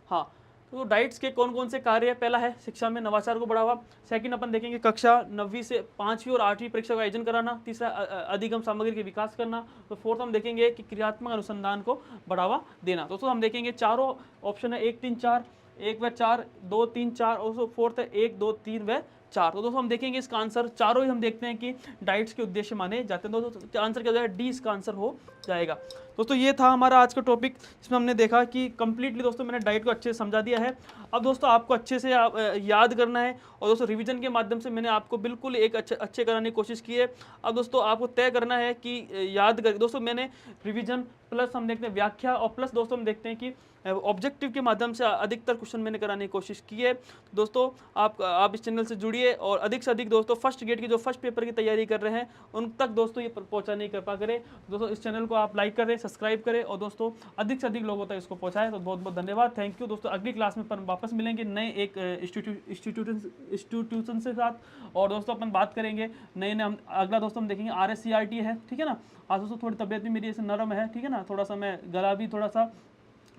हाँ तो डाइट्स के कौन कौन से कार्य है। पहला है शिक्षा में नवाचार को बढ़ावा, सेकंड अपन देखेंगे कक्षा 9वीं से 5वीं और 8वीं परीक्षा का आयोजन कराना, तीसरा अधिगम सामग्री के विकास करना, तो फोर्थ हम देखेंगे कि क्रियात्मक अनुसंधान को बढ़ावा देना। दोस्तों हम देखेंगे चारों ऑप्शन है 1, 3, 4, 1 व 4, 2, 3, 4 और फोर्थ है 1, 2, 3 व 4। तो दोस्तों हम देखेंगे इसका आंसर चारों ही हम देखते हैं कि डाइट्स के उद्देश्य माने जाते हैं। दोस्तों आंसर क्या हो जाएगा, डी इसका आंसर हो जाएगा। दोस्तों ये था हमारा आज का टॉपिक, इसमें हमने देखा कि कंप्लीटली दोस्तों मैंने डाइट को अच्छे से समझा दिया है। अब दोस्तों आपको अच्छे से याद करना है और दोस्तों रिवीजन के माध्यम से मैंने आपको बिल्कुल एक अच्छे कराने की कोशिश की है। अब दोस्तों आपको तय करना है कि याद कर दोस्तों मैंने रिवीजन प्लस हम देखते हैं व्याख्या और प्लस दोस्तों हम देखते हैं कि ऑब्जेक्टिव के माध्यम से अधिकतर क्वेश्चन मैंने कराने की कोशिश की है। दोस्तों आप इस चैनल से जुड़िए और अधिक से अधिक दोस्तों फर्स्ट गेट की जो फर्स्ट पेपर की तैयारी कर रहे हैं उन तक दोस्तों ये पहुंचाने की कृपा करें। दोस्तों इस चैनल को आप लाइक करें, सब्सक्राइब करें और दोस्तों अधिक से अधिक लोगों तक इसको पहुंचाएं। तो बहुत बहुत धन्यवाद, थैंक यू दोस्तों। अगली क्लास में अपन वापस मिलेंगे नए एक इंस्टीट्यूशन से साथ और दोस्तों अपन बात करेंगे नए हम अगला दोस्तों हम देखेंगे RSCRT है, ठीक है ना। आज दोस्तों थोड़ी तबीयत भी मेरी ऐसे नरम है, ठीक है ना, थोड़ा सा मैं गला भी थोड़ा सा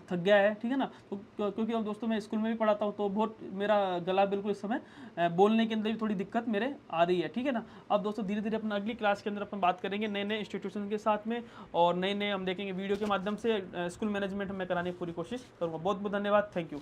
थक गया है, ठीक है ना। तो क्योंकि अब दोस्तों मैं स्कूल में भी पढ़ाता हूँ तो बहुत मेरा गला बिल्कुल इस समय बोलने के अंदर भी थोड़ी दिक्कत मेरे आ रही है, ठीक है ना। अब दोस्तों धीरे धीरे अपन अगली क्लास के अंदर अपन बात करेंगे नए नए इंस्टीट्यूशन के साथ में और नए नए हम देखेंगे वीडियो के माध्यम से स्कूल मैनेजमेंट में कराने की पूरी कोशिश करूँगा। बहुत बहुत धन्यवाद, थैंक यू।